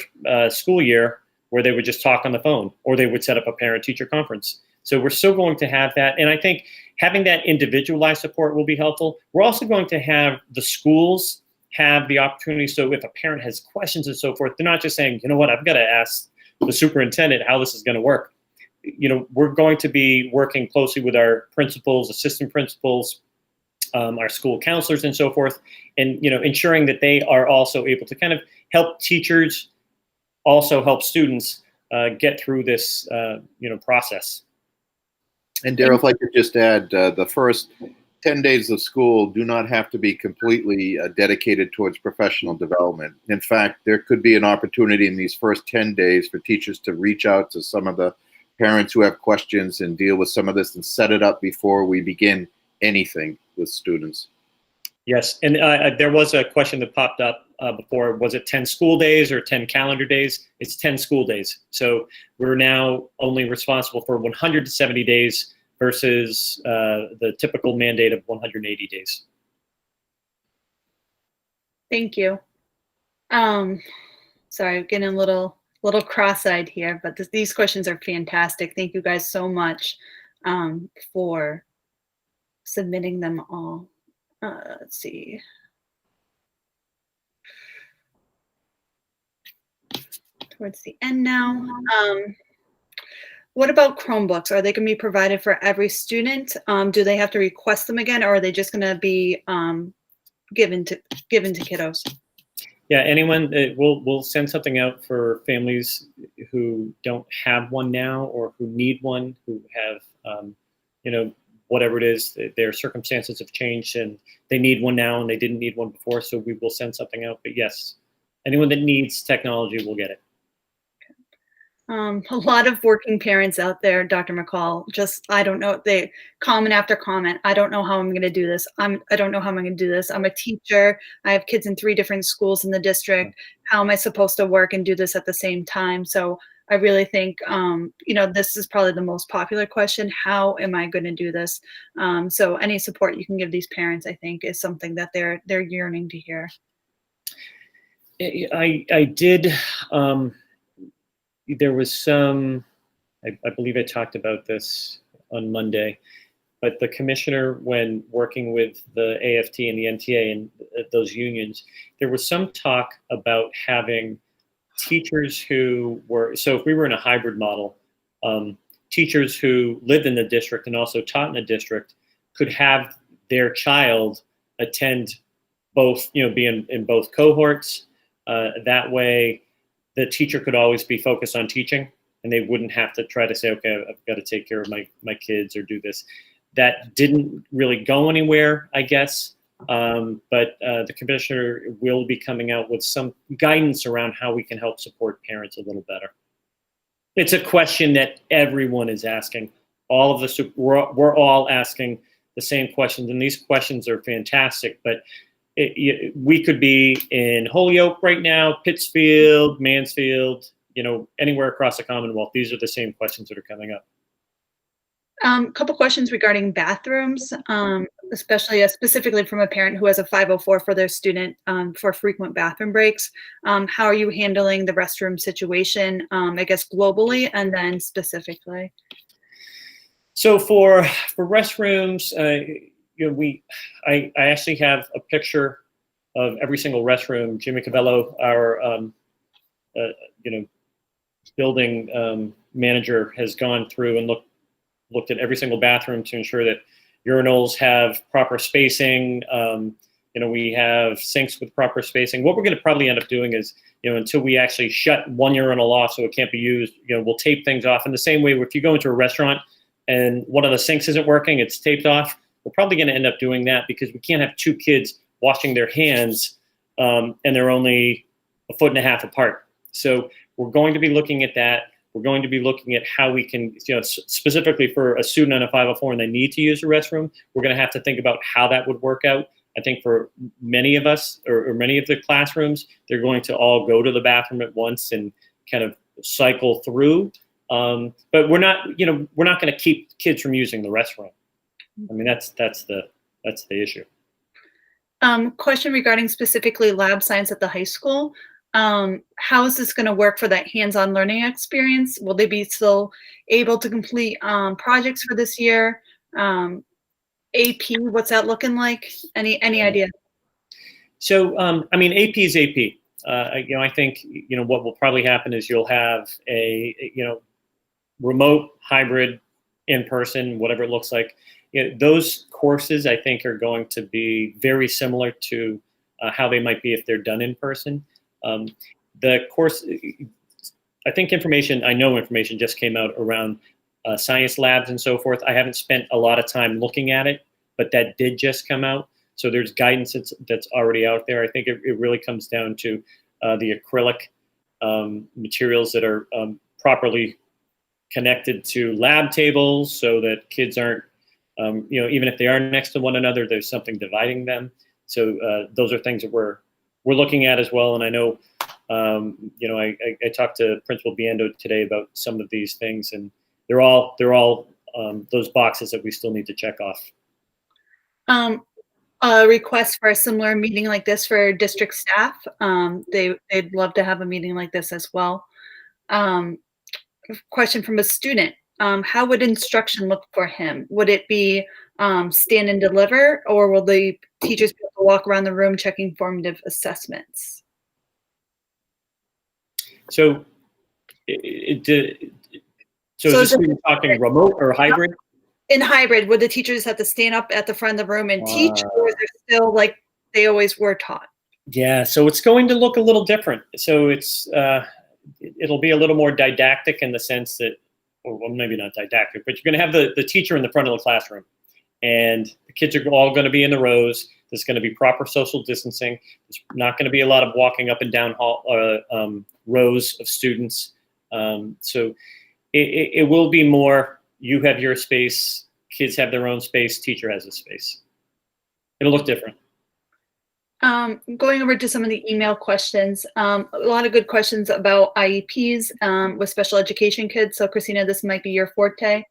school year, where they would just talk on the phone, or they would set up a parent-teacher conference. So we're still going to have that, and I think having that individualized support will be helpful. We're also going to have the schools have the opportunity. So if a parent has questions and so forth, they're not just saying, I've got to ask the superintendent how this is going to work. We're going to be working closely with our principals, assistant principals, our school counselors and so forth, and, ensuring that they are also able to kind of help teachers, also help students get through this, process. And Daryl, if I could just add, the first 10 days of school do not have to be completely dedicated towards professional development. In fact, there could be an opportunity in these first 10 days for teachers to reach out to some of the parents who have questions and deal with some of this and set it up before we begin anything with students. Yes, and there was a question that popped up before. Was it 10 school days or 10 calendar days? It's 10 school days. So we're now only responsible for 170 days versus the typical mandate of 180 days. Thank you. Sorry, I'm getting a little cross-eyed here, but these questions are fantastic. Thank you guys so much for submitting them all. Let's see. Towards the end now. What about Chromebooks? Are they going to be provided for every student? Do they have to request them again, or are they just going to be given to kiddos? Yeah, anyone, we'll send something out for families who don't have one now or who need one, who have, whatever it is, their circumstances have changed and they need one now and they didn't need one before, so we will send something out. But yes, anyone that needs technology will get it. A lot of working parents out there, Dr. McCall, I don't know, they comment after comment. I don't know how I'm going to do this. I don't know how I'm going to do this. I'm a teacher. I have kids in 3 different schools in the district. How am I supposed to work and do this at the same time? So I really think, this is probably the most popular question. How am I going to do this? So any support you can give these parents, I think, is something that they're yearning to hear. I did. There was some, I believe I talked about this on Monday, but the commissioner, when working with the AFT and the NTA and those unions, there was some talk about having teachers who were, so if we were in a hybrid model, teachers who lived in the district and also taught in the district could have their child attend both, be in both cohorts. That way, the teacher could always be focused on teaching and they wouldn't have to try to say, okay, I've got to take care of my kids or do this. That didn't really go anywhere, I guess. But the commissioner will be coming out with some guidance around how we can help support parents a little better. It's a question that everyone is asking. All of the, we're all asking the same questions, and these questions are fantastic, but we could be in Holyoke right now, Pittsfield, Mansfield, anywhere across the Commonwealth. These are the same questions that are coming up. A couple questions regarding bathrooms, especially specifically from a parent who has a 504 for their student for frequent bathroom breaks. How are you handling the restroom situation, I guess globally and then specifically? So for restrooms, I actually have a picture of every single restroom. Jimmy Cabello, our building manager, has gone through and looked at every single bathroom to ensure that urinals have proper spacing. We have sinks with proper spacing. What we're going to probably end up doing is, until we actually shut one urinal off so it can't be used, we'll tape things off. In the same way, if you go into a restaurant and one of the sinks isn't working, it's taped off, we're probably going to end up doing that because we can't have 2 kids washing their hands and they're only 1.5 feet apart. So we're going to be looking at that. We're going to be looking at how we can, specifically for a student on a 504 and they need to use a restroom, we're going to have to think about how that would work out. I think for many of us or many of the classrooms, they're going to all go to the bathroom at once and kind of cycle through. But we're not going to keep kids from using the restroom. I mean, that's the issue. Question regarding specifically lab science at the high school. How is this going to work for that hands-on learning experience? Will they be still able to complete projects for this year? AP, what's that looking like? Any idea? So, AP is AP. I think, what will probably happen is you'll have a, remote, hybrid, in-person, whatever it looks like. Those courses, I think, are going to be very similar to how they might be if they're done in person. The course, I think information just came out around science labs and so forth. I haven't spent a lot of time looking at it, but that did just come out. So there's guidance that's already out there. I think it really comes down to the acrylic materials that are properly connected to lab tables so that kids aren't, even if they are next to one another, there's something dividing them. So those are things that we're looking at as well. And I know, I talked to Principal Biendo today about some of these things, and they're all those boxes that we still need to check off. A request for a similar meeting like this for district staff. They'd love to have a meeting like this as well. Question from a student. How would instruction look for him? Would it be stand and deliver, or will the teachers be able to walk around the room checking formative assessments? So, is the student talking remote or hybrid? In hybrid, would the teachers have to stand up at the front of the room and teach, or is it still like they always were taught? Yeah, so it's going to look a little different. So it'll be a little more didactic in the sense that, or well, maybe not didactic, but you're going to have the teacher in the front of the classroom, and the kids are all going to be in the rows. There's going to be proper social distancing. There's not going to be a lot of walking up and down rows of students. So it will be more, you have your space, kids have their own space, teacher has a space. It'll look different. Going over to some of the email questions, a lot of good questions about IEPs with special education kids. So Christina, this might be your forte.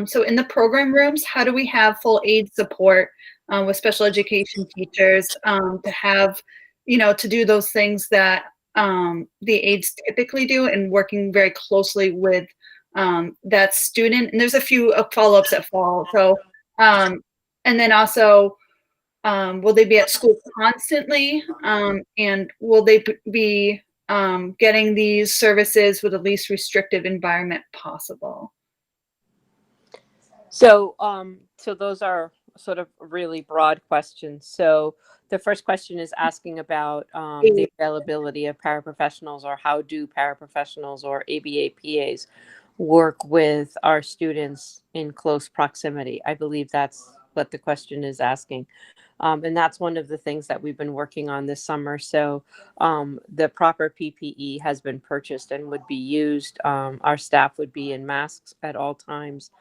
So in the program rooms, how do we have full aid support with special education teachers to have, to do those things that the aides typically do, and working very closely with that student? And there's a few follow-ups that follow. So, and then also, will they be at school constantly? And will they be getting these services with the least restrictive environment possible? So, so those are sort of really broad questions. So the first question is asking about the availability of paraprofessionals, or how do paraprofessionals or ABA PAs work with our students in close proximity? I believe that's what the question is asking. And that's one of the things that we've been working on this summer. So the proper PPE has been purchased and would be used. Our staff would be in masks at all times.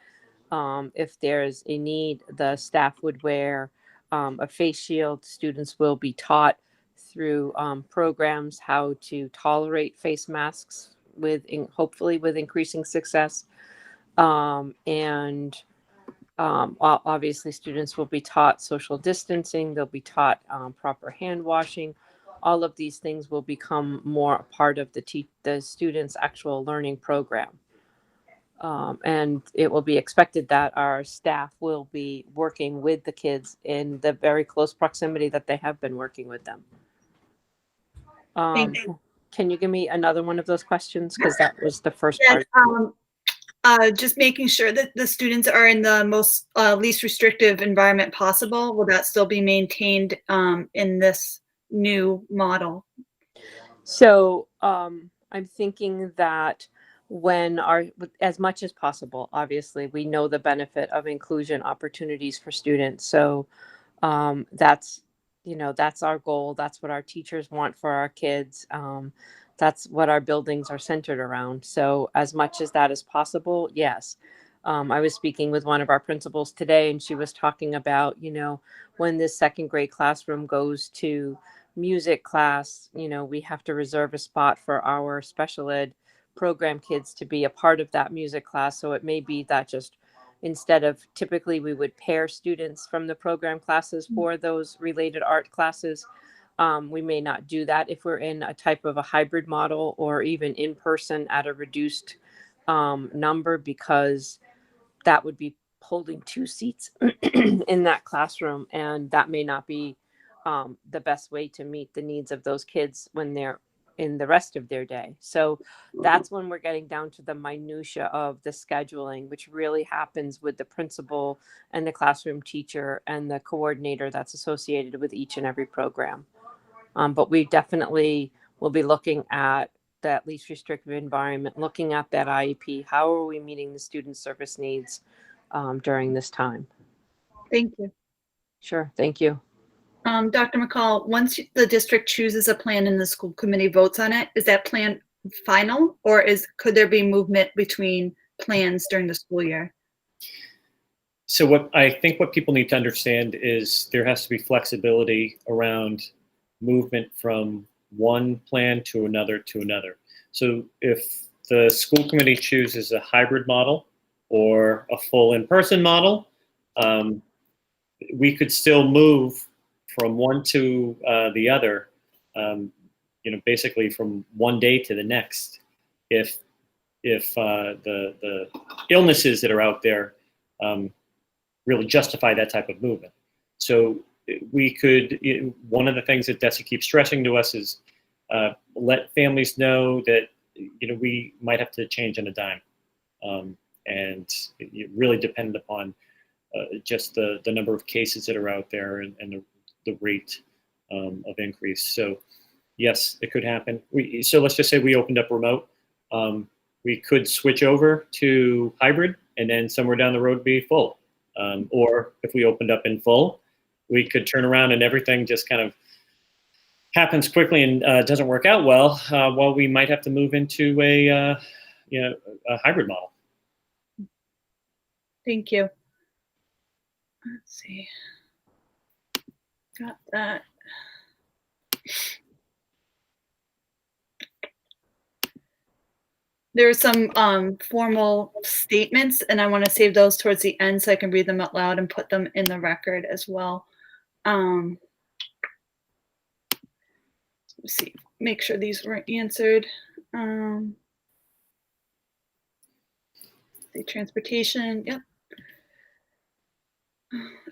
If there's a need, the staff would wear a face shield. Students will be taught through programs how to tolerate face masks hopefully with increasing success. Obviously students will be taught social distancing. They'll be taught proper hand washing. All of these things will become more a part of the students' actual learning program. And it will be expected that our staff will be working with the kids in the very close proximity that they have been working with them. Thank you. Can you give me another one of those questions? Because that was the first Yes, part. just making sure that the students are in the most least restrictive environment possible. Will that still be maintained in this new model? So I'm thinking that as much as possible, obviously, we know the benefit of inclusion opportunities for students. So that's our goal. That's what our teachers want for our kids. That's what our buildings are centered around. So as much as that is possible, yes. I was speaking with one of our principals today, and she was talking about, when this second grade classroom goes to music class, we have to reserve a spot for our special ed program kids to be a part of that music class. So it may be that just instead of typically we would pair students from the program classes for those related art classes, we may not do that if we're in a type of a hybrid model, or even in person at a reduced number, because that would be holding 2 seats in that classroom, and that may not be the best way to meet the needs of those kids when they're in the rest of their day. So that's when we're getting down to the minutia of the scheduling, which really happens with the principal and the classroom teacher and the coordinator that's associated with each and every program. But we definitely will be looking at that least restrictive environment, looking at that IEP. How are we meeting the student service needs during this time? Thank you. Sure, thank you. Dr. McCall, once the district chooses a plan and the school committee votes on it, is that plan final, or could there be movement between plans during the school year? So what people need to understand is there has to be flexibility around movement from one plan to another to another. So if the school committee chooses a hybrid model or a full in-person model, we could still move from one to the other, basically from one day to the next. If the illnesses that are out there really justify that type of movement. So we could, one of the things that DESE keeps stressing to us is let families know that, we might have to change on a dime. And it really depended upon just the number of cases that are out there and the rate of increase. So yes, it could happen. So let's just say we opened up remote. We could switch over to hybrid and then somewhere down the road be full. Or if we opened up in full, we could turn around and everything just kind of happens quickly and doesn't work out well. Well, we might have to move into a hybrid model. Thank you. Let's see. Got that. There are some formal statements, and I want to save those towards the end so I can read them out loud and put them in the record as well. Let's see, make sure these were answered. The transportation, yep.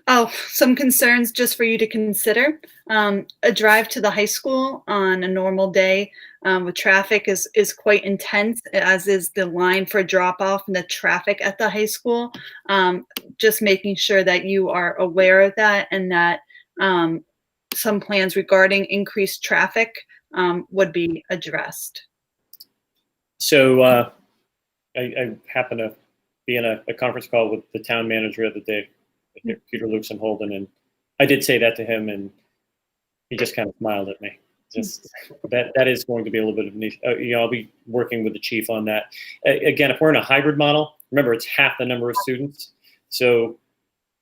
Oh, some concerns just for you to consider. A drive to the high school on a normal day with traffic is quite intense, as is the line for drop off and the traffic at the high school. Just making sure that you are aware of that and that some plans regarding increased traffic would be addressed. So I happen to be in a conference call with the town manager the other day, Peter Lukeson Holden, and I did say that to him, and he just kind of smiled at me. Just that is going to be a little bit of an issue. I'll be working with the chief on that. Again, if we're in a hybrid model, remember it's half the number of students, so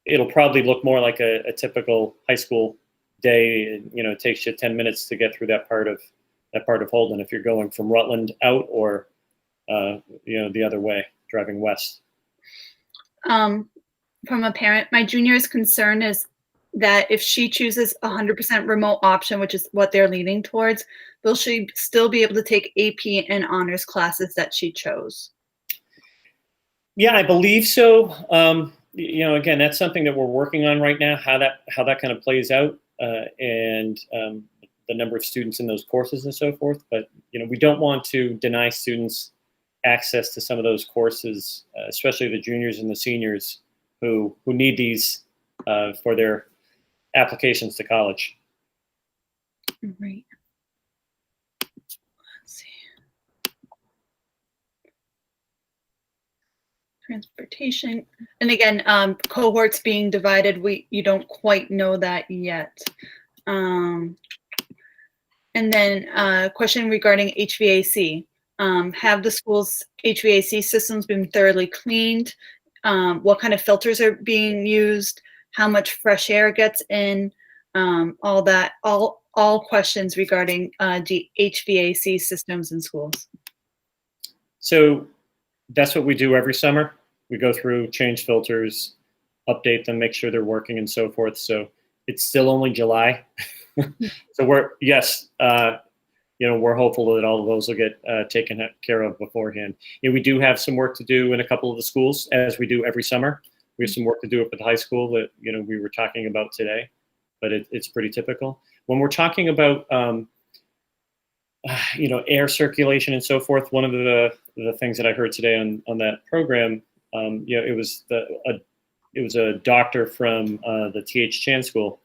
it'll probably look more like a typical high school day. It takes you 10 minutes to get through that part of Holden if you're going from Rutland out or the other way, driving west. From a parent, my junior's concern is that if she chooses 100% remote option, which is what they're leaning towards, will she still be able to take AP and honors classes that she chose? Yeah, I believe so. Again, that's something that we're working on right now, how that kind of plays out, and the number of students in those courses and so forth. But we don't want to deny students access to some of those courses, especially the juniors and the seniors who need these for their applications to college. Right. Let's see. Transportation, and again, cohorts being divided. You don't quite know that yet. And then a question regarding HVAC. Have the school's HVAC systems been thoroughly cleaned? What kind of filters are being used? How much fresh air gets in? All that, all questions regarding HVAC systems in schools. So that's what we do every summer. We go through, change filters, update them, make sure they're working and so forth. So it's still only July. So we're hopeful that all of those will get taken care of beforehand. We do have some work to do in a couple of the schools, as we do every summer. We have some work to do up at the high school that we were talking about today, but it's pretty typical. When we're talking about air circulation and so forth, one of the things that I heard today on that program, it was a doctor from the T.H. Chan School.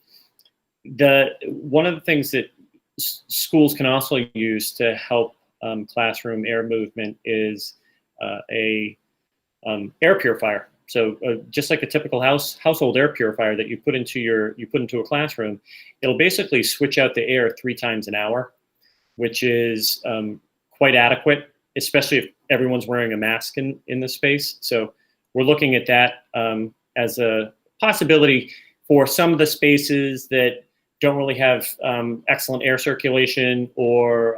One of the things that schools can also use to help classroom air movement is a air purifier. So just like a typical household air purifier that you put into a classroom, it'll basically switch out the air 3 times an hour, which is quite adequate, especially if everyone's wearing a mask in the space. So we're looking at that as a possibility for some of the spaces that don't really have excellent air circulation or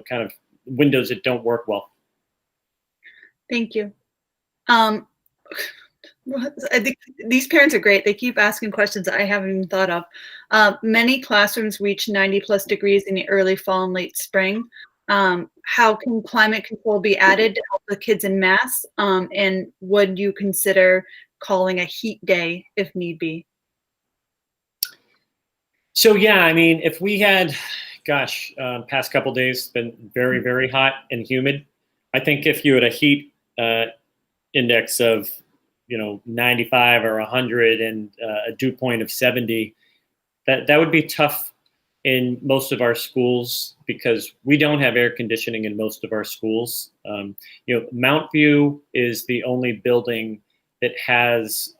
kind of windows that don't work well. Thank you. I think these parents are great. They keep asking questions that I haven't even thought of. Many classrooms reach 90+ degrees in the early fall and late spring. How can climate control be added to help the kids in mass? And would you consider calling a heat day if need be? So yeah, I mean, if we had, past couple days been very, very hot and humid. I think if you had a heat index of 95 or 100 and a dew point of 70, that would be tough in most of our schools because we don't have air conditioning in most of our schools. Mount View is the only building that has,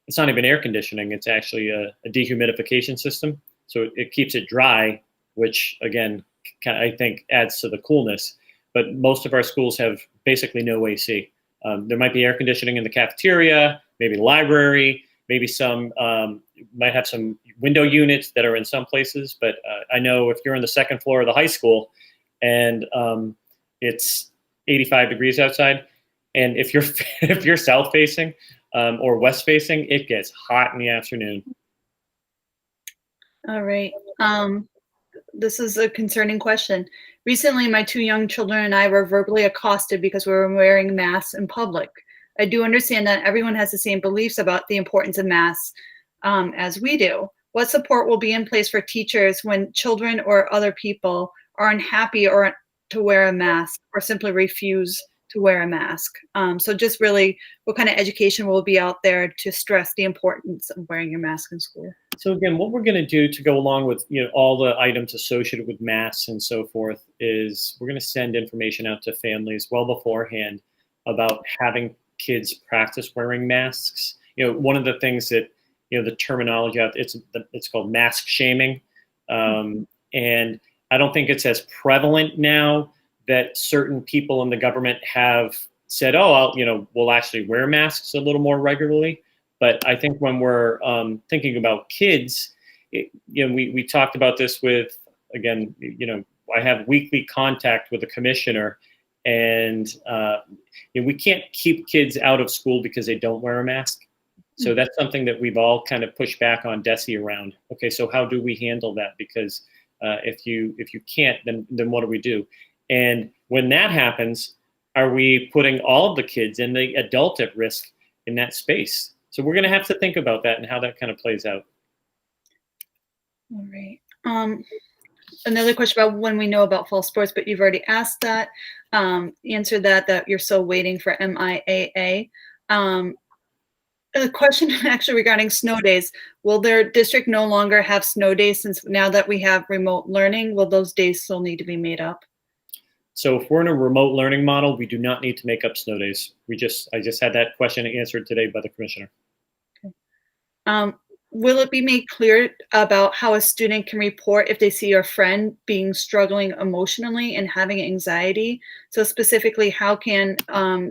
it's not even air conditioning, it's actually a dehumidification system. So it keeps it dry, which again, I think adds to the coolness. But most of our schools have basically no AC. There might be air conditioning in the cafeteria, maybe the library, maybe some might have some window units that are in some places. But I know if you're on the second floor of the high school and it's 85 degrees outside, and if you're south facing or west facing, it gets hot in the afternoon. All right. This is a concerning question. Recently, my 2 young children and I were verbally accosted because we were wearing masks in public. I do understand that everyone has the same beliefs about the importance of masks as we do. What support will be in place for teachers when children or other people are unhappy or to wear a mask or simply refuse to wear a mask? So just really, what kind of education will be out there to stress the importance of wearing your mask in school? So again, what we're going to do to go along with all the items associated with masks and so forth is we're going to send information out to families well beforehand about having kids practice wearing masks. One of the things that the terminology out it's called mask shaming, and I don't think it's as prevalent now that certain people in the government have said, oh, we'll actually wear masks a little more regularly. But I think when we're thinking about kids, we talked about this with, again, I have weekly contact with the commissioner, and we can't keep kids out of school because they don't wear a mask. So that's something that we've all kind of pushed back on DESE around. Okay, so how do we handle that? Because if you can't, then what do we do? And when that happens, are we putting all of the kids and the adult at risk in that space? So we're going to have to think about that and how that kind of plays out. All right. Another question about when we know about fall sports, but you've already asked that. Answered that you're still waiting for MIAA. A question actually regarding snow days. Will their district no longer have snow days since now that we have remote learning? Will those days still need to be made up? So if we're in a remote learning model, we do not need to make up snow days. I just had that question answered today by the commissioner. Okay. Will it be made clear about how a student can report if they see a friend being struggling emotionally and having anxiety? So specifically, how can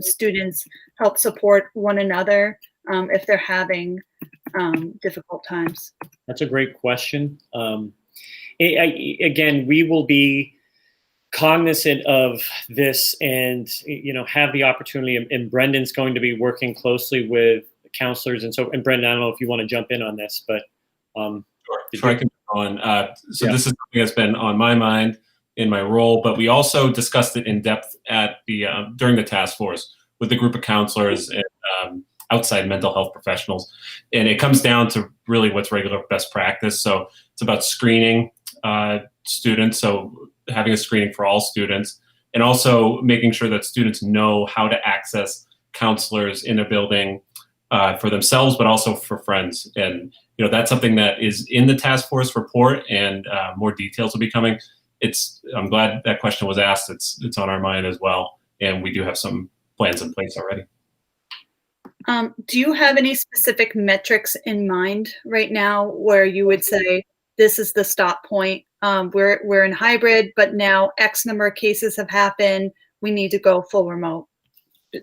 students help support one another if they're having difficult times? That's a great question. Again, we will be cognizant of this and have the opportunity, and Brendan's going to be working closely with counselors and Brendan, I don't know if you want to jump in on this, but sure, I can go on. So this is something that's been on my mind in my role, but we also discussed it in depth at the during the task force with the group of counselors and outside mental health professionals, and it comes down to really what's regular best practice. So it's about screening students, so having a screening for all students, and also making sure that students know how to access counselors in a building for themselves, but also for friends. And that's something that is in the task force report, and more details will be coming. I'm glad that question was asked. It's on our mind as well, and we do have some plans in place already. Do you have any specific metrics in mind right now where you would say this is the stop point? We're in hybrid, but now X number of cases have happened. We need to go full remote.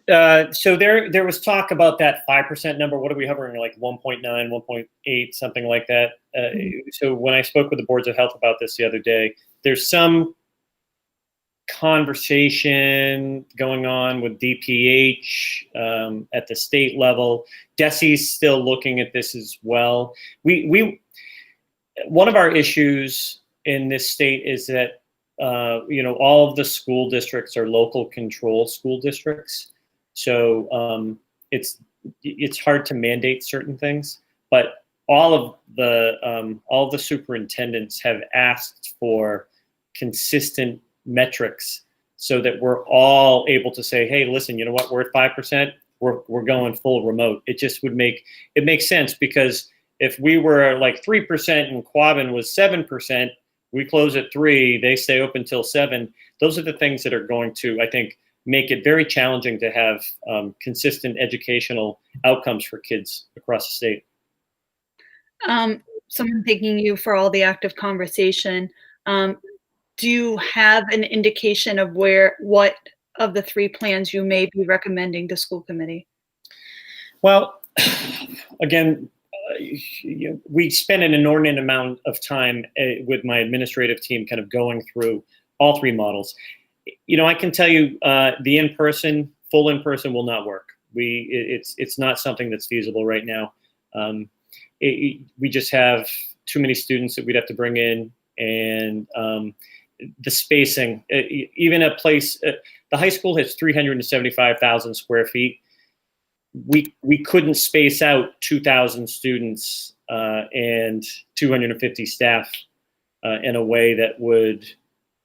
So there was talk about that 5% number. What are we hovering, like 1.9, 1.8, something like that? So when I spoke with the boards of health about this the other day, there's some conversation going on with DPH at the state level. DESE is still looking at this as well. One of our issues in this state is that all of the school districts are local control school districts. So it's hard to mandate certain things, but all of the superintendents have asked for consistent metrics so that we're all able to say, hey, listen, you know what, we're at 5%, we're going full remote. It just makes sense, because if we were like 3% and Quabbin was 7%, we close at 3, they stay open till 7. Those are the things that are going to, I think, make it very challenging to have consistent educational outcomes for kids across the state. So I'm thanking you for all the active conversation. Do you have an indication of what of the 3 plans you may be recommending to school committee? Well, again, we spent an inordinate amount of time with my administrative team kind of going through all 3 models. I can tell you the full in-person will not work. It's not something that's feasible right now. We just have too many students that we'd have to bring in, and the spacing, even a place, the high school has 375,000 square feet. We couldn't space out 2,000 students and 250 staff in a way that would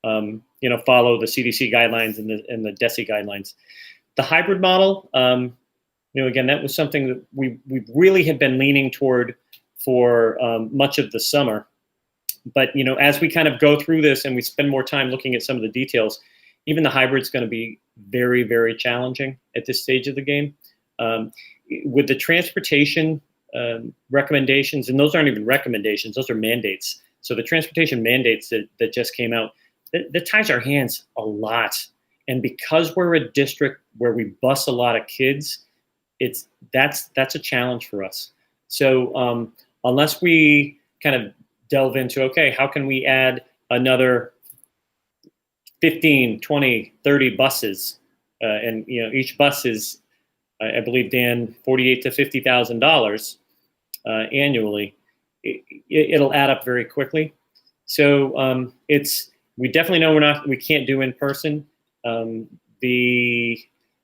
follow the CDC guidelines and the DESE guidelines. The hybrid model, again, that was something that we really have been leaning toward for much of the summer. But as we kind of go through this and we spend more time looking at some of the details, even the hybrid's going to be very, very challenging at this stage of the game. With the transportation recommendations, and those aren't even recommendations, those are mandates. So the transportation mandates that just came out, that ties our hands a lot. And because we're a district where we bus a lot of kids, that's a challenge for us. So unless we kind of delve into, okay, how can we add another 15, 20, 30 buses? And each bus is, I believe, Dan, $48,000 to $50,000 annually. It'll add up very quickly. So we definitely know we can't do in person. The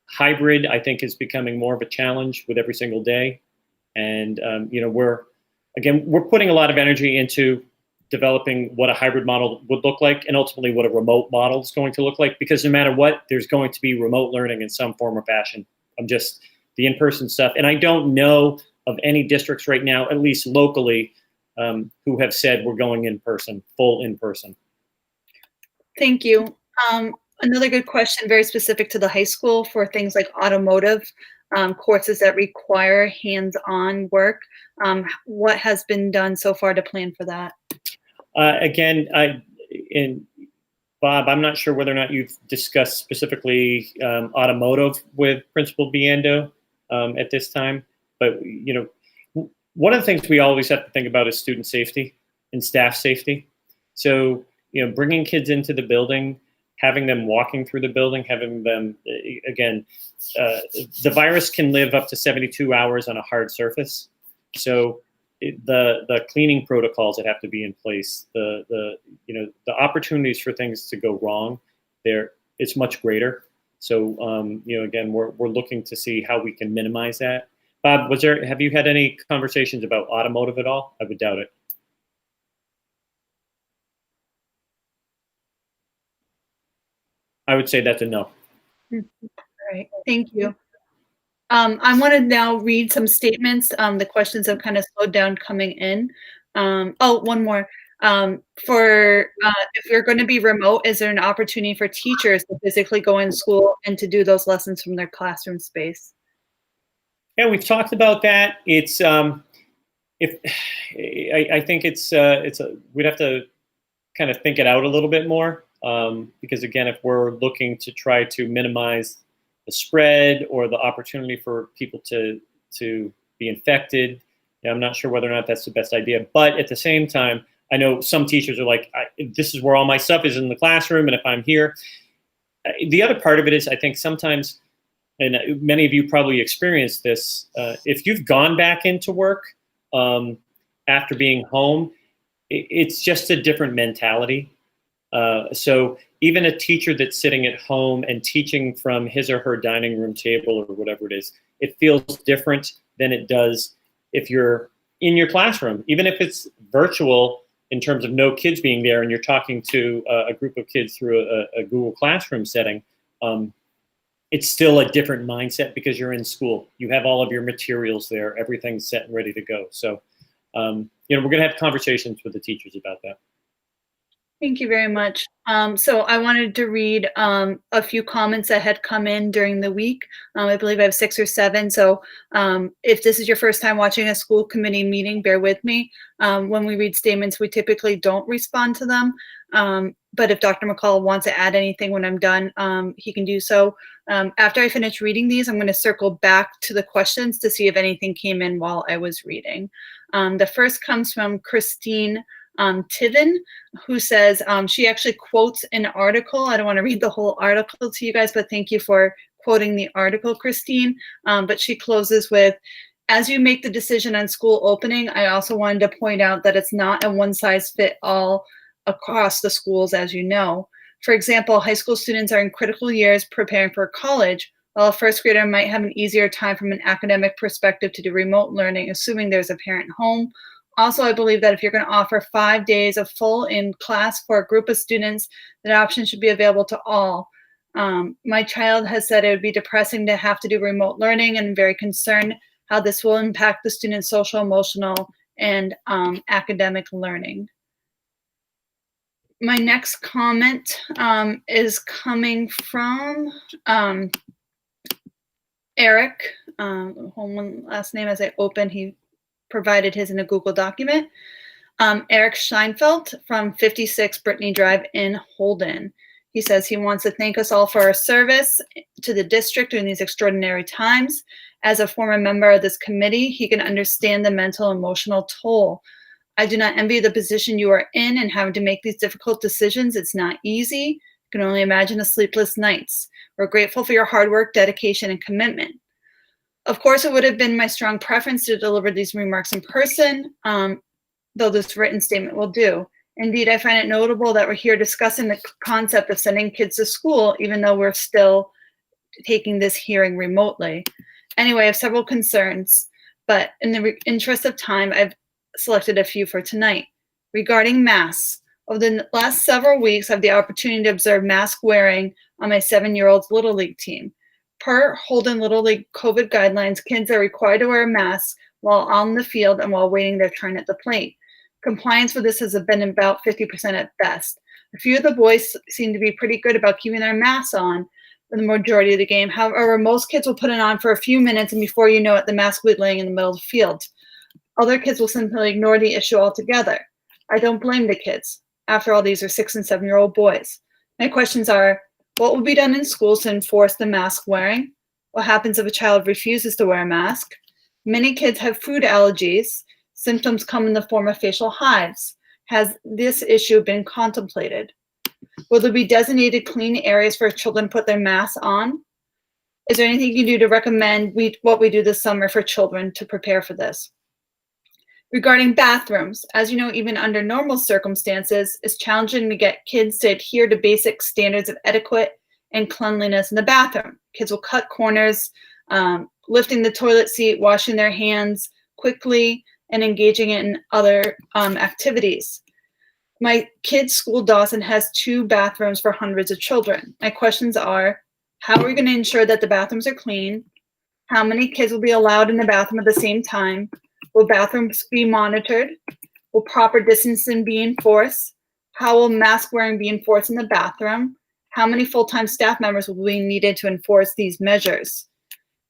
hybrid, I think, is becoming more of a challenge with every single day. And we're putting a lot of energy into developing what a hybrid model would look like, and ultimately what a remote model is going to look like, because no matter what, there's going to be remote learning in some form or fashion. Just the in-person stuff. And I don't know of any districts right now, at least locally, who have said we're going in person, full in person. Thank you. Another good question, very specific to the high school, for things like automotive courses that require hands-on work. What has been done so far to plan for that? Again, Bob, I'm not sure whether or not you've discussed specifically automotive with Principal Biendo at this time, but one of the things we always have to think about is student safety and staff safety. So bringing kids into the building, having them walking through the building, having them, again, the virus can live up to 72 hours on a hard surface. So the cleaning protocols that have to be in place, the opportunities for things to go wrong, it's much greater. So again, we're looking to see how we can minimize that. Bob, have you had any conversations about automotive at all? I would doubt it. I would say that's a no. All right, thank you. I want to now read some statements. The questions have kind of slowed down coming in. One more. If you're going to be remote, is there an opportunity for teachers to physically go in school and to do those lessons from their classroom space? Yeah, we've talked about that. I think we'd have to kind of think it out a little bit more, because again, if we're looking to try to minimize the spread or the opportunity for people to be infected. I'm not sure whether or not that's the best idea. But at the same time, I know some teachers are like, this is where all my stuff is, in the classroom, and if I'm here. The other part of it is, I think sometimes, and many of you probably experienced this, if you've gone back into work after being home, it's just a different mentality. So even a teacher that's sitting at home and teaching from his or her dining room table or whatever it is, it feels different than it does if you're in your classroom, even if it's virtual in terms of no kids being there and you're talking to a group of kids through a Google Classroom setting. It's still a different mindset because you're in school. You have all of your materials there. Everything's set and ready to go. So, we're going to have conversations with the teachers about that. Thank you very much. So I wanted to read a few comments that had come in during the week. I believe I have 6 or 7. So if this is your first time watching a school committee meeting, bear with me. When we read statements, we typically don't respond to them. But if Dr. McCall wants to add anything when I'm done, he can do so. After I finish reading these, I'm going to circle back to the questions to see if anything came in while I was reading. The first comes from Christine Tiven, who says she actually quotes an article. I don't want to read the whole article to you guys, but thank you for quoting the article, Christine. But she closes with, as you make the decision on school opening, I also wanted to point out that it's not a one-size-fits-all across the schools, as you know. For example, high school students are in critical years preparing for college, while a first grader might have an easier time from an academic perspective to do remote learning, assuming there's a parent home. Also, I believe that if you're going to offer 5 days of full in class for a group of students, that option should be available to all. My child has said it would be depressing to have to do remote learning, and I'm very concerned how this will impact the student's social, emotional, and academic learning. My next comment is coming from Eric. One last name as I open, he provided his in a Google document. Eric Scheinfeld from 56 Brittany Drive in Holden. He says he wants to thank us all for our service to the district during these extraordinary times. As a former member of this committee, he can understand the mental and emotional toll. I do not envy the position you are in and having to make these difficult decisions. It's not easy. You can only imagine the sleepless nights. We're grateful for your hard work, dedication, and commitment. Of course, it would have been my strong preference to deliver these remarks in person, though this written statement will do. Indeed, I find it notable that we're here discussing the concept of sending kids to school, even though we're still taking this hearing remotely. Anyway, I have several concerns, but in the interest of time, I've selected a few for tonight. Regarding masks, over the last several weeks, I have the opportunity to observe mask wearing on my 7-year-old's Little League team. Per Holden Little League COVID guidelines, kids are required to wear a mask while on the field and while waiting their turn at the plate. Compliance with this has been about 50% at best. A few of the boys seem to be pretty good about keeping their masks on for the majority of the game. However, most kids will put it on for a few minutes, and before you know it, the mask will be laying in the middle of the field. Other kids will simply ignore the issue altogether. I don't blame the kids. After all, these are 6- and 7-year-old boys. My questions are, what will be done in schools to enforce the mask wearing? What happens if a child refuses to wear a mask? Many kids have food allergies. Symptoms come in the form of facial hives. Has this issue been contemplated? Will there be designated clean areas for children to put their masks on? Is there anything you can do to recommend what we do this summer for children to prepare for this? Regarding bathrooms, as you know, even under normal circumstances, it's challenging to get kids to adhere to basic standards of etiquette and cleanliness in the bathroom. Kids will cut corners, lifting the toilet seat, washing their hands quickly, and engaging in other activities. My kid's school, Dawson, has 2 bathrooms for hundreds of children. My questions are, how are we going to ensure that the bathrooms are clean? How many kids will be allowed in the bathroom at the same time? Will bathrooms be monitored? Will proper distancing be enforced? How will mask wearing be enforced in the bathroom? How many full-time staff members will be needed to enforce these measures?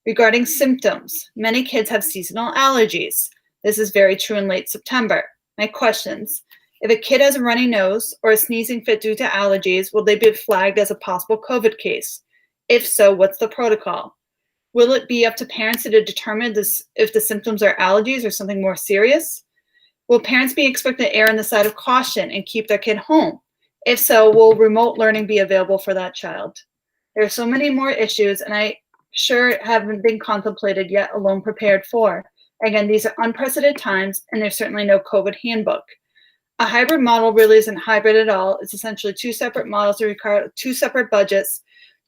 Regarding symptoms, many kids have seasonal allergies. This is very true in late September. My questions, if a kid has a runny nose or a sneezing fit due to allergies, will they be flagged as a possible COVID case? If so, what's the protocol? Will it be up to parents to determine this, if the symptoms are allergies or something more serious? Will parents be expected to err on the side of caution and keep their kid home? If so, will remote learning be available for that child? There are so many more issues, and I sure haven't been contemplated yet alone prepared for. Again, these are unprecedented times, and there's certainly no COVID handbook. A hybrid model really isn't hybrid at all. It's essentially two separate models that require two separate budgets,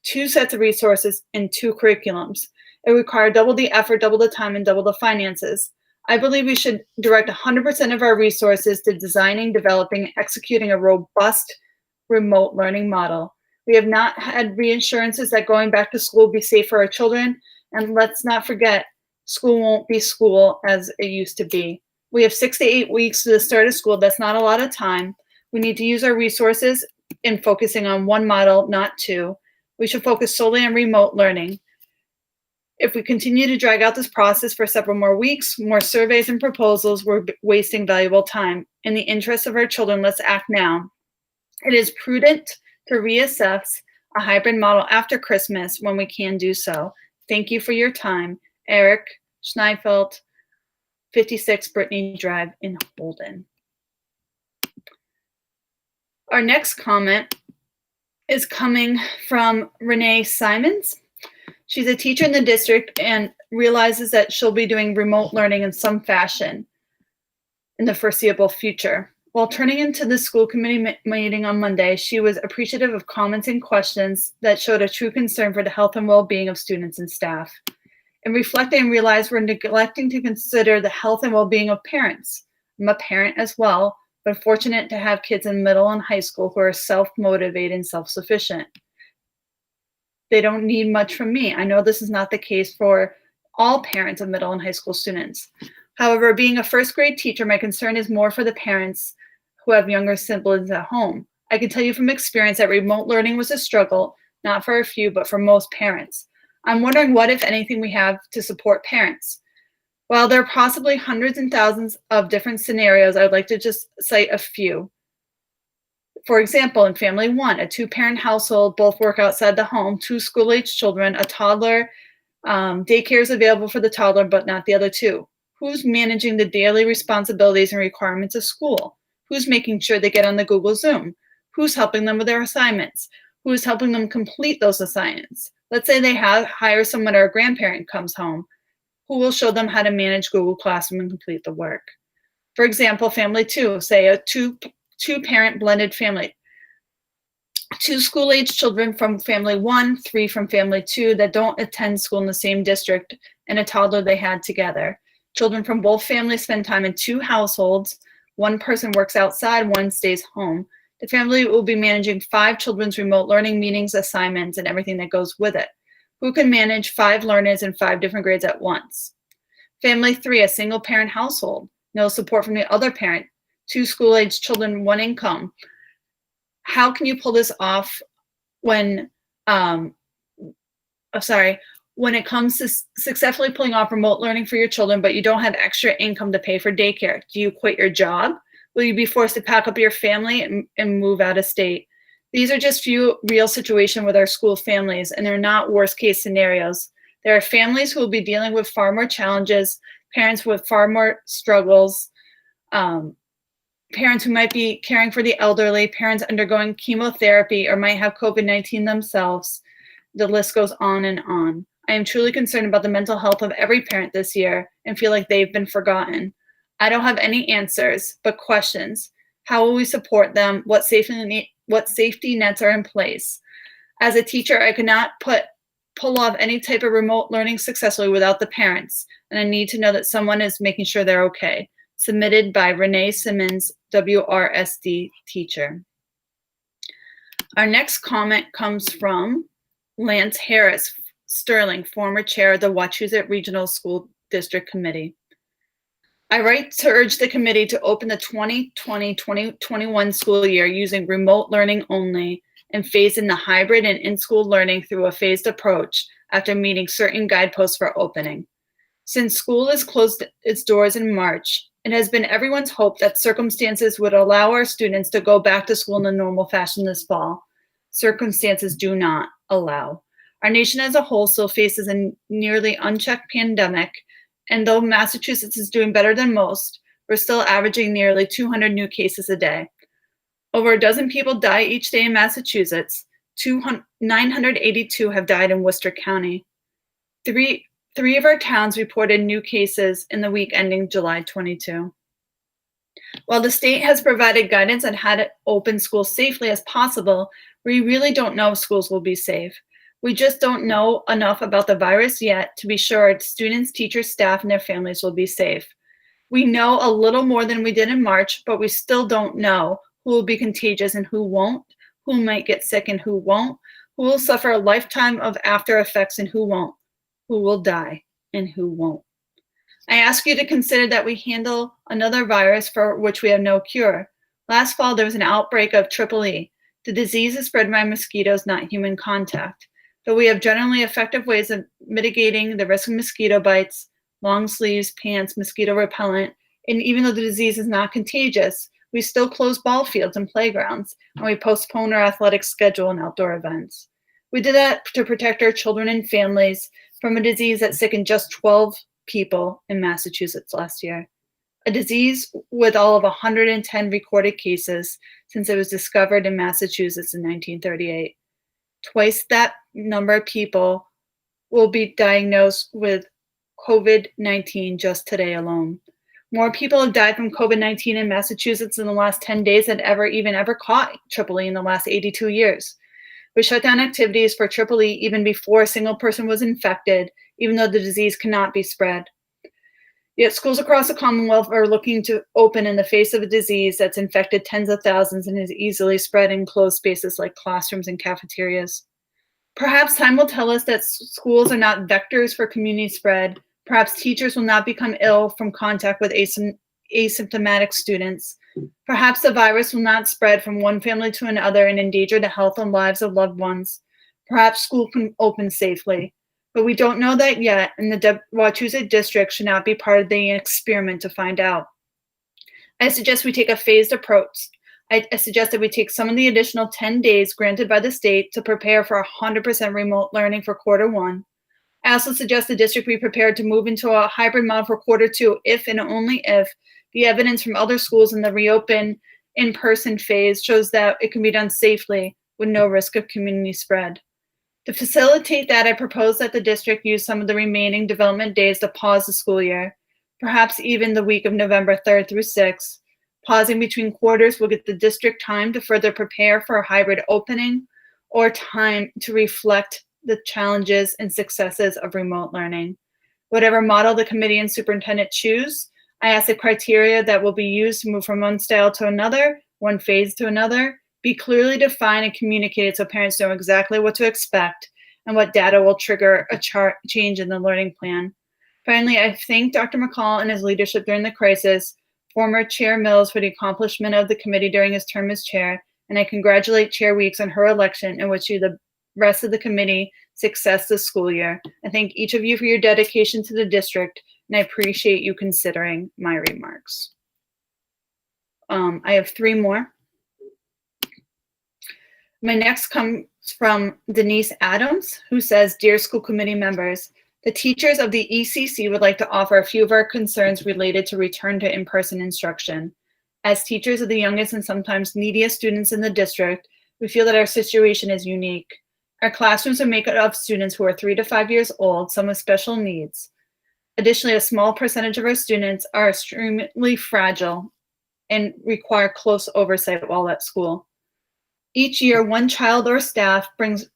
two sets of resources, and two curriculums. It requires double the effort, double the time, and double the finances. I believe we should direct 100% of our resources to designing, developing, and executing a robust remote learning model. We have not had reassurances that going back to school will be safe for our children. And let's not forget, school won't be school as it used to be. We have 6 to 8 weeks to the start of school. That's not a lot of time. We need to use our resources in focusing on one model, not two. We should focus solely on remote learning. If we continue to drag out this process for several more weeks, more surveys and proposals, we're wasting valuable time. In the interest of our children, let's act now. It is prudent to reassess a hybrid model after Christmas when we can do so. Thank you for your time. Eric Schneifeld, 56 Brittany Drive in Holden. Our next comment is coming from Renee Simons. She's a teacher in the district and realizes that she'll be doing remote learning in some fashion in the foreseeable future. While turning into the school committee meeting on Monday, she was appreciative of comments and questions that showed a true concern for the health and well-being of students and staff. In reflecting, I realized we're neglecting to consider the health and well-being of parents. I'm a parent as well, but fortunate to have kids in middle and high school who are self-motivated and self-sufficient. They don't need much from me. I know this is not the case for all parents of middle and high school students. However, being a first grade teacher, my concern is more for the parents who have younger siblings at home. I can tell you from experience that remote learning was a struggle, not for a few, but for most parents. I'm wondering what, if anything, we have to support parents. While there are possibly hundreds and thousands of different scenarios, I would like to just cite a few. For example, in family one, a two-parent household, both work outside the home, 2 school-age children, a toddler, daycare is available for the toddler, but not the other 2. Who's managing the daily responsibilities and requirements of school? Who's making sure they get on the Google Zoom? Who's helping them with their assignments? Who's helping them complete those assignments? Let's say they hire someone or a grandparent comes home. Who will show them how to manage Google Classroom and complete the work? For example, family 2, say a two-parent blended family. 2 school-age children from family 1, 3 from family 2 that don't attend school in the same district, and a toddler they had together. Children from both families spend time in 2 households. 1 person works outside, 1 stays home. The family will be managing 5 children's remote learning meetings, assignments, and everything that goes with it. Who can manage 5 learners in 5 different grades at once? Family 3, a single-parent household. No support from the other parent. 2 school-age children, 1 income. How can you pull this off when it comes to successfully pulling off remote learning for your children, but you don't have extra income to pay for daycare? Do you quit your job? Will you be forced to pack up your family and move out of state? These are just few real situations with our school families, and they're not worst case scenarios. There are families who will be dealing with far more challenges, parents with far more struggles, parents who might be caring for the elderly, parents undergoing chemotherapy, or might have COVID-19 themselves. The list goes on and on. I am truly concerned about the mental health of every parent this year and feel like they've been forgotten. I don't have any answers, but questions. How will we support them? What safety nets are in place? As a teacher, I could not pull off any type of remote learning successfully without the parents, and I need to know that someone is making sure they're okay. Submitted by Renee Simmons, WRSD teacher. Our next comment comes from Lance Harris, Sterling, former chair of the Wachusett Regional School District Committee. I write to urge the committee to open the 2020-2021 school year using remote learning only and phase in the hybrid and in-school learning through a phased approach after meeting certain guideposts for opening. Since school has closed its doors in March, it has been everyone's hope that circumstances would allow our students to go back to school in a normal fashion this fall. Circumstances do not allow. Our nation as a whole still faces a nearly unchecked pandemic, and though Massachusetts is doing better than most, we're still averaging nearly 200 new cases a day. Over a dozen people die each day in Massachusetts. 982 have died in Worcester County. Three of our towns reported new cases in the week ending July 22. While the state has provided guidance on how to open schools safely as possible, we really don't know if schools will be safe. We just don't know enough about the virus yet to be sure students, teachers, staff, and their families will be safe. We know a little more than we did in March, but we still don't know who will be contagious and who won't, who might get sick and who won't, who will suffer a lifetime of after effects and who won't, who will die and who won't. I ask you to consider that we handle another virus for which we have no cure. Last fall, there was an outbreak of EEE. The disease is spread by mosquitoes, not human contact. Though we have generally effective ways of mitigating the risk of mosquito bites, long sleeves, pants, mosquito repellent, and even though the disease is not contagious, we still close ball fields and playgrounds, and we postpone our athletic schedule and outdoor events. We did that to protect our children and families from a disease that sickened just 12 people in Massachusetts last year. A disease with all of 110 recorded cases since it was discovered in Massachusetts in 1938. Twice that number of people will be diagnosed with COVID-19 just today alone. More people have died from COVID-19 in Massachusetts in the last 10 days than ever caught EEE in the last 82 years. We shut down activities for EEE even before a single person was infected, even though the disease cannot be spread. Yet schools across the Commonwealth are looking to open in the face of a disease that's infected tens of thousands and is easily spread in closed spaces like classrooms and cafeterias. Perhaps time will tell us that schools are not vectors for community spread. Perhaps teachers will not become ill from contact with asymptomatic students. Perhaps the virus will not spread from one family to another and endanger the health and lives of loved ones. Perhaps school can open safely. But we don't know that yet, and the Wachusett district should not be part of the experiment to find out. I suggest we take a phased approach. I suggest that we take some of the additional 10 days granted by the state to prepare for 100% remote learning for Q1. I also suggest the district be prepared to move into a hybrid model for Q2 if and only if the evidence from other schools in the reopen in-person phase shows that it can be done safely with no risk of community spread. To facilitate that, I propose that the district use some of the remaining development days to pause the school year, perhaps even the week of November 3rd through 6th. Pausing between quarters will get the district time to further prepare for a hybrid opening or time to reflect the challenges and successes of remote learning. Whatever model the committee and superintendent choose, I ask the criteria that will be used to move from one style to another, one phase to another, be clearly defined and communicated so parents know exactly what to expect and what data will trigger a change in the learning plan. Finally, I thank Dr. McCall and his leadership during the crisis, former Chair Mills for the accomplishment of the committee during his term as chair, and I congratulate Chair Weeks on her election and wish you the rest of the committee success this school year. I thank each of you for your dedication to the district, and I appreciate you considering my remarks. I have 3 more. My next comes from Denise Adams, who says, "Dear school committee members, the teachers of the ECC would like to offer a few of our concerns related to return to in-person instruction. As teachers of the youngest and sometimes neediest students in the district, we feel that our situation is unique. Our classrooms are made up of students who are 3 to 5 years old, some with special needs. Additionally, a small percentage of our students are extremely fragile and require close oversight while at school. Each year, one child or staff brings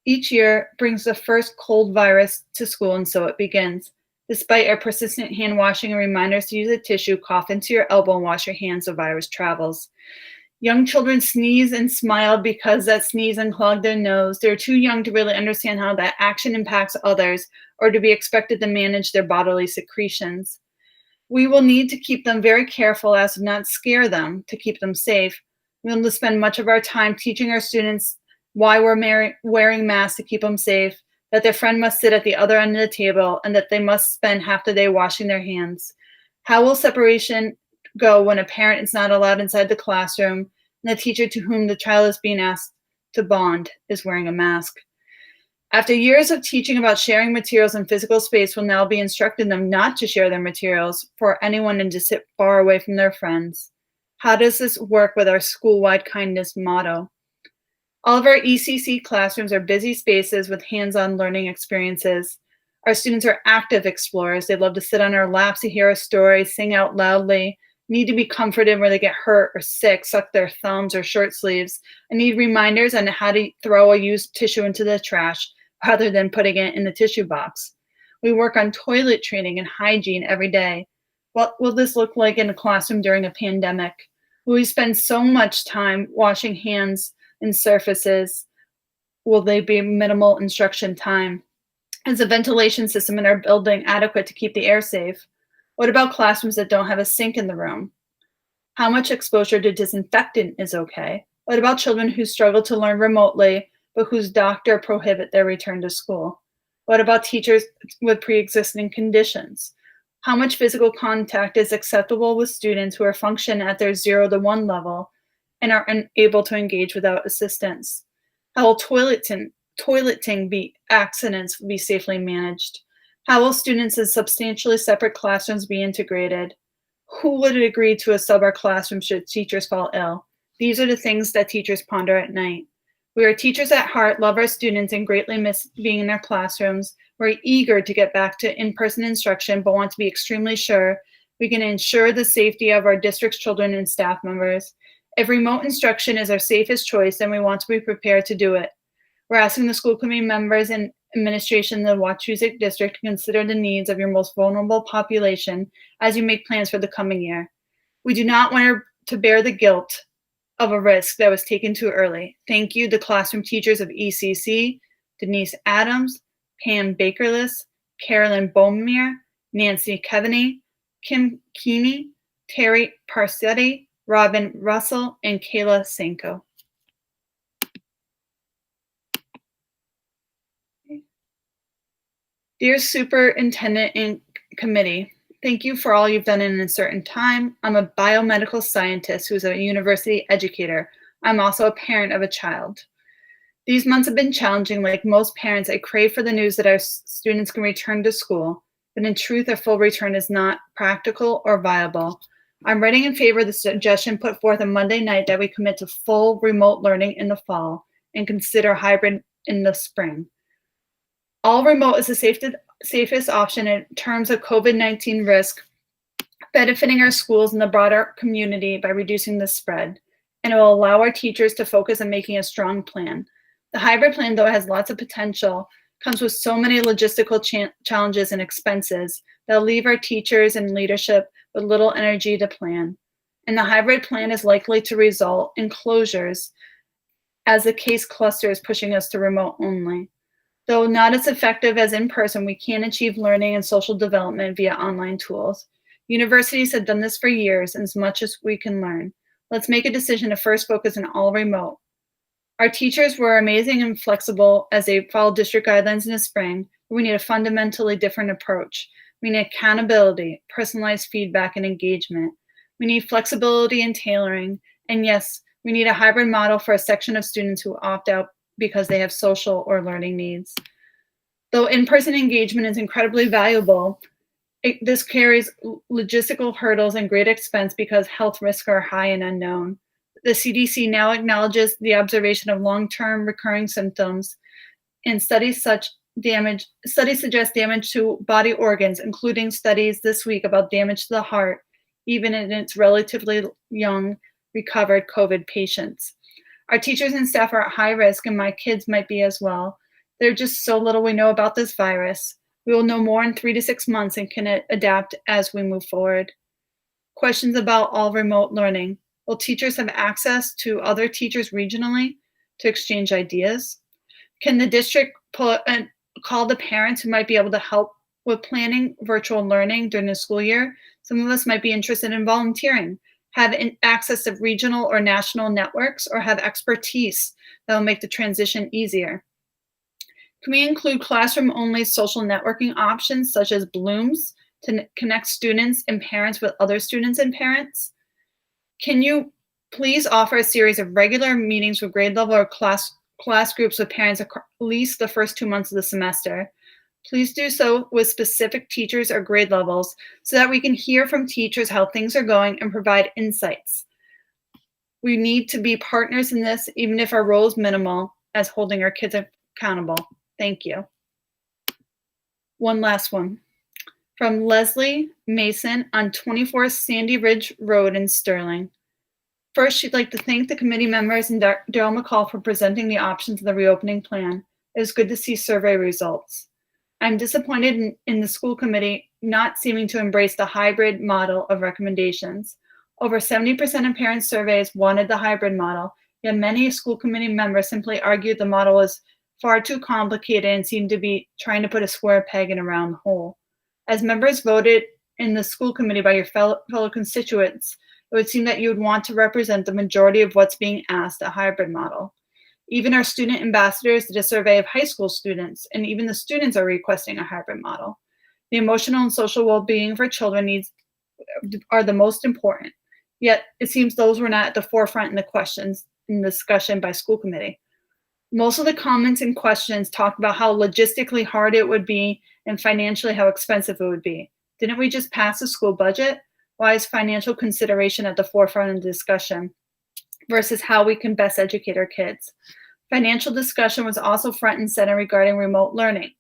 the first cold virus to school, and so it begins. Despite our persistent hand washing and reminders to use a tissue, cough into your elbow and wash your hands, the virus travels. Young children sneeze and smile because that sneeze unclogged their nose. They're too young to really understand how that action impacts others or to be expected to manage their bodily secretions. We will need to keep them very careful as to not scare them to keep them safe. We'll need to spend much of our time teaching our students why we're wearing masks to keep them safe, that their friend must sit at the other end of the table, and that they must spend half the day washing their hands. How will separation go when a parent is not allowed inside the classroom and the teacher to whom the child is being asked to bond is wearing a mask? After years of teaching about sharing materials in physical space, we'll now be instructing them not to share their materials for anyone and to sit far away from their friends. How does this work with our school-wide kindness motto? All of our ECC classrooms are busy spaces with hands-on learning experiences. Our students are active explorers. They love to sit on our laps to hear a story, sing out loudly, need to be comforted where they get hurt or sick, suck their thumbs or shirt sleeves, and need reminders on how to throw a used tissue into the trash rather than putting it in the tissue box. We work on toilet training and hygiene every day. What will this look like in a classroom during a pandemic? Will we spend so much time washing hands and surfaces? Will they be minimal instruction time? Is the ventilation system in our building adequate to keep the air safe? What about classrooms that don't have a sink in the room? How much exposure to disinfectant is okay? What about children who struggle to learn remotely, but whose doctor prohibit their return to school? What about teachers with pre-existing conditions? How much physical contact is acceptable with students who are function at their 0 to 1 level and are unable to engage without assistance? How will toileting accidents be safely managed? How will students in substantially separate classrooms be integrated? Who would agree to a sub-hour classroom should teachers fall ill? These are the things that teachers ponder at night. We are teachers at heart, love our students, and greatly miss being in their classrooms. We're eager to get back to in-person instruction, but want to be extremely sure we can ensure the safety of our district's children and staff members. If remote instruction is our safest choice, then we want to be prepared to do it. We're asking the school committee members and administration of the Wachusett District to consider the needs of your most vulnerable population as you make plans for the coming year. We do not want to bear the guilt of a risk that was taken too early. Thank you to classroom teachers of ECC, Denise Adams, Pam Bakerless, Carolyn Bomir, Nancy Kevaney, Kim Keeney, Terry Parsetti, Robin Russell, and Kayla Sanko. Dear Superintendent and Committee, thank you for all you've done in an uncertain time. I'm a biomedical scientist who's a university educator. I'm also a parent of a child. These months have been challenging. Like most parents, I crave for the news that our students can return to school, but in truth, a full return is not practical or viable. I'm writing in favor of the suggestion put forth on Monday night that we commit to full remote learning in the fall and consider hybrid in the spring. All remote is the safest option in terms of COVID-19 risk, benefiting our schools and the broader community by reducing the spread, and it will allow our teachers to focus on making a strong plan. The hybrid plan, though, has lots of potential, comes with so many logistical challenges and expenses that will leave our teachers and leadership with little energy to plan. And the hybrid plan is likely to result in closures as the case cluster is pushing us to remote only. Though not as effective as in person, we can achieve learning and social development via online tools. Universities have done this for years, and as much as we can learn. Let's make a decision to first focus on all remote. Our teachers were amazing and flexible as they followed district guidelines in the spring. We need a fundamentally different approach. We need accountability, personalized feedback, and engagement. We need flexibility and tailoring. And yes, we need a hybrid model for a section of students who opt out because they have social or learning needs. Though in-person engagement is incredibly valuable, this carries logistical hurdles and great expense because health risks are high and unknown. The CDC now acknowledges the observation of long-term recurring symptoms, and studies suggest damage to body organs, including studies this week about damage to the heart, even in its relatively young recovered COVID patients. Our teachers and staff are at high risk, and my kids might be as well. There's just so little we know about this virus. We will know more in 3 to 6 months and can adapt as we move forward. Questions about all remote learning. Will teachers have access to other teachers regionally to exchange ideas? Can the district call the parents who might be able to help with planning virtual learning during the school year? Some of us might be interested in volunteering, have access to regional or national networks, or have expertise that will make the transition easier. Can we include classroom-only social networking options such as Blooms to connect students and parents with other students and parents? Can you please offer a series of regular meetings with grade level or class groups with parents at least the first 2 months of the semester. Please do so with specific teachers or grade levels so that we can hear from teachers how things are going and provide insights. We need to be partners in this, even if our role is minimal, as holding our kids accountable. Thank you. One last one. From Leslie Mason on 24 Sandy Ridge Road in Sterling. First, she'd like to thank the committee members and Daryl McCall for presenting the options of the reopening plan. It was good to see survey results. I'm disappointed in the school committee not seeming to embrace the hybrid model of recommendations. Over 70% of parents surveys wanted the hybrid model, yet many school committee members simply argued the model was far too complicated and seemed to be trying to put a square peg in a round hole. As members voted in the school committee by your fellow constituents, it would seem that you would want to represent the majority of what's being asked, a hybrid model. Even our student ambassadors did a survey of high school students, and even the students are requesting a hybrid model. The emotional and social well-being for children needs are the most important, yet it seems those were not at the forefront in the questions in the discussion by school committee. Most of the comments and questions talk about how logistically hard it would be and financially how expensive it would be. Didn't we just pass the school budget? Why is financial consideration at the forefront of the discussion versus how we can best educate our kids? Financial discussion was also front and center regarding remote learning,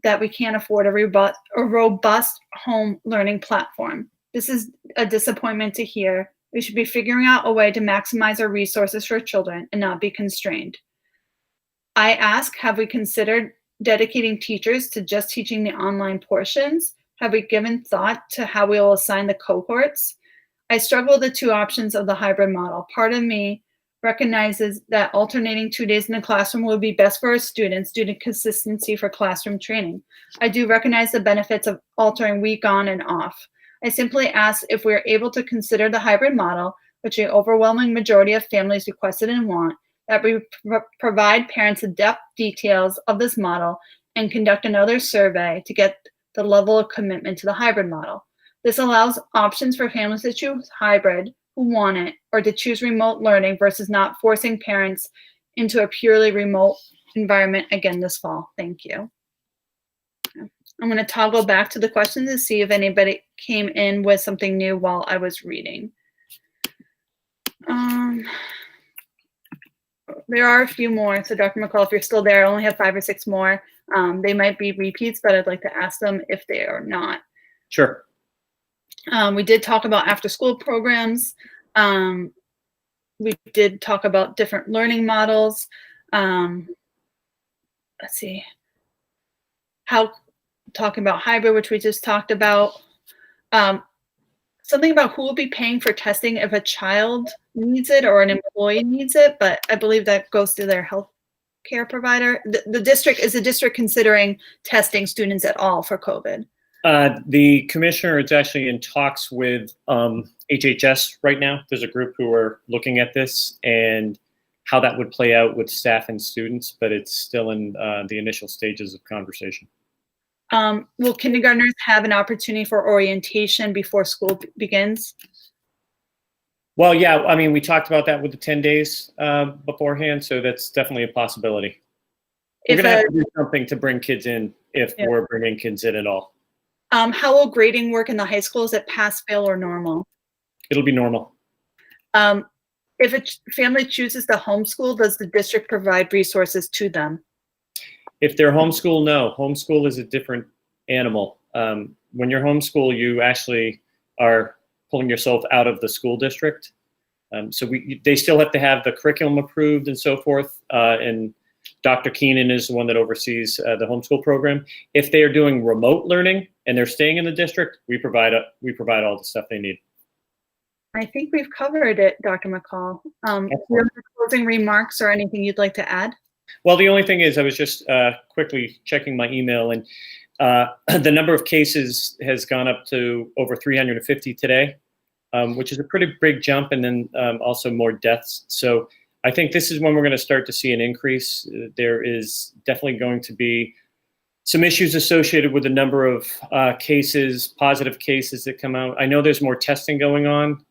that we can't afford a robust home learning platform. This is a disappointment to hear. We should be figuring out a way to maximize our resources for children and not be constrained. I ask, have we considered dedicating teachers to just teaching the online portions? Have we given thought to how we will assign the cohorts? I struggle with the two options of the hybrid model. Part of me recognizes that alternating 2 days in the classroom would be best for our students due to consistency for classroom training. I do recognize the benefits of altering week on and off. I simply ask if we're able to consider the hybrid model, which the overwhelming majority of families requested and want, that we provide parents in-depth details of this model and conduct another survey to get the level of commitment to the hybrid model. This allows options for families to choose hybrid who want it, or to choose remote learning versus not forcing parents into a purely remote environment again this fall. Thank you. I'm going to toggle back to the questions to see if anybody came in with something new while I was reading. There are a few more. So Dr. McCall, if you're still there, I only have 5 or 6 more. They might be repeats, but I'd like to ask them if they are not. Sure. We did talk about after-school programs. We did talk about different learning models. Let's see. Talking about hybrid, which we just talked about. Something about who will be paying for testing if a child needs it or an employee needs it, but I believe that goes through their health care provider. The district considering testing students at all for COVID? The commissioner is actually in talks with HHS right now. There's a group who are looking at this and how that would play out with staff and students, but it's still in the initial stages of conversation. Will kindergartners have an opportunity for orientation before school begins? Well, yeah, I mean, we talked about that with the 10 days beforehand, so that's definitely a possibility. We're going to have to do something to bring kids in if we're bringing kids in at all. How will grading work in the high school? Is it pass, fail, or normal? It'll be normal. If a family chooses to homeschool, does the district provide resources to them? If they're homeschool, no. Homeschool is a different animal. When you're homeschool, you actually are pulling yourself out of the school district. So they still have to have the curriculum approved and so forth. And Dr. Keenan is the one that oversees the homeschool program. If they are doing remote learning and they're staying in the district, we provide all the stuff they need. I think we've covered it, Dr. McCall. Do you have any closing remarks or anything you'd like to add? Well, the only thing is I was just quickly checking my email, and the number of cases has gone up to over 350 today, which is a pretty big jump, and then also more deaths. So I think this is when we're going to start to see an increase. There is definitely going to be some issues associated with the number of cases, positive cases that come out. I know there's more testing going on,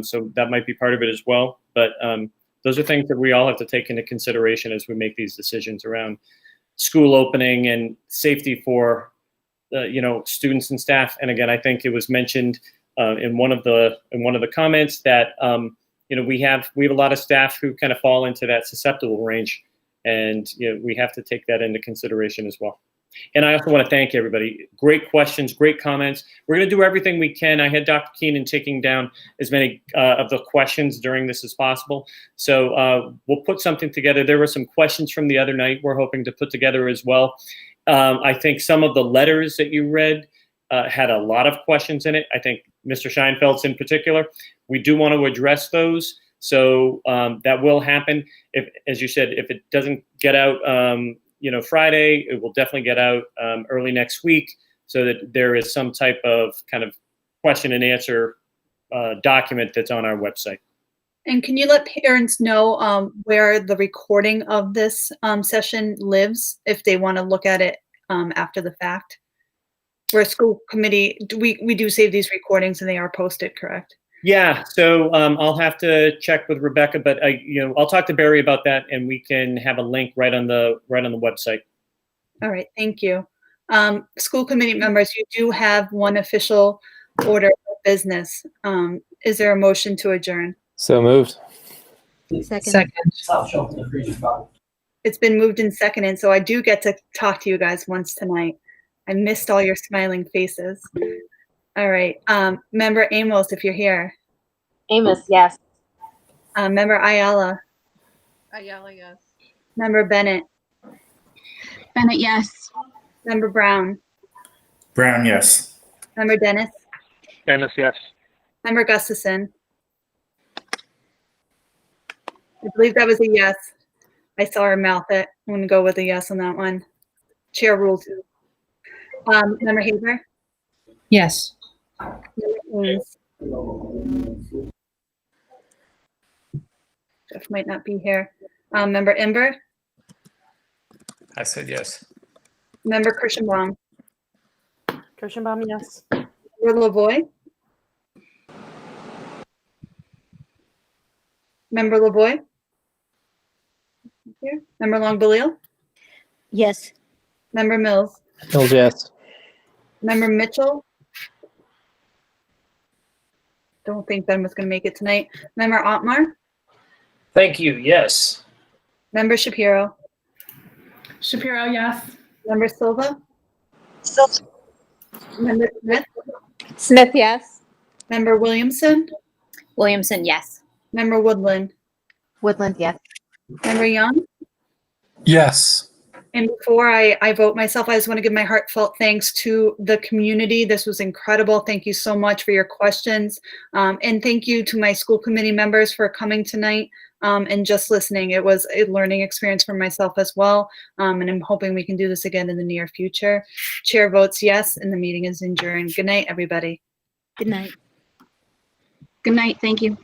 so that might be part of it as well. But those are things that we all have to take into consideration as we make these decisions around school opening and safety for students and staff. And again, I think it was mentioned in one of the comments that we have a lot of staff who kind of fall into that susceptible range, and we have to take that into consideration as well. And I also want to thank everybody. Great questions, great comments. We're going to do everything we can. I had Dr. Keenan taking down as many of the questions during this as possible. So we'll put something together. There were some questions from the other night we're hoping to put together as well. I think some of the letters that you read had a lot of questions in it. I think Mr. Scheinfeld's in particular. We do want to address those. So that will happen. If, as you said, if it doesn't get out Friday, it will definitely get out early next week, so that there is some type of kind of question and answer document that's on our website. And can you let parents know where the recording of this session lives if they want to look at it after the fact? We're a school committee. We do save these recordings and they are posted, correct? Yeah, so I'll have to check with Rebecca, but I'll talk to Barry about that, and we can have a link right on the website. All right, thank you. School committee members, you do have one official order of business. Is there a motion to adjourn? So moved. Second. It's been moved and seconded, so I do get to talk to you guys once tonight. I missed all your smiling faces. All right, Member Amos, if you're here. Amos, yes. Member Ayala. Ayala, yes. Member Bennett. Bennett, yes. Member Brown. Brown, yes. Member Dennis. Dennis, yes. Member Gustafson. I believe that was a yes. I saw her mouth it. I'm going to go with a yes on that one. Chair rules. Member Haber. Yes. Jeff might not be here. Member Ember. I said yes. Member Kirschenbaum. Kirschenbaum, yes. Member Lavoy. Member Lavoy. Here. Member Longbelial. Yes. Member Mills. Mills, yes. Member Mitchell. Don't think Ben was going to make it tonight. Member Otmar. Thank you, yes. Member Shapiro. Shapiro, yes. Member Silva. Member Smith. Smith, yes. Member Williamson. Williamson, yes. Member Woodland. Woodland, yes. Member Young. Yes. And before I vote myself, I just want to give my heartfelt thanks to the community. This was incredible. Thank you so much for your questions. And thank you to my school committee members for coming tonight and just listening. It was a learning experience for myself as well. And I'm hoping we can do this again in the near future. Chair votes yes, and the meeting is adjourned. Good night, everybody. Good night. Good night. Thank you.